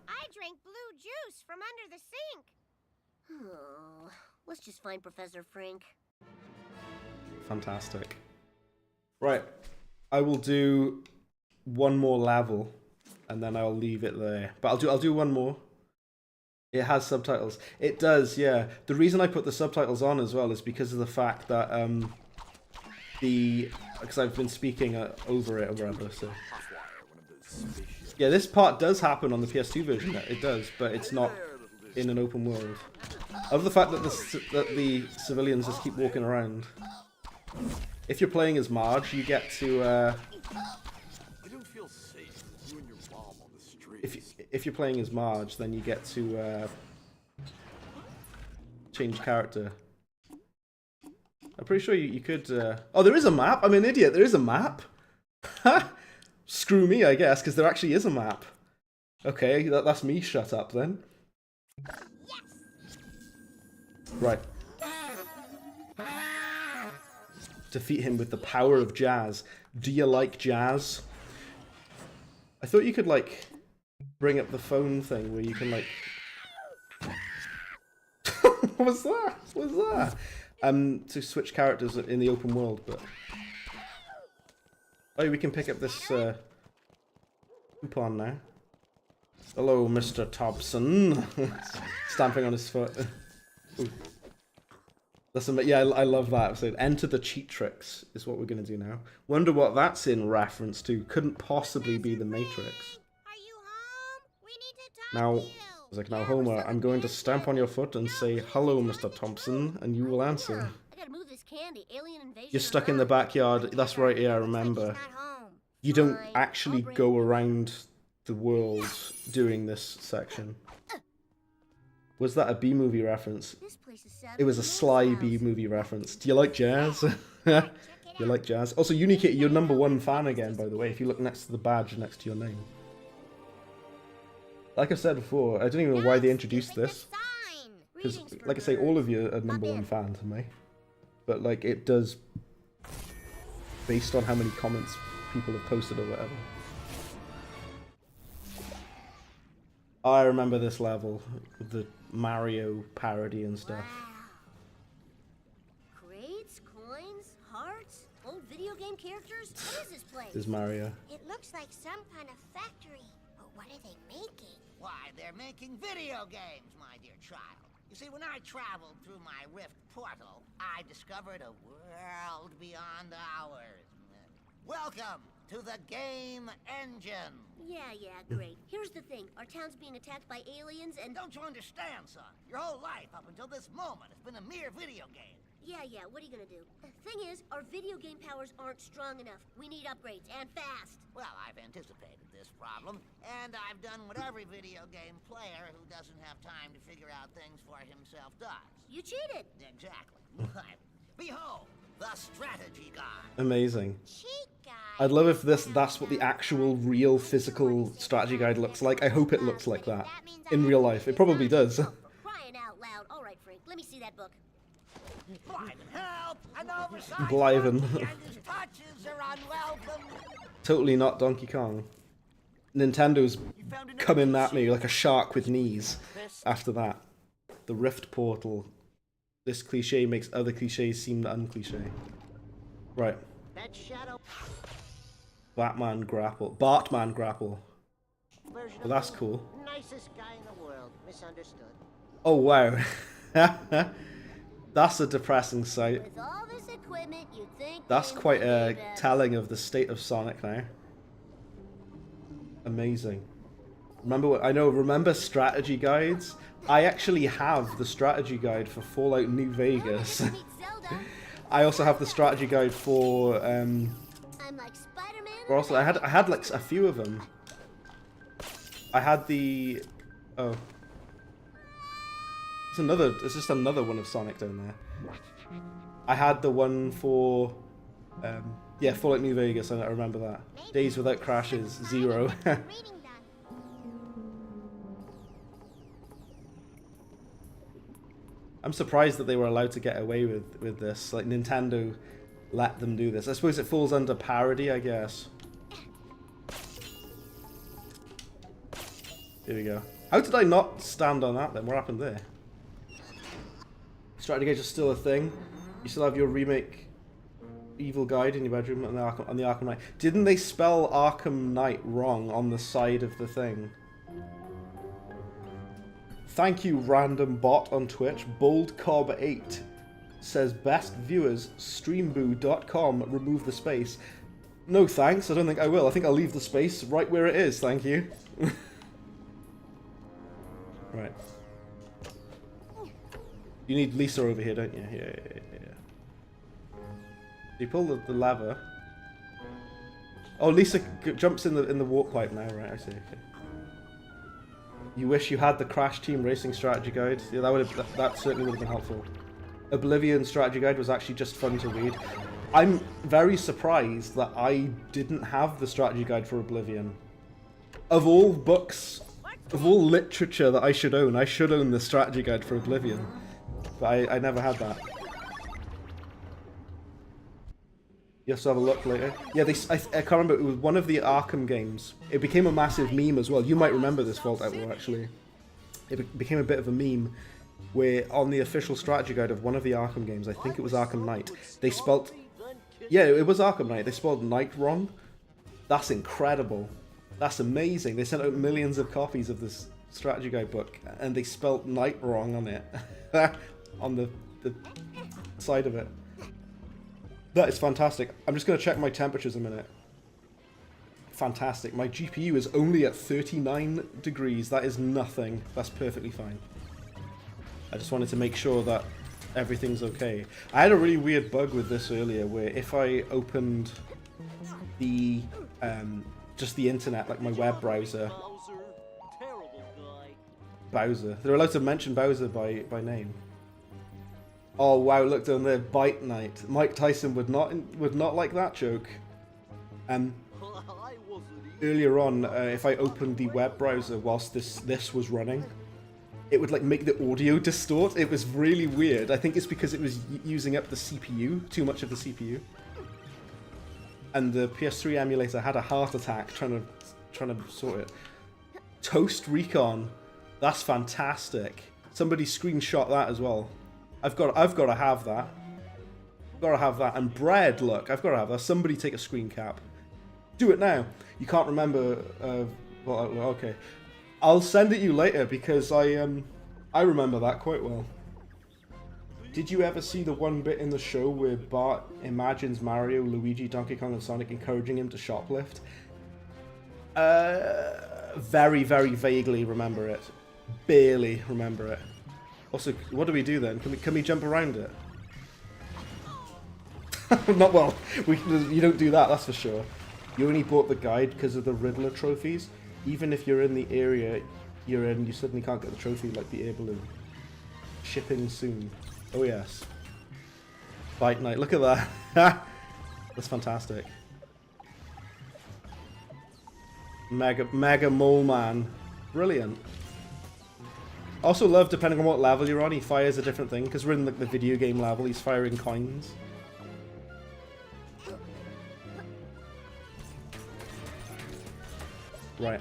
I drank blue juice from under the sink. Oh, let's just find Professor Frink. Fantastic. Right. I will do one more level and then I'll leave it there. But I'll do one more. It has subtitles. It does, yeah. The reason I put the subtitles on as well is because of the fact that because I've been speaking over it or whatever, so yeah, this part does happen on the PS2 version. It does, but it's not in an open world. I love the fact that the civilians just keep walking around. If you're playing as Marge, you get to I don't feel safe with you and your mom on the street. if you're playing as Marge, then you get to change character. I'm pretty sure you could. Oh, there is a map. I'm an idiot. There is a map. Screw me, I guess, because there actually is a map. Okay, that's me. Shut up then. Right. Defeat him with the power of jazz. Do you like jazz? I thought you could, like, bring up the phone thing where you can, like... What was that? What was that? To switch characters in the open world, but... Oh, we can pick up this, coupon now. Hello, Mr. Thompson. Stamping on his foot. Ooh. Yeah, I love that. So enter the cheat tricks is what we're going to do now. Wonder what that's in reference to. Couldn't possibly be the Matrix. Are you home? We need to talk Now, to you. it's like, now Homer, I'm going to stamp on your foot and say, hello, Mr. Thompson, and you will answer. I gotta move this candy. Alien invasion. You're stuck in the backyard. That's right, yeah, I remember. You don't actually go around the world doing this section. Was that a B-movie reference? It was a sly B-movie reference. Do you like jazz? You like jazz? Also, Unikitty, you're #1 fan again, by the way, if you look next to the badge next to your name. Like I said before, I don't even know why they introduced this. Because, like I say, all of you are #1 fan to me. But, like, it does... Based on how many comments people have posted or whatever. I remember this level, the Mario parody and stuff. Crates, coins, hearts, old video game characters. What is this place? There's Mario. It looks like some kind of factory. But what are they making? Why, they're making video games, my dear child. You see, when I traveled through my rift portal, I discovered a world beyond ours. Welcome to the game engine. Yeah, great. Here's the thing. Our town's being attacked by aliens and... Don't you understand, son? Your whole life up until this moment has been a mere video game. Yeah, what are you gonna do? The thing is, our video game powers aren't strong enough. We need upgrades, and fast. Well, I've anticipated this problem, and I've done what every video game player who doesn't have time to figure out things for himself does. You cheated. Exactly. Behold, the strategy guide. Amazing. Cheat guide. I'd love if that's what the actual real physical strategy guide looks like. I hope it looks like that in real life. It probably does. Crying out loud. All right, Frank, let me see that book. Blythen, help! An oversized Blythen. monkey and his touches are unwelcome. Totally not Donkey Kong. Nintendo's coming at me like a shark with knees after that. The Rift Portal. This cliche makes other cliches seem uncliche. Right. That shadow Batman grapple. Bartman grapple. version Well, that's cool. nicest guy in the world. Misunderstood. Oh, wow. That's a depressing sight. With all this equipment, you'd think... That's things quite would be better. telling of the state of Sonic now. Amazing. Remember strategy guides? I actually have the strategy guide for Fallout New Vegas. I also have the strategy guide for I'm like Spider-Man. or also I had like a few of them. I had the It's just another one of Sonic down there. I had the one for, yeah, Fallout New Vegas, I remember that. Days Without Crashes, 0. I'm surprised that they were allowed to get away with this. Like, Nintendo let them do this. I suppose it falls under parody, I guess. Here we go. How did I not stand on that then? What happened there? Strategy Gauge is still a thing. You still have your remake Evil Guide in your bedroom on the Arkham Knight. Didn't they spell Arkham Knight wrong on the side of the thing? Thank you, random bot on Twitch. BoldCob8 says best viewers, streamboo.com, remove the space. No thanks, I don't think I will. I think I'll leave the space right where it is, thank you. Right. You need Lisa over here, don't you? Yeah. You pull the lever. Oh, Lisa jumps in the warp pipe now, right? I see. Okay. You wish you had the Crash Team Racing strategy guide. Yeah, that certainly would have been helpful. Oblivion strategy guide was actually just fun to read. I'm very surprised that I didn't have the strategy guide for Oblivion. Of all books, of all literature that I should own the strategy guide for Oblivion. But I never had that. You have to have a look later. Yeah, I can't remember, it was one of the Arkham games. It became a massive meme as well. You might remember this, Vault Outlaw, actually. It became a bit of a meme where on the official strategy guide of one of the Arkham games, I think it was Arkham Knight, they spelt... Yeah, it was Arkham Knight. They spelled Knight wrong. That's incredible. That's amazing. They sent out millions of copies of this strategy guide book, and they spelt Knight wrong on it. On the side of it. That is fantastic. I'm just going to check my temperatures a minute. Fantastic. My GPU is only at 39 degrees. That is nothing. That's perfectly fine. I just wanted to make sure that everything's okay. I had a really weird bug with this earlier where if I opened the just the internet, like my web browser, Bowser. They're allowed to mention Bowser by name. Oh wow, look down there, Bite Night. Mike Tyson would not like that joke. Earlier on, if I opened the web browser whilst this was running, it would like make the audio distort. It was really weird. I think it's because it was using up the CPU, too much of the CPU. And the PS3 emulator had a heart attack trying to sort it. Toast Recon, that's fantastic. Somebody screenshot that as well. I've got to have that. Gotta have that. And bread, look, I've got to have that. Somebody take a screen cap. Do it now. You can't remember. Well, okay. I'll send it you later because I remember that quite well. Did you ever see the one bit in the show where Bart imagines Mario, Luigi, Donkey Kong, and Sonic encouraging him to shoplift? Very, very vaguely remember it. Barely remember it. Also, what do we do then? Can we jump around it? Not well. You don't do that, that's for sure. You only bought the guide because of the Riddler trophies. Even if you're in the area you're in, you suddenly can't get the trophy like the air balloon. Shipping soon. Oh yes. Fight Night. Look at that. That's fantastic. Mega Mole Man. Brilliant. Also love, depending on what level you're on, he fires a different thing. Because we're in the video game level, he's firing coins. Right.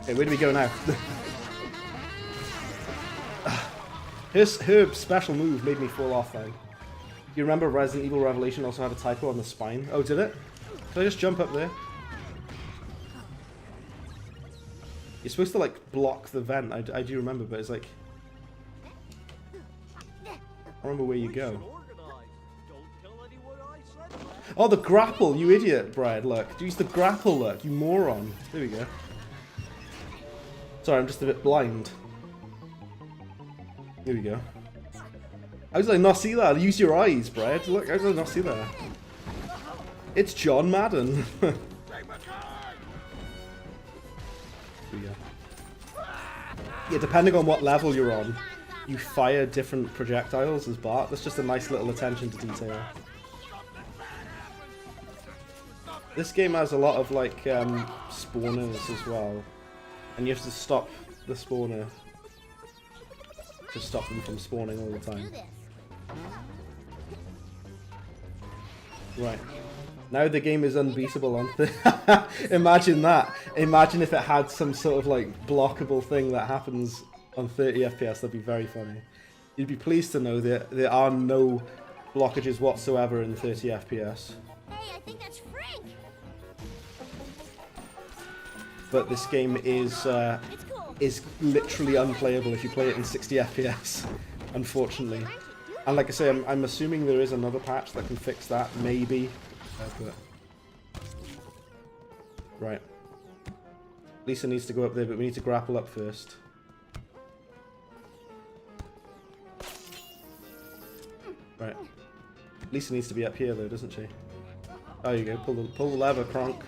Okay, where do we go now? Her special move made me fall off then. You remember Resident Evil Revelation also had a typo on the spine? Oh, did it? Did I just jump up there? You're supposed to like block the vent, I do remember, but it's like... I don't remember where you go. Oh, the grapple, you idiot, Brad, look. Use the grapple, look, you moron. There we go. Sorry, I'm just a bit blind. Here we go. How did I not see that? Use your eyes, Brad. Look, how did I not see that? It's John Madden. Here we go. yeah, depending on what level you're on, you fire different projectiles as Bart. That's just a nice little attention to detail. This game has a lot of like spawners as well, and you have to stop the spawner to stop them from spawning all the time. Right. Now the game is unbeatable on imagine that. Imagine if it had some sort of like blockable thing that happens on 30 FPS. That'd be very funny. You'd be pleased to know that there are no blockages whatsoever in 30 FPS. Hey, I think that's Frank. But this game is literally unplayable if you play it in 60 FPS, unfortunately. And like I say, I'm assuming there is another patch that can fix that, maybe. But... Right. Lisa needs to go up there, but we need to grapple up first. Right. Lisa needs to be up here though, doesn't she? Oh, you go. Pull the lever, Kronk.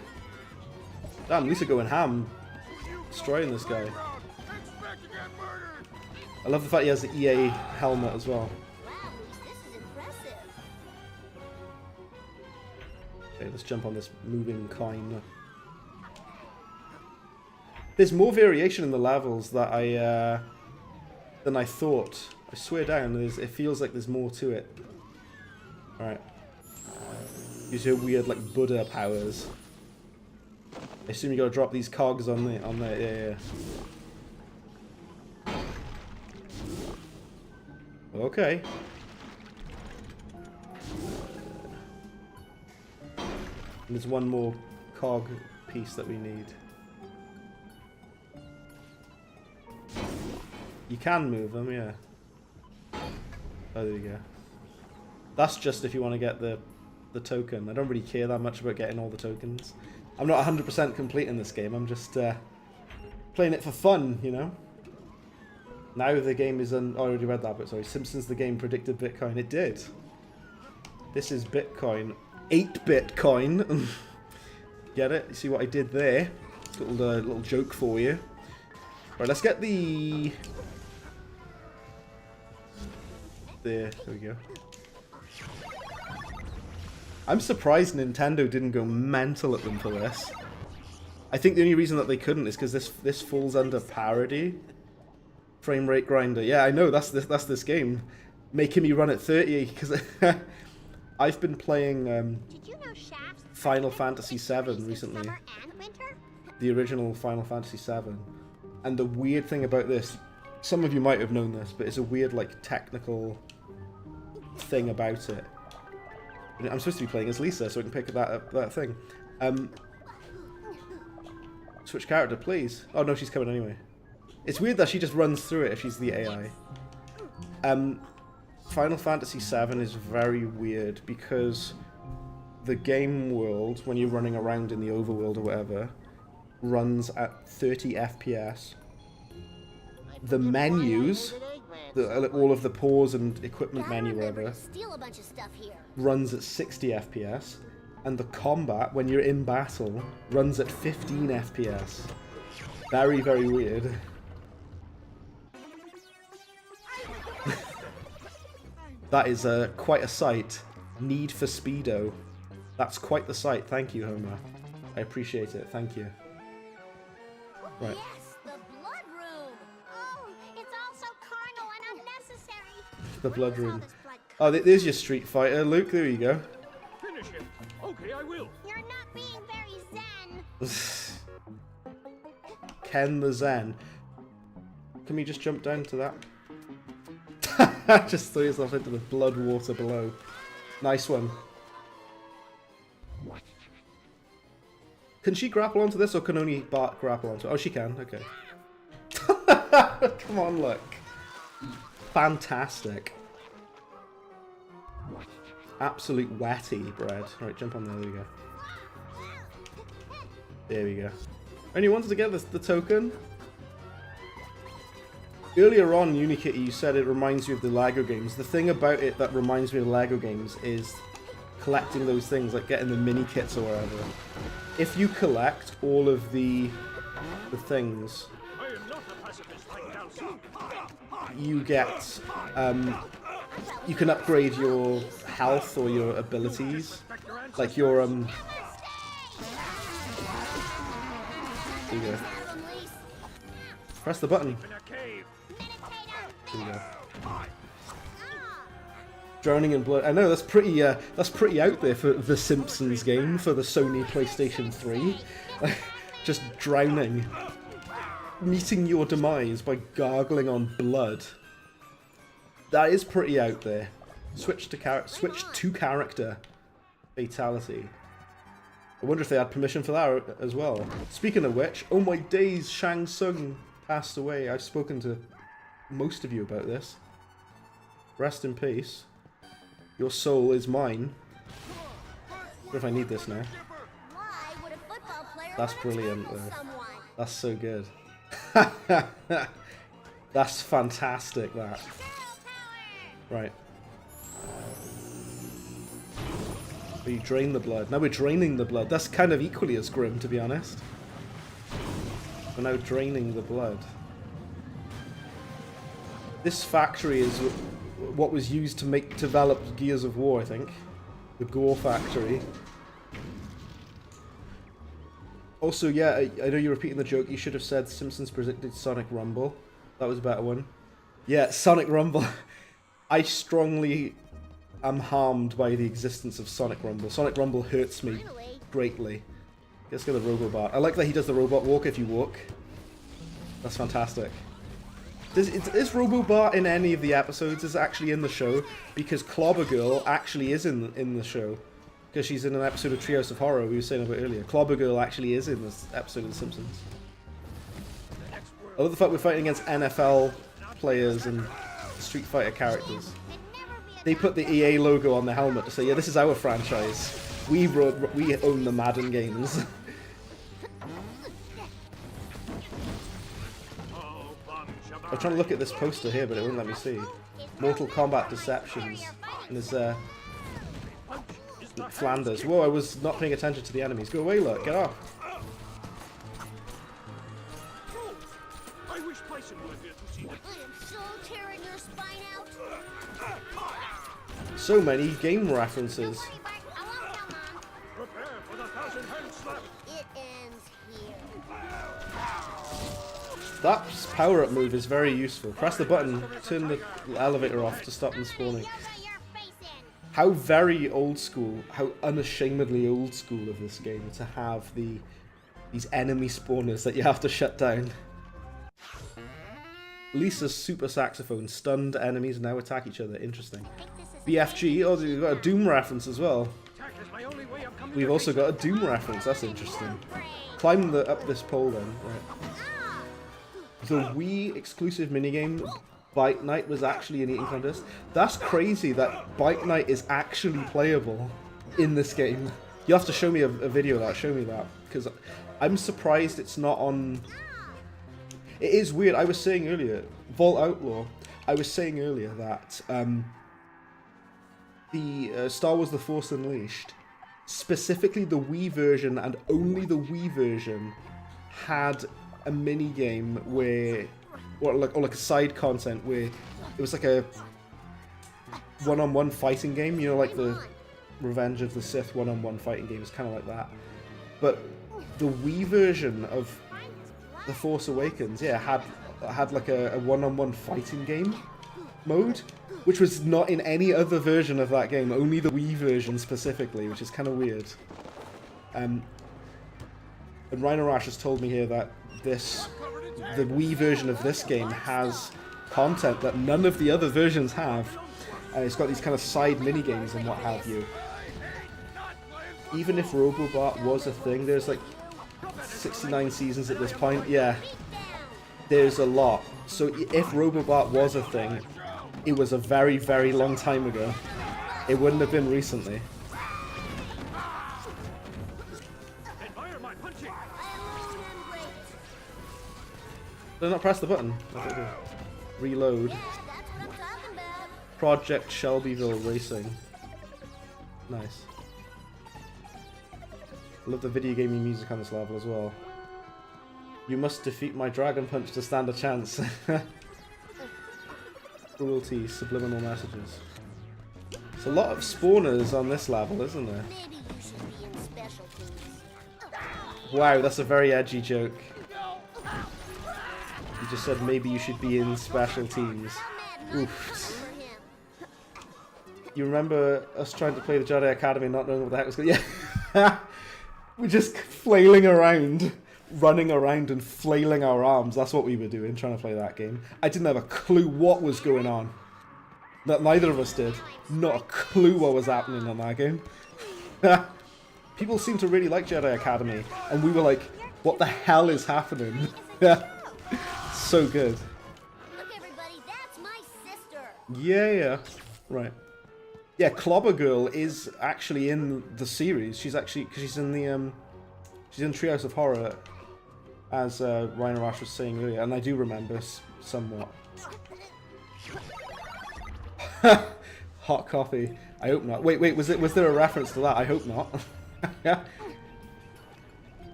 Damn, Lisa going ham. Destroying this guy. I love the fact he has the EA helmet as well. Okay, let's jump on this moving coin. There's more variation in the levels that than I thought. I swear down, it feels like there's more to it. Alright. Use your weird like Buddha powers. I assume you gotta drop these cogs on the yeah. Okay. And there's one more cog piece that we need. You can move them, yeah. Oh, there you go. That's just if you want to get the token. I don't really care that much about getting all the tokens. I'm not 100% complete in this game. I'm just playing it for fun, you know? Now the game is... I already read that, but sorry. Simpsons the game predicted Bitcoin. It did. This is Bitcoin. 8-bit coin. Get it? You see what I did there? Little joke for you. Right, let's get the... There we go. I'm surprised Nintendo didn't go mental at them for this. I think the only reason that they couldn't is because this falls under parody. Frame rate grinder. Yeah, I know, that's this game. Making me run at 30 because I've been playing Final Fantasy VII recently. The original Final Fantasy VII. And the weird thing about this, some of you might have known this, but it's a weird like technical thing about it. I'm supposed to be playing as Lisa, so I can pick that thing. Switch character, please. Oh no, she's coming anyway. It's weird that she just runs through it if she's the AI. Final Fantasy VII is very weird because the game world, when you're running around in the overworld or whatever, runs at 30 FPS. The menus, all of the pause and equipment menu, whatever, runs at 60 FPS, and the combat, when you're in battle, runs at 15 FPS. Very, very weird. That is quite a sight. Need for Speedo. That's quite the sight. Thank you, Homer. I appreciate it. Thank you. Right. Yes, the blood room. Oh, it's all so carnal and unnecessary. The blood room. Oh, there's your Street Fighter, Luke. There you go. Finish him. Okay, I will. You're not being very zen. Ken the Zen. Can we just jump down to that? Just throw yourself into the blood water below. Nice one. Can she grapple onto this, or can only Bart grapple onto it? Oh, she can. Okay. Come on, look. Fantastic. Absolute wetty bread. Alright, jump on there. There we go. There we go. Only wanted to get the token. Earlier on, Unikitty, you said it reminds you of the Lego games. The thing about it that reminds me of Lego games is collecting those things, like getting the mini kits or whatever. If you collect all of the things... I am not a pacifist like Dalsy. you get you can upgrade your health or your abilities, like your There you go. Press the button. There you go. Drowning in blood. I know that's pretty out there for the Simpsons game for the Sony PlayStation 3. Just drowning, meeting your demise by gargling on blood. That is pretty out there. Switch to character fatality. I wonder if they had permission for that as well. Speaking of which, oh my days, Shang Tsung passed away. I've spoken to most of you about this. Rest in peace. Your soul is mine. I wonder if I need this now. That's brilliant though. That's so good. That's fantastic, that. Right. But you drain the blood. Now we're draining the blood. That's kind of equally as grim, to be honest. We're now draining the blood. This factory is what was used to develop Gears of War, I think. The Gore factory. Also, yeah, I know you're repeating the joke. You should have said Simpsons predicted Sonic Rumble. That was a better one. Yeah, Sonic Rumble. I strongly am harmed by the existence of Sonic Rumble. Sonic Rumble hurts me greatly. Let's get the Robobot. I like that he does the robot walk if you walk. That's fantastic. Is Robobot in any of the episodes? Is it actually in the show? Because Clobber Girl actually is in the show. Because she's in an episode of Treehouse of Horror we were saying about earlier. Clobber Girl actually is in this episode of The Simpsons. I love the fact we're fighting against NFL players and Street Fighter characters. They put the EA logo on the helmet to say, yeah, this is our franchise. We own the Madden games. I was trying to look at this poster here, but it wouldn't let me see. Mortal Kombat Deceptions. And there's Flanders. Whoa, I was not paying attention to the enemies. Go away, look. Get off. I wish Tyson was here to see that. I am so tearing your spine out. So many game references. Prepare for the 1,000-hand slap. It ends here. That power-up move is very useful. Press the button, turn the elevator off to stop them spawning. How very old school, how unashamedly old school of this game to have these enemy spawners that you have to shut down. Lisa's super saxophone. Stunned enemies now attack each other. Interesting. BFG. Oh, we've got a Doom reference as well. We've also got a Doom reference. That's interesting. Climb up this pole then. Right. The Wii exclusive minigame Bike Night was actually an eating contest. That's crazy that Bike Night is actually playable in this game. You have to show me a video of that. Show me that, because I'm surprised it's not on. It is weird. I was saying earlier, Vault Outlaw. I was saying earlier that the Star Wars: The Force Unleashed, specifically the Wii version and only the Wii version, had a mini game where, or like a side content where it was like a one-on-one fighting game. You know, like the Revenge of the Sith one-on-one fighting game is kind of like that. But the Wii version of The Force Awakens, yeah, had like a one-on-one fighting game mode, which was not in any other version of that game, only the Wii version specifically, which is kind of weird. And Rhino Rash has told me here that the Wii version of this game has content that none of the other versions have, and it's got these kind of side mini games and what have you. Even if Robobot was a thing, there's like 69 seasons at this point. Yeah, there's a lot. So if Robobot was a thing, it was a very, very long time ago. It wouldn't have been recently. Did I not press the button? Reload. Project Shelbyville Racing. Nice. I love the video gaming music on this level as well. You must defeat my Dragon Punch to stand a chance. Cruelty, subliminal messages. There's a lot of spawners on this level, isn't there? Maybe you should be in special teams. Wow, that's a very edgy joke. You just said maybe you should be in special teams. Oof. You remember us trying to play the Jedi Academy not knowing what the heck was going on? Yeah. We're just flailing around, running around and flailing our arms. That's what we were doing, trying to play that game. I didn't have a clue what was going on. Neither of us did. Not a clue what was happening in that game. People seem to really like Jedi Academy, and we were like, what the hell is happening? So good. Look, everybody, that's my sister. Yeah. Right. Yeah, Clobber Girl is actually in the series. She's actually, because she's in the, she's in Treehouse of Horror, as Ryan Rash was saying earlier, and I do remember somewhat. Hot coffee. I hope not. Wait, was there a reference to that? I hope not.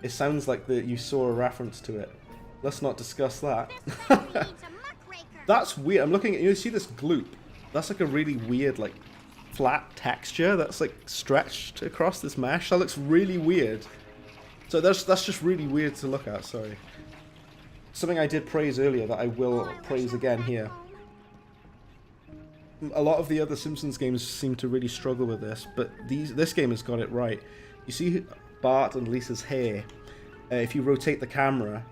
It sounds like that you saw a reference to it. Let's not discuss that. That's weird. I'm looking at, you see this gloop? That's like a really weird, like, flat texture that's like stretched across this mesh. That looks really weird. So that's just really weird to look at, sorry. Something I did praise earlier that I will praise again here. A lot of the other Simpsons games seem to really struggle with this, but this game has got it right. You see Bart and Lisa's hair, if you rotate the camera,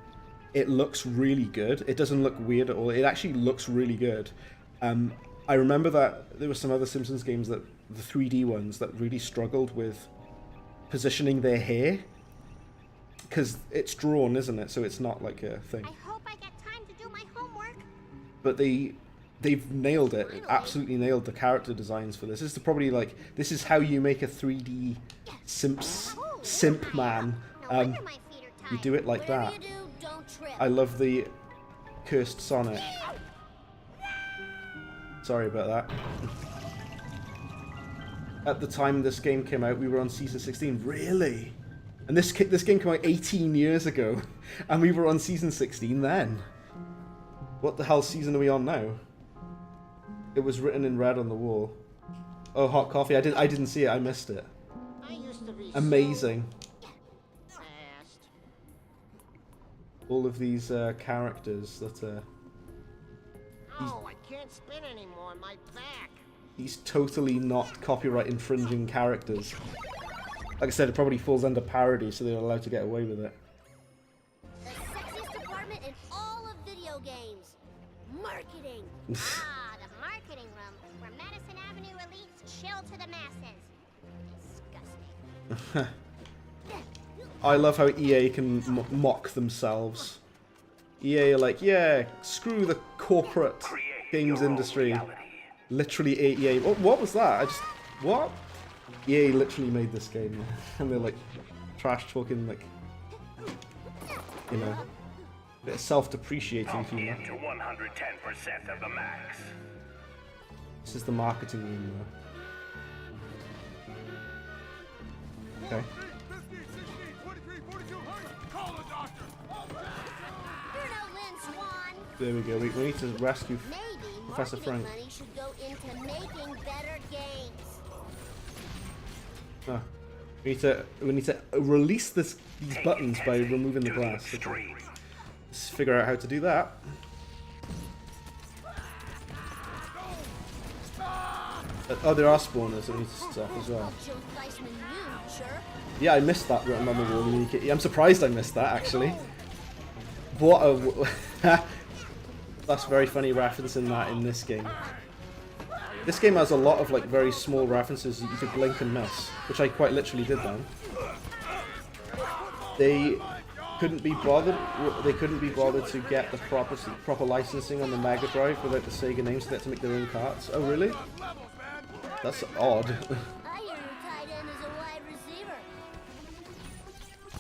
it looks really good. It doesn't look weird at all. It actually looks really good. I remember that there were some other Simpsons games, that the 3D ones, that really struggled with positioning their hair. Because it's drawn, isn't it? So it's not like a thing. I hope I get time to do my homework. But they've nailed it. Absolutely nailed the character designs for this. This is probably like, this is how you make a 3D simp man. You do it like that. I love the cursed Sonic. Sorry about that. At the time this game came out, we were on season 16. Really? And this game came out 18 years ago, and we were on season 16 then. What the hell season are we on now? It was written in red on the wall. Oh, hot coffee. I didn't see it. I missed it. Amazing. All of these characters that Oh, I can't spin anymore. My back. These totally not copyright infringing characters. Like I said, it probably falls under parody, so they're allowed to get away with it. The sexiest department in all of video games. Marketing. The marketing room, where Madison Avenue elites chill to the masses. Disgusting. I love how EA can mock themselves. EA are like, yeah, screw the corporate games industry. Literally EA. What was that? What? EA literally made this game, and they're like trash talking, like, you know, a bit of self-depreciating humor. To 110% of the max. This is the marketing room, though. Okay. There we go. We need to rescue Professor Frank. Money should go into making better games. Ah, we need to release these buttons by removing the glass. Okay. Let's figure out how to do that. Oh, there are spawners that need to stuff as well. Yeah, I missed that written on the wall. I'm surprised I missed that, actually. What a... That's very funny referencing that in this game. This game has a lot of like very small references that you could blink and miss, which I quite literally did then. They couldn't be bothered. They couldn't be bothered to get the proper licensing on the Mega Drive without the Sega name, so they had to make their own carts. Oh really? That's odd.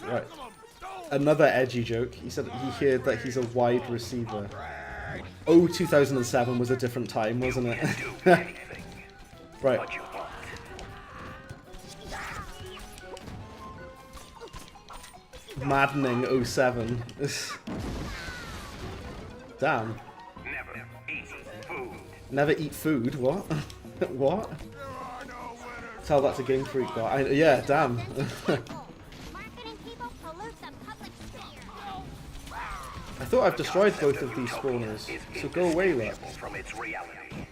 Right. Another edgy joke. He said he heard that he's a wide receiver. Oh, 2007 was a different time, wasn't it? Right. Maddening 07. Damn. Never eat food. What? What? Tell that to Game Freak. Yeah, damn. Marketing people pollute the public sphere. I thought I've destroyed both of these spawners, so go away, look. From its reality.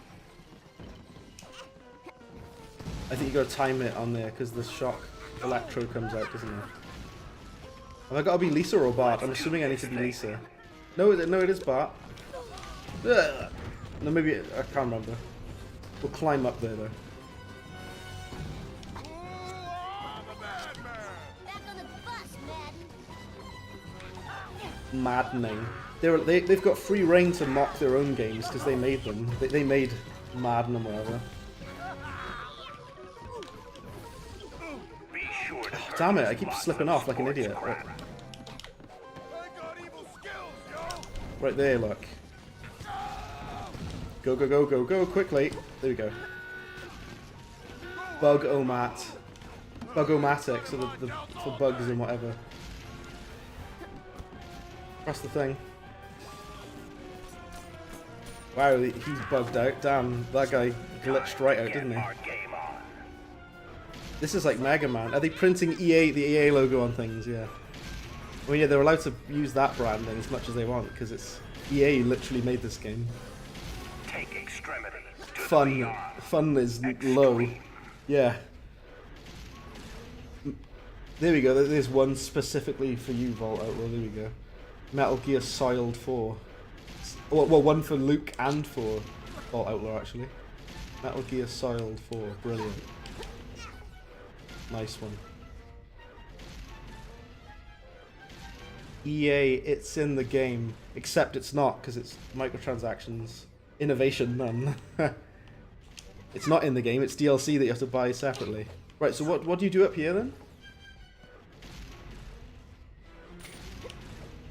I think you gotta time it on there because the shock electro comes out, doesn't it? Have I gotta be Lisa or Bart? I'm assuming I need to be Lisa. No, it is Bart. Ugh. No, maybe I can't remember. We'll climb up there though. Back on the bus, Madden. Maddening. They've got free reign to mock their own games because they made them. They made Madden and whatever. Damn it! I keep slipping off like an idiot. Right there, look. Go, go, go, go, go, quickly. There we go. Bug-o-mat. Bug-o-matic, so for bugs and whatever. Press the thing. Wow, he's bugged out. Damn, that guy glitched right out, didn't he? This is like Mega Man. Are they printing the EA logo on things? Yeah. Well, yeah, they're allowed to use that brand then as much as they want because it's EA literally made this game. Take extremity. Fun is low. Yeah. There we go. There's one specifically for you, Vault Outlaw. There we go. Metal Gear Solid 4. Well, one for Luke and for Vault Outlaw actually. Metal Gear Solid 4. Brilliant. Nice one. EA, it's in the game, except it's not because it's microtransactions. Innovation, none. It's not in the game, it's DLC that you have to buy separately. Right, so what do you do up here then?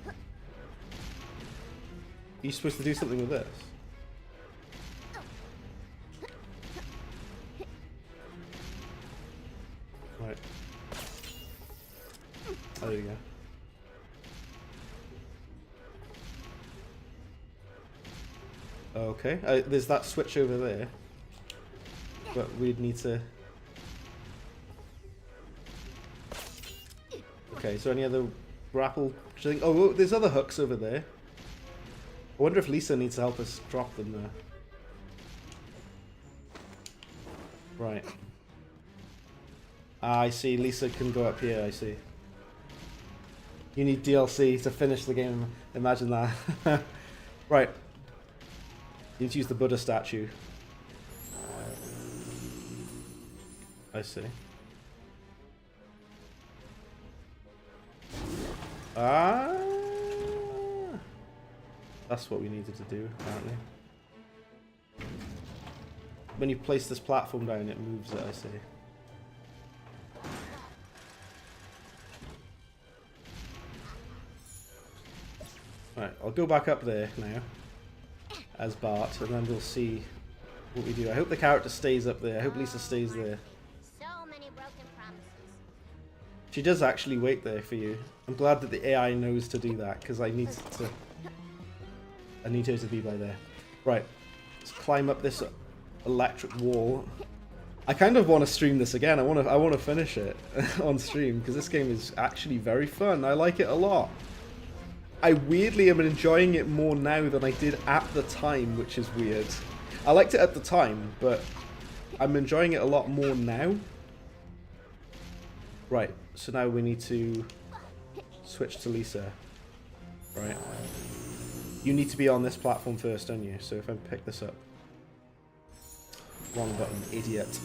Are you supposed to do something with this? Right. Oh, there you go. Okay, there's that switch over there, but we'd need to... Okay, so any other grapple thing? Oh, there's other hooks over there. I wonder if Lisa needs to help us drop them there. Right. Ah, I see, Lisa can go up here, I see. You need DLC to finish the game, imagine that. Right. You need to use the Buddha statue. I see. Ah, that's what we needed to do, apparently. When you place this platform down, it moves it, I see. Right, I'll go back up there now. As Bart, and then we'll see what we do. I hope the character stays up there. I hope Lisa stays there. So many broken promises. She does actually wait there for you. I'm glad that the AI knows to do that because I need her to be by there. Right, let's climb up this electric wall. I kind of want to stream this again. I want to finish it on stream because this game is actually very fun. I like it a lot. I weirdly am enjoying it more now than I did at the time, which is weird. I liked it at the time, but I'm enjoying it a lot more now. Right, so now we need to switch to Lisa. Right. You need to be on this platform first, don't you? So if I pick this up. Wrong button, idiot.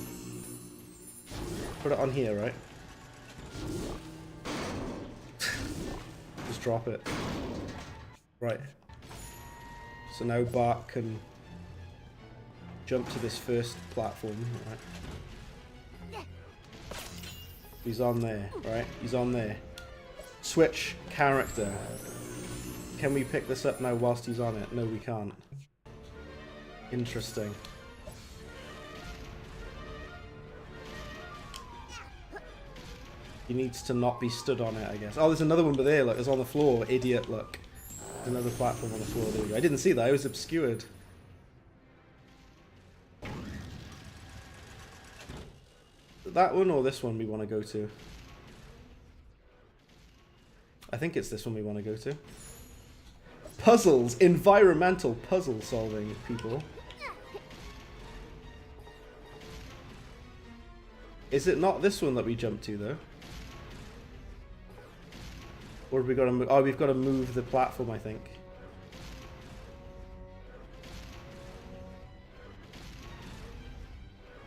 Put it on here, right? Just drop it. Right. So now Bart can jump to this first platform, right? He's on there, right? He's on there. Switch character. Can we pick this up now whilst he's on it? No, we can't. Interesting. He needs to not be stood on it, I guess. Oh, there's another one, but there, look, it's on the floor. Idiot, look. There's another platform on the floor. There we go. I didn't see that. I was obscured. that one or this one we want to go to? I think it's this one we want to go to. Puzzles! Environmental puzzle solving, people. Is it not this one that we jumped to, though? Or have we got to move? Oh, we've got to move the platform, I think.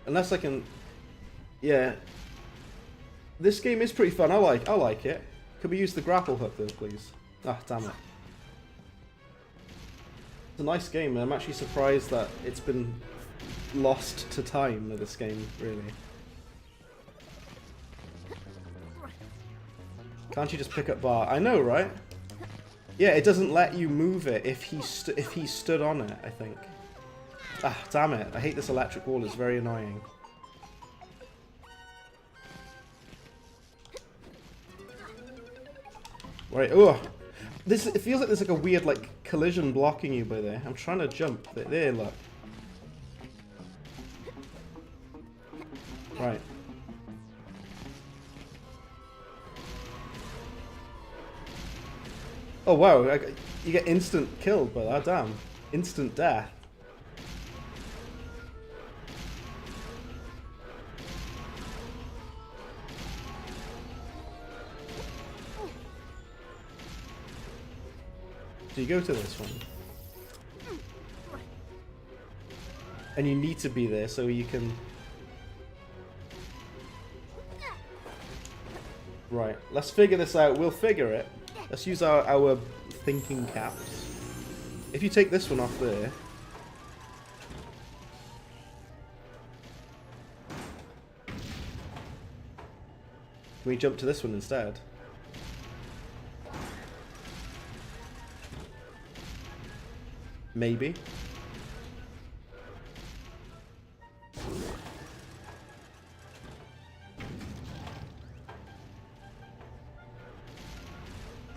Unless I can... Yeah. This game is pretty fun. I like it. Could we use the grapple hook, though, please? Ah, damn it. It's a nice game, and I'm actually surprised that it's been lost to time with this game, really. Can't you just pick up bar? I know, right? Yeah, it doesn't let you move it if he stood on it, I think. Ah, damn it. I hate this electric wall. It's very annoying. Right, oh! It feels like there's like a weird like collision blocking you by there. I'm trying to jump. There, look. Right. Oh wow, you get instant killed by that, damn. Instant death. So you go to this one. And you need to be there so you can... Right, let's figure this out. We'll figure it. Let's use our thinking caps. If you take this one off there... Can we jump to this one instead? Maybe.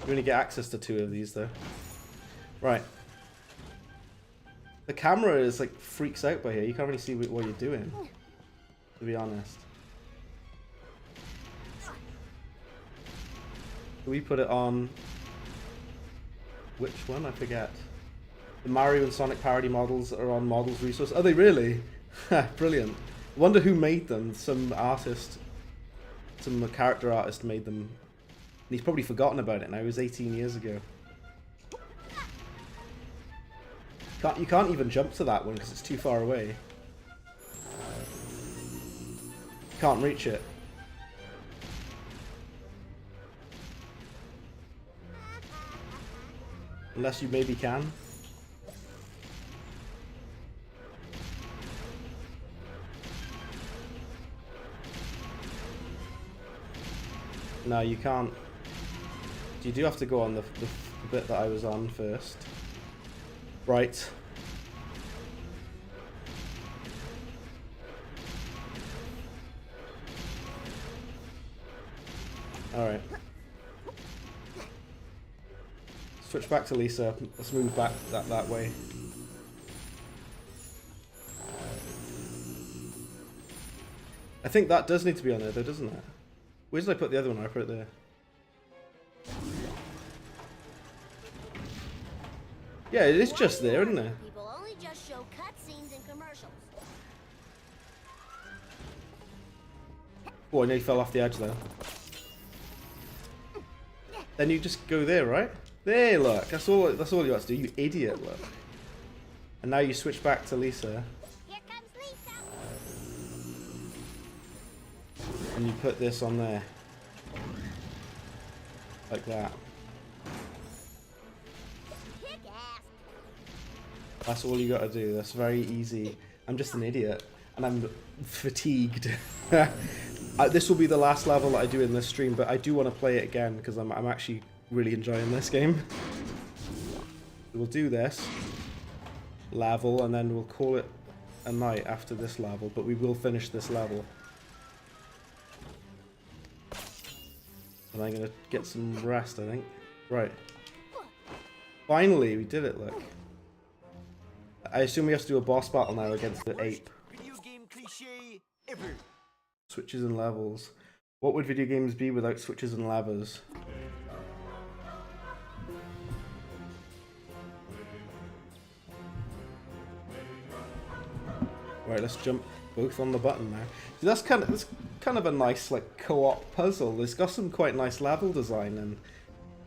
We only get access to 2 of these though. Right. The camera is like freaks out by here. You can't really see what you're doing, to be honest. Can we put it on... Which one? I forget. The Mario and Sonic parody models are on Models Resource. Are they really? Brilliant. Wonder who made them. Some artist, some character artist made them. And he's probably forgotten about it now. It was 18 years ago. You can't even jump to that one because it's too far away. Can't reach it. Unless you maybe can. No, you can't. You do have to go on the bit that I was on first. Right. Alright. Switch back to Lisa. Let's move back that way. I think that does need to be on there though, doesn't it? Where did I put the other one? I put it there. Yeah, it is just there, isn't it? People only just show cutscenes and commercials. Oh, I nearly fell off the edge there. Then you just go there, right? There, look. That's all you have to do, you idiot, look. And now you switch back to Lisa. Here comes Lisa. And you put this on there. Like that. That's all you gotta do. That's very easy. I'm just an idiot. And I'm fatigued. This will be the last level that I do in this stream, but I do want to play it again because I'm actually really enjoying this game. We'll do this level and then we'll call it a night after this level, but we will finish this level. And I'm gonna get some rest, I think. Right. Finally, we did it, look. I assume we have to do a boss battle now against the ape. Video game cliche ever. Switches and levels. What would video games be without switches and levers? Right, let's jump both on the button now. See, that's kind of a nice like co-op puzzle. It's got some quite nice level design and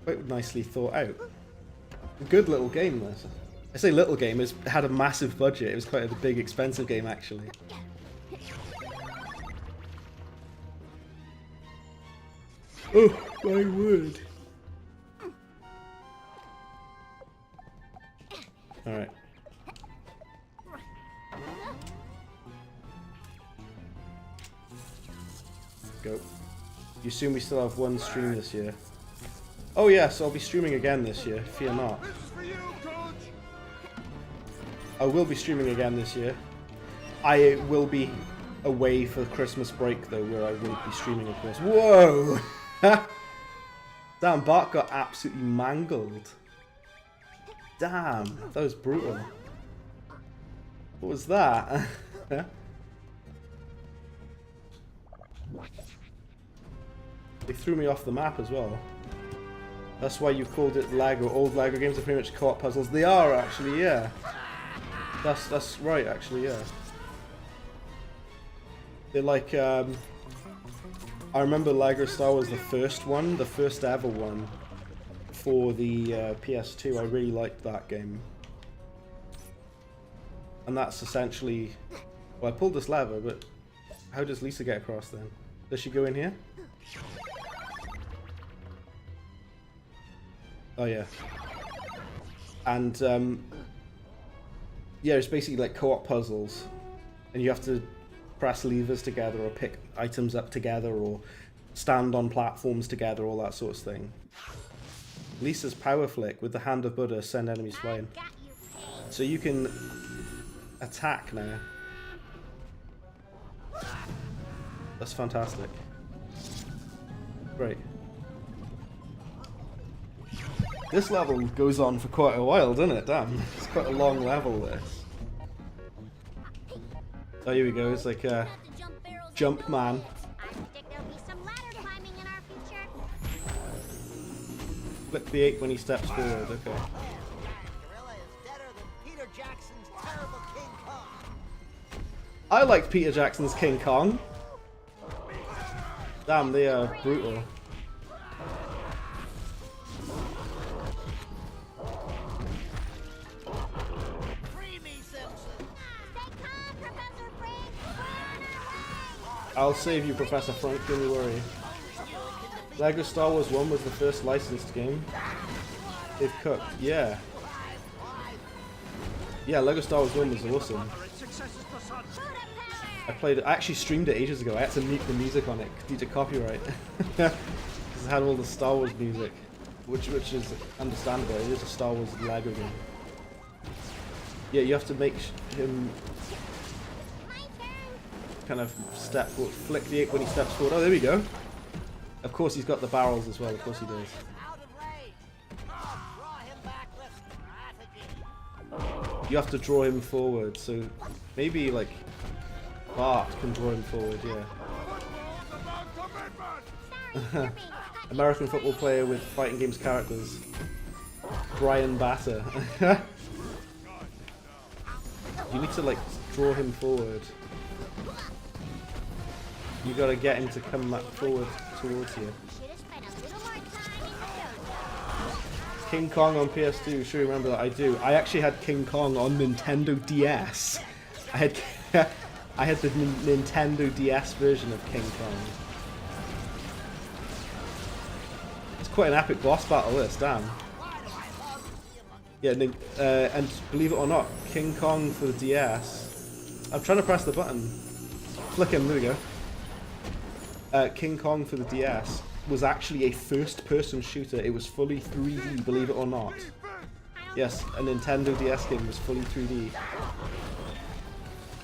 quite nicely thought out. A good little game, this. I say little game, it had a massive budget. It was quite a big, expensive game, actually. Oh, my word. Alright. Go. You assume we still have one stream this year? Oh yes, I'll be streaming again this year, fear not. I will be streaming again this year. I will be away for Christmas break though, where I won't be streaming, of course. Whoa! Damn, Bart got absolutely mangled. Damn, that was brutal. What was that? They threw me off the map as well. That's why you've called it Lego. Old Lego games are pretty much co-op puzzles. They are actually, yeah. That's right, actually, yeah. They're like, I remember Lego Star Wars, the first one, the first ever one for the PS2. I really liked that game. And that's essentially, well, I pulled this lever, but how does Lisa get across then? Does she go in here? Oh yeah. And yeah, it's basically like co-op puzzles, and you have to press levers together or pick items up together or stand on platforms together, all that sort of thing. Lisa's power flick with the hand of Buddha send enemies flying. So you can attack now. That's fantastic. Great. This level goes on for quite a while, doesn't it? Damn, it's quite a long level, this. Oh, here we go, it's like a jump man. Flick the 8 when he steps forward, okay. I liked Peter Jackson's King Kong. Damn, they are brutal. I'll save you, Professor Frank, don't you worry. Lego Star Wars 1 was the first licensed game. They've cooked, yeah. Yeah, Lego Star Wars 1 was awesome. I actually streamed it ages ago. I had to mute the music on it due to copyright. Because it had all the Star Wars music. Which is understandable, it is a Star Wars Lego game. Yeah, you have to make him kind of step forward, flick the 8 when he steps forward. Oh, there we go. Of course he's got the barrels as well, of course he does. You have to draw him forward, so maybe like Bart can draw him forward, yeah. American football player with fighting games characters. Brian Batter. You need to like draw him forward. You gotta get him to come back forward towards you. King Kong on PS2, sure you remember that? I do. I actually had King Kong on Nintendo DS. I had the Nintendo DS version of King Kong. It's quite an epic boss battle, this, damn. Yeah, and believe it or not, King Kong for the DS. I'm trying to press the button. Flick him, there we go. King Kong for the DS was actually a first-person shooter. It was fully 3D, believe it or not. Yes, a Nintendo DS game was fully 3D.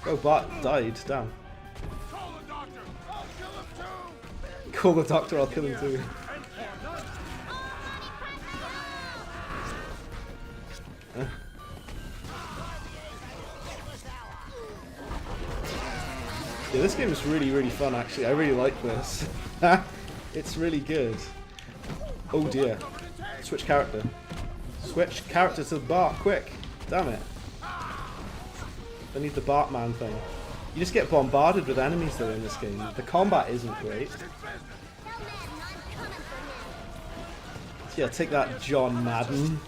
Oh, Bart died, damn. Call the doctor, I'll kill him too. Yeah, this game is really, really fun, actually. I really like this. It's really good. Oh dear. Switch character. Switch character to Bart, quick. Damn it. I need the Bartman thing. You just get bombarded with enemies though in this game. The combat isn't great. Yeah, take that, John Madden.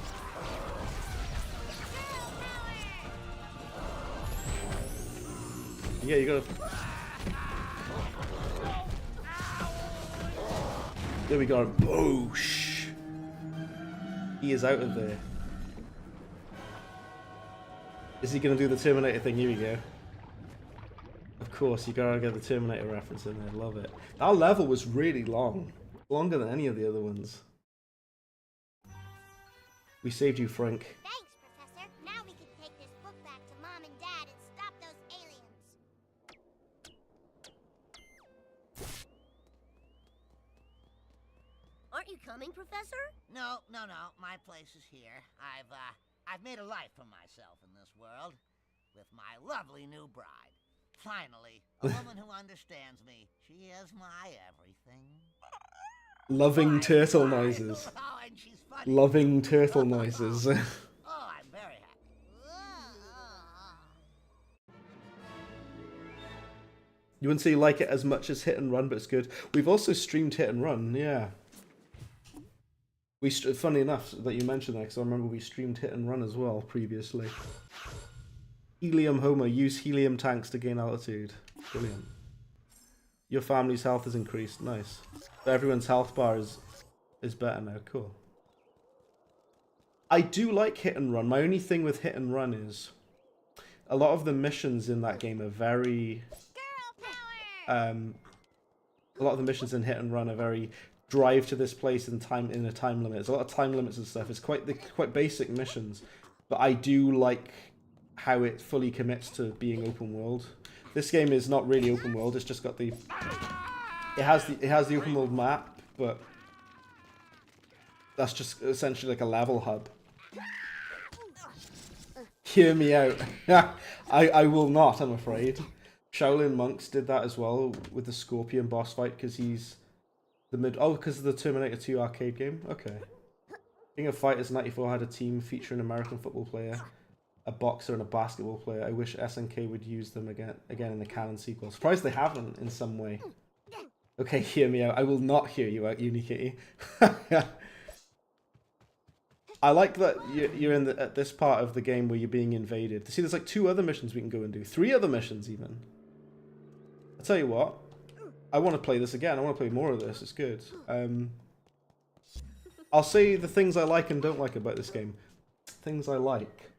Yeah, you gotta... There we go. Boosh! He is out of there. Is he gonna do the Terminator thing? Here we go. Of course, you gotta get the Terminator reference in there. Love it. That level was really long. Longer than any of the other ones. We saved you, Frank. Thanks, Professor. Now we can take this book back to Mom and Dad and stop those aliens. Aren't you coming, Professor? No. My place is here. I've made a life for myself in this world with my lovely new bride. Finally, a woman who understands me. She is my everything. Loving turtle noises. Oh, and she's funny. Loving turtle noises. Oh, I'm very happy. You wouldn't say you like it as much as Hit and Run, but it's good. We've also streamed Hit and Run, yeah. Funny enough that you mentioned that, because I remember we streamed Hit and Run as well previously. Helium Homer, use helium tanks to gain altitude. Brilliant. Your family's health has increased. Nice. But everyone's health bar is better now. Cool. I do like Hit and Run. My only thing with Hit and Run is a lot of the missions in that game are very... a lot of the missions in Hit and Run are very drive to this place in a time limit. There's a lot of time limits and stuff. It's quite basic missions, but I do like how it fully commits to being open world. This game is not really open world. It's just got the it has the open world map, but that's just essentially like a level hub. Hear me out. I will not, I'm afraid. Shaolin Monks did that as well with the Scorpion boss fight because he's the because of the Terminator 2 arcade game. Okay. King of Fighters 94 had a team featuring an American football player, a boxer, and a basketball player. I wish SNK would use them again in the canon sequel. Surprised they haven't in some way. Okay, hear me out. I will not hear you out, Unikitty. I like that you're in at this part of the game where you're being invaded. See, there's like 2 other missions we can go and do. 3 other missions even. I'll tell you what. I want to play this again. I want to play more of this. It's good. I'll say the things I like and don't like about this game. Things I like.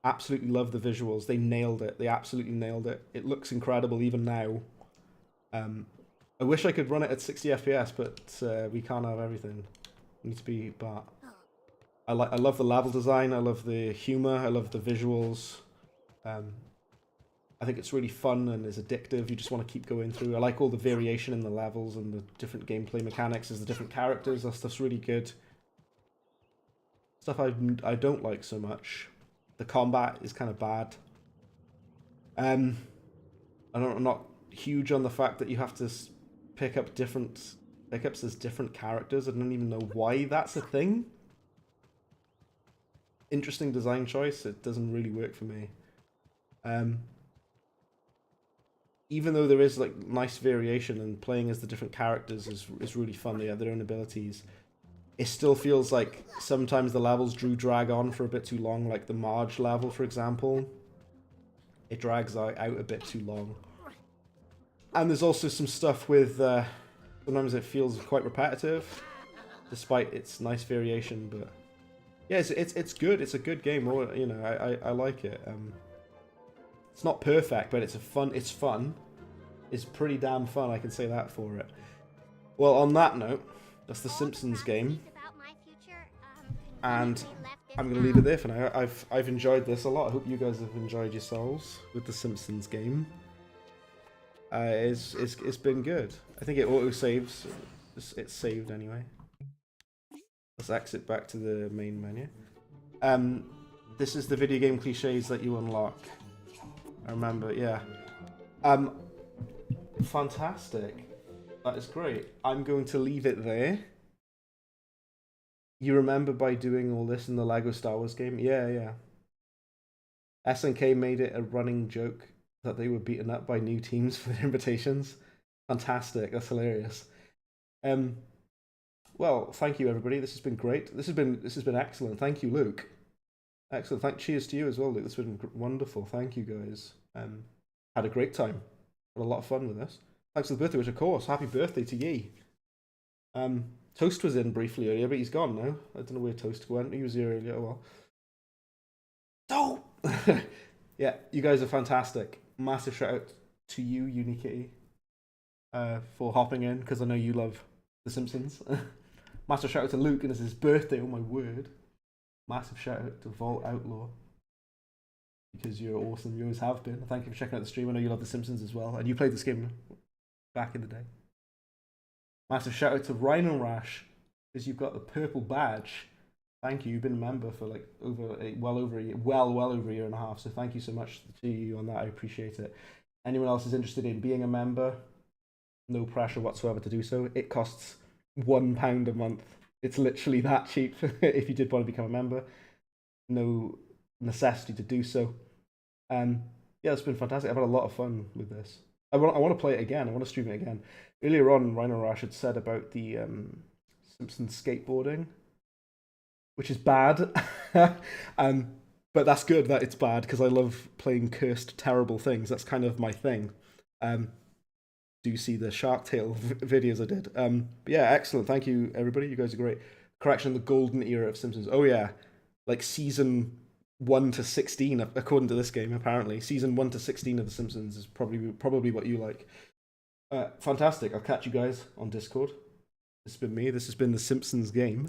Absolutely love the visuals. They nailed it. They absolutely nailed it. It looks incredible even now. I wish I could run it at 60 FPS, but we can't have everything. We need to be Bart. I love the level design. I love the humor. I love the visuals. I think it's really fun and is addictive. You just want to keep going through. I like all the variation in the levels and the different gameplay mechanics as the different characters. That stuff's really good. Stuff I don't like so much. The combat is kind of bad. I'm not huge on the fact that you have to pick up different pickups as different characters. I don't even know why that's a thing. Interesting design choice. It doesn't really work for me. Even though there is like nice variation and playing as the different characters is really fun. They have their own abilities. It still feels like sometimes the levels drag on for a bit too long, like the Marge level, for example. It drags out a bit too long. And there's also some stuff with, sometimes it feels quite repetitive, despite its nice variation, but yeah, it's good. It's a good game, or, you know, I like it. It's not perfect, but it's fun. It's pretty damn fun, I can say that for it. Well, on that note, that's the Simpsons game. And I'm going to leave it there for now. I've enjoyed this a lot. I hope you guys have enjoyed yourselves with the Simpsons game. It's been good. I think it auto-saves. It's saved anyway. Let's exit back to the main menu. This is the video game cliches that you unlock. I remember, yeah. Fantastic. That is great. I'm going to leave it there. You remember by doing all this in the Lego Star Wars game? Yeah, yeah. SNK made it a running joke that they were beaten up by new teams for their invitations. Fantastic. That's hilarious. Well, thank you everybody. This has been great. This has been excellent. Thank you, Luke. Excellent. Cheers to you as well, Luke. This has been wonderful. Thank you guys. Had a great time. Had a lot of fun with this. Thanks for the birthday wish, of course. Happy birthday to Yi. Toast was in briefly earlier, but he's gone now. I don't know where Toast went. He was here earlier. Oh well. So, yeah, you guys are fantastic. Massive shout out to you, Unikitty, for hopping in, because I know you love The Simpsons. Massive shout out to Luke, and it's his birthday, oh my word. Massive shout out to Vault Outlaw, because you're awesome, you always have been. Thank you for checking out the stream. I know you love The Simpsons as well, and you played this game back in the day. Massive shout out to Rhino Rash, because you've got the purple badge. Thank you. You've been a member for like well over a year and a half. So thank you so much to you on that. I appreciate it. Anyone else is interested in being a member? No pressure whatsoever to do so. It costs £1 a month. It's literally that cheap. If you did want to become a member, no necessity to do so. Yeah, it's been fantastic. I've had a lot of fun with this. I want to play it again. I want to stream it again. Earlier on, Rhino Rash had said about the Simpsons skateboarding, which is bad. But that's good that it's bad, because I love playing cursed, terrible things. That's kind of my thing. Do you see the Shark Tale videos I did? But yeah, excellent. Thank you, everybody. You guys are great. Correction, the golden era of Simpsons. Oh yeah, like season 1 to 16, according to this game, apparently. Season 1 to 16 of The Simpsons is probably what you like. Fantastic. I'll catch you guys on Discord. This has been me. This has been The Simpsons game.